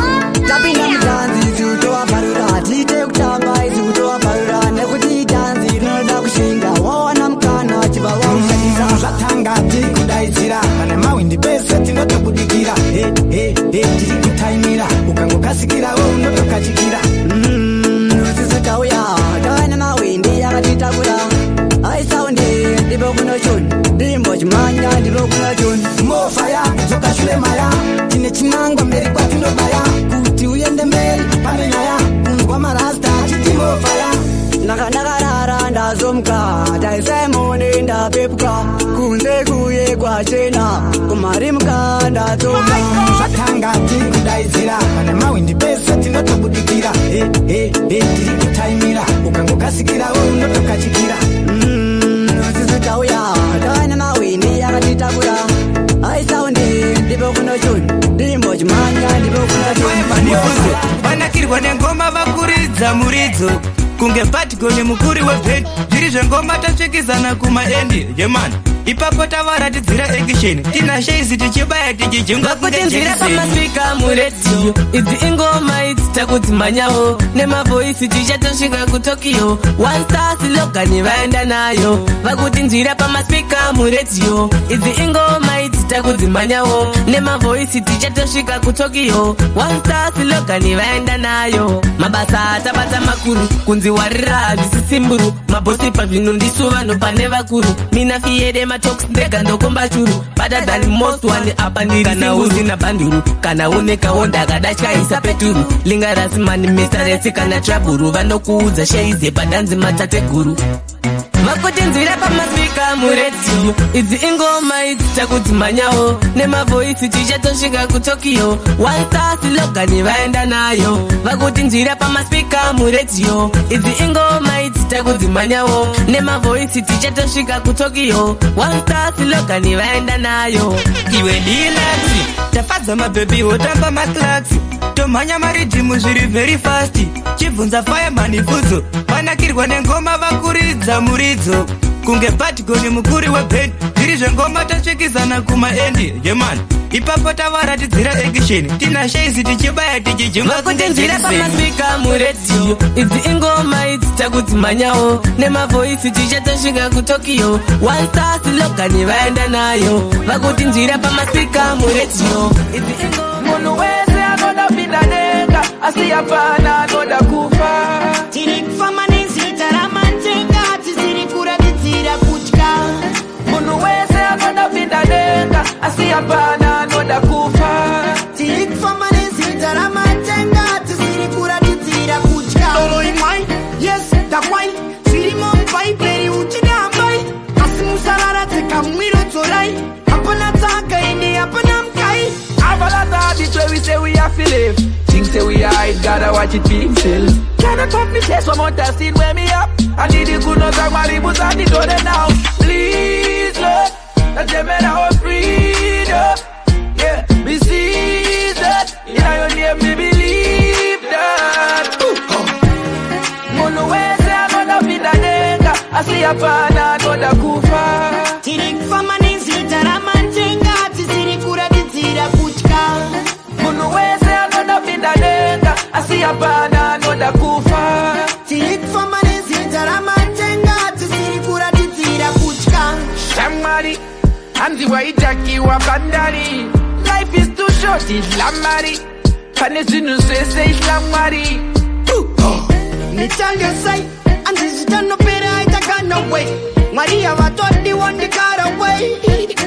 tapinda mutanzi tiutovabharura tiite kutamba isi kutovabharura nekuti itanzi rinoda kushinga wawana mukana chibva waushandisa zvatanga tiri kudaidzira vane mawindi bese tinotobudikira kuna John Dimbo chimanya ndipo kuna John Mofaya Zoka shule maya Tine chinangwa mberi kwa tuno baya Kuti uyende mberi pame nyaya Unzwa marasta chiti mofaya Nakandakarara ndazomka Taisemoni ndapepuka Kunze kuye kwa chena Kumarimka ndatoka Satangati kudaizira Pane mawindi pesa tinotobudikira Tiri kutaimira Ukangokasikira unotokachikira Sisitauya Tawana mawindi yakatitakura Aisaundi ndipo kuna John Dimbo chimanya ndipo kuna John Vanakirwa nengoma vakuridza muridzo kunge patigoni mukuri webhedi zviri zvengoma tasvikizana kumaendi yemani ipapo tavaratidzira action tina sheizi tichibaya tichijunga kutinzira pamasvika muredio idzi ingoma idzi takudzimanyawo nemavoisi tichatosvika kutokyo one star silogani vaenda nayo vakutinzira pamasvika muredio idzi ingoma idzi takudzimanyawo nemavoisi tichatosvika kutokyo one star silogani vaenda nayo mabasa atabata makuru kunzi warira handisisimburu mabosi pazvinondisu vanhu pane vakuru mina fiere matox ndega ndokomba churu better than most one apa ndiri kana usina banduru kana unekawo ndakadachikaisa peturu lingarasimani mesaresi kana traburu vanokuudza sheize padanzi matateguru vakutinzira pamasvika muredio idzi ingoma idzi takudzimanyawo nemavoisi tichatosvika kutokyo one star silogani vaenda nayo vakutinzira pamasvika muredio idzi ingoma idzi takudzimanyawo nemavoisi tichatosvika kutokyo one star silogani vaenda nayo iwe dilaxi tafadza mabhebi wotamba maclaxi tomhanya maridhimu zviri very fast chibvunza fireman bvunzo vanakirwa nengoma vakuridza muridzo kunge patigoni mukuri webhedi zviri zvengoma tasvikizana kumaendi yemani ipapo tavaratidzira action tina sheizi tichibaya tichijunga kutinzira pamasvika muredio idzi ingoma idzi takudzimanyawo nemavoisi tichatosvika kutokyo one star silogani vaenda nayo vakutinzira pamasvika muredio munhu wese anoda pinda denga asi hapana anoda kufa tiri kufamba nezita ramatenga tisiri kuratidzira kutya munhu wese anoda pinda denga asi hapana anoda kufa tiri kufamba nezita ramatenga tisiri kuratidzira kutya solo imwai yes takwai zvirimo mubhaibheri uchidambai asi musararateka mwiro dzorai hapana tsaka ende hapana mukai That's where we say we have to live. Things say we hide, gotta watch it being still. Cannot put me chest one more time, still wear me up. I need the good notes, I'm married, but I need to now. Please, Lord, let them in our freedom. Yeah, we see that. In your name, we believe that. Mono wese anoda pinda denga, asi hapana anoda kufa. Tiri kufamba nezita ramatenga, tisiri kuratidzira kutya. Munhu wese anoda pinda denga asi hapana anoda kufa tiri kufamba nezita ramatenga tisiri kuratidzira kutya shamwari hanzi waitakiwa bandari life is too short islamari pane zvinhu zvese islamwari nitange sai hanzi zvitanopera itakanaway mwari yavatodiwa ndikaraway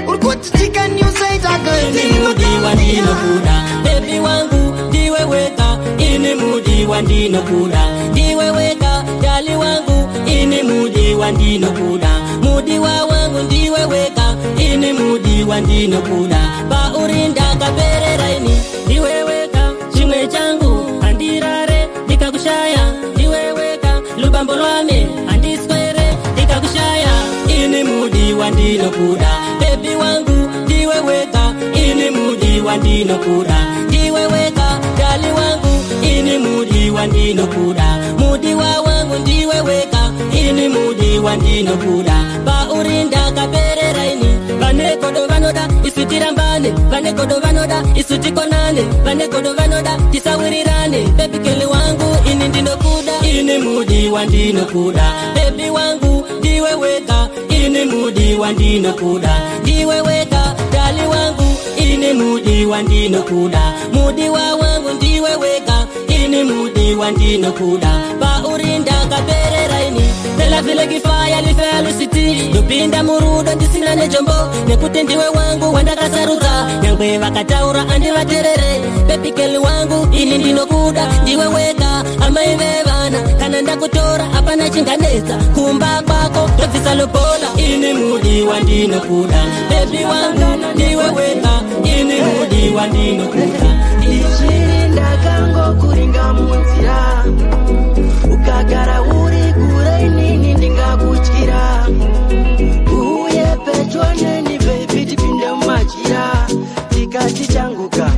uri kuti tikaniusaitakamudiwa ndinokuda bebi wangu ndiwe weka ini mudiwa ndinokuda ndiwe weka dali wangu ini mudiwa ndinokuda mudiwa wangu ndiwe weka ini mudiwa ndinokuda paurinda kaperera ini ndiwe weka chimwe changu andirare ndikakushaya ndiwe weka lubambo lwame andiswere ndikakushaya ini mudiwa ndinokuda bebi wangu ndiwe weka ini mudiwa ndinokuda ndiwe weka dali wangu ini mudiwa ndinokuda mudiwa wangu ndiwe weka ini mudiwa ndinokuda paurinda kaperera ini vanekodo vanoda isu tirambane vanekodo vanoda isu tikonane vanekodo vanoda tisawirirane bebi kele wangu ini ndinokuda ini mudiwa ndinokuda bebi wangu ndiwe weka ini mudiwa ndinokuda ndiwe weka dali wangu ini mudiwa ndinokuda mudiwa wangu ndiwe weka ini mudiwa ndinokuda paurinda kaperera ini Nela vile kifaya lifelicity Nupinda murudo ndisina nejombo Nekuti ndiwe wangu wandakasaruka Nyangwe vakataura andi vaterere Pepikeli wangu ini ndinokuda Ndiwe weka amaivevana Kana ndakutora apana chinganeza Kumba kwako tofisa lopola Ini mudi wandinokuda Baby wangu ndiwe weka Ini mudi wandinokuda Ichirinda kango kuringa munzira Ukagara uri kure inini ndingakutyira Uye pedyo neni baby tipinde mumachira Tikati changuka,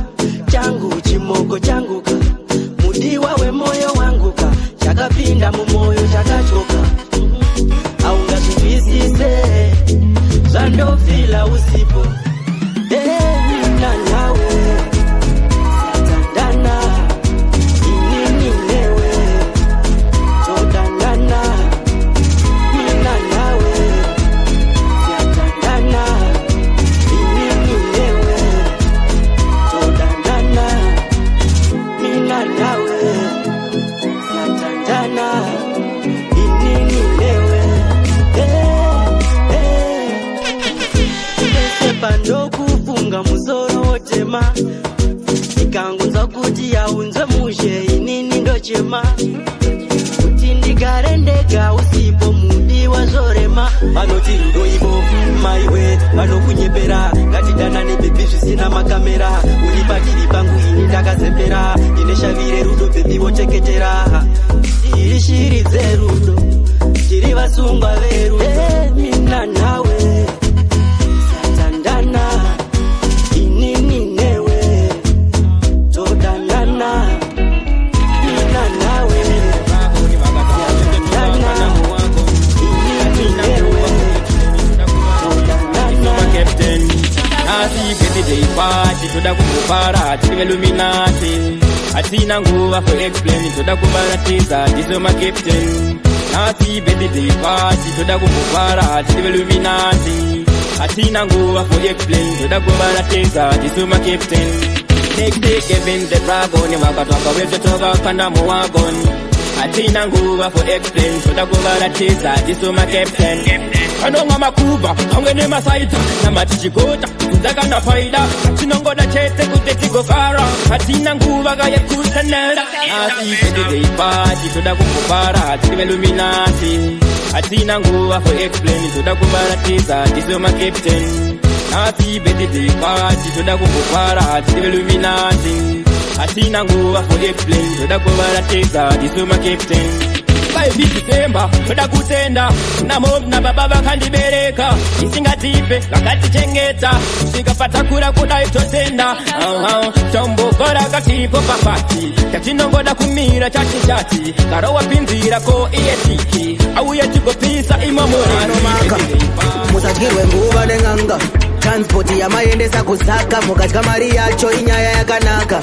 changu chimoko changuka Mudiwa we moyo wanguka Chakapinda mumoyo chakachoka Aungazvizise Zvandofila usipo Nina nawe Satandana Inini newe Todandana Nina nawe Satandana Inini newe Todandana Nina nawe Satandana Inini newe Pandokufunga muzoro wotema Nikangunza kuti yaunze mushe inini ndochema Kuti ndigare ndega usipo mudi wazorema Vanoti rudo ibofu maiwe vanokunyepera Ngatidanane bebi zvisina makamera Uri patiri pangu ini ndakazembera Ineshavire rudo bebi wocheketera Tiri shiri dzerudo Tiri vasungwa verudo Mina nawe Inini newe Todandana Nina nawe Todandana Inini newe Todandana Captain Nasi birthday party Toda kumupara Tiri Illuminati Atina nguva for explain Toda kubaratiza Tizo ma captain Nasi birthday party Toda kumupara Tiri Illuminati Atina nguva for explain Toda kubaratiza Tizo ma captain Next day Kevin the Dragon Wakatoka wezo toka kanda muwagon Atina nguva for explain Toda kubaratiza Tizo ma captain Kanonga makuba Hangene masaita Nama tichigota Kuzaka na faida Chinongoda chete kutetigo fara Atina nguva kaya kusanera Nasi birthday party Toda kumupara Tiri Illuminati Atina nguva for explain Toda kubaratiza Tizo ma captain Nasi birthday party Toda kumupara Tiri Illuminati Atina nguva for explain Toda kubaratiza Tizo ma captain Baby December, toda kutenda Na mom na baba vakandibereka Isingatipe, vakatichengeta Sikapata kura kuda itotenda Tombo kora katipo papati Tatinongoda kumira chati chati Karowa pinzira ko ietiki Auye tikopisa imamuri Musachirwe nguva nenganga Transporti yamaendesa kusaka Mukatya mari yacho inyaya yakanaka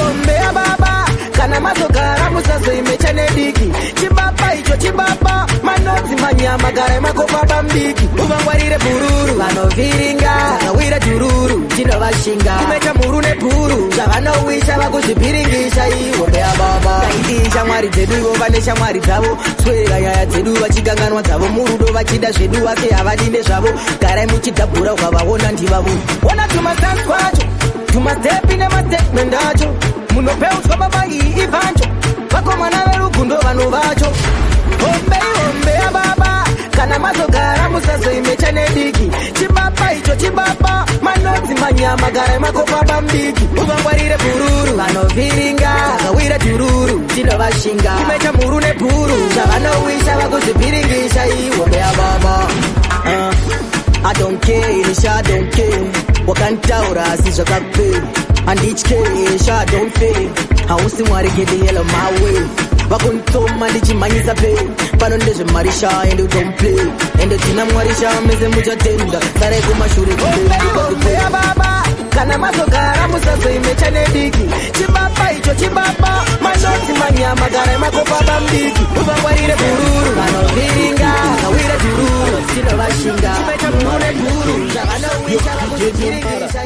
Ombe ya baba Kana mazogara musazo imechane diki Chibaba icho chibaba Manoti manyama gara makopa bambiki Uvangwarire bururu Vanoviringa Nawira tururu Chino vashinga Imecha murune puru Zavanowisha vakuzvipiringisha Iwombe ya baba Kaiti shamwari dzedu Ivo vane shamwari dzavo Swera nyaya dzedu Vachiganganwa dzavo Murudo vachida zvedu Ase havadine zvavo Garai muchidhabhura Ukavaona ndivavo Ona tumastansi kwacho Tumastepi nemastatement acho Munopeutswa babai ivancho Vakomana verugundo vanhu vacho Ombe ya baba Kana mazogara musazo imechane diki Chibaba icho chibaba Manoti manyama gara makopa bambiki Uvangwarire bururu Vanoviringa Vakawira tururu Chino vashinga Imecha murune puru Zavanowisha vakuzvipiringisha Iwombe ya baba I don't care, Inisha I don't care Wakantaura si zvakapera Handitye, I don't fail Hausi mwari get the hell of my way Vakuntoma ndichimanyisa pay Pano ndezvemarisha and you don't play Ende tina mwarisha meze muchatenda Sare kumashure kumbe ya baba Kana mazogara musazo imechane diki Chibaba icho chibaba Manoti manyama gara makopa bambiki Uvangwarire bururu Vanoviringa Kawira tururu Chino vashinga chimeta mune guru zvakanowita vakuziviringisha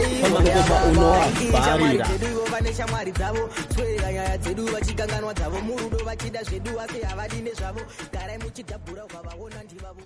vane shamwari dzavo twerera nyaya dzedu vachikanganwa dzavo murudo vachida zvedu asi havadi nezvavo garai muchidhabhura ukavaona ndivavo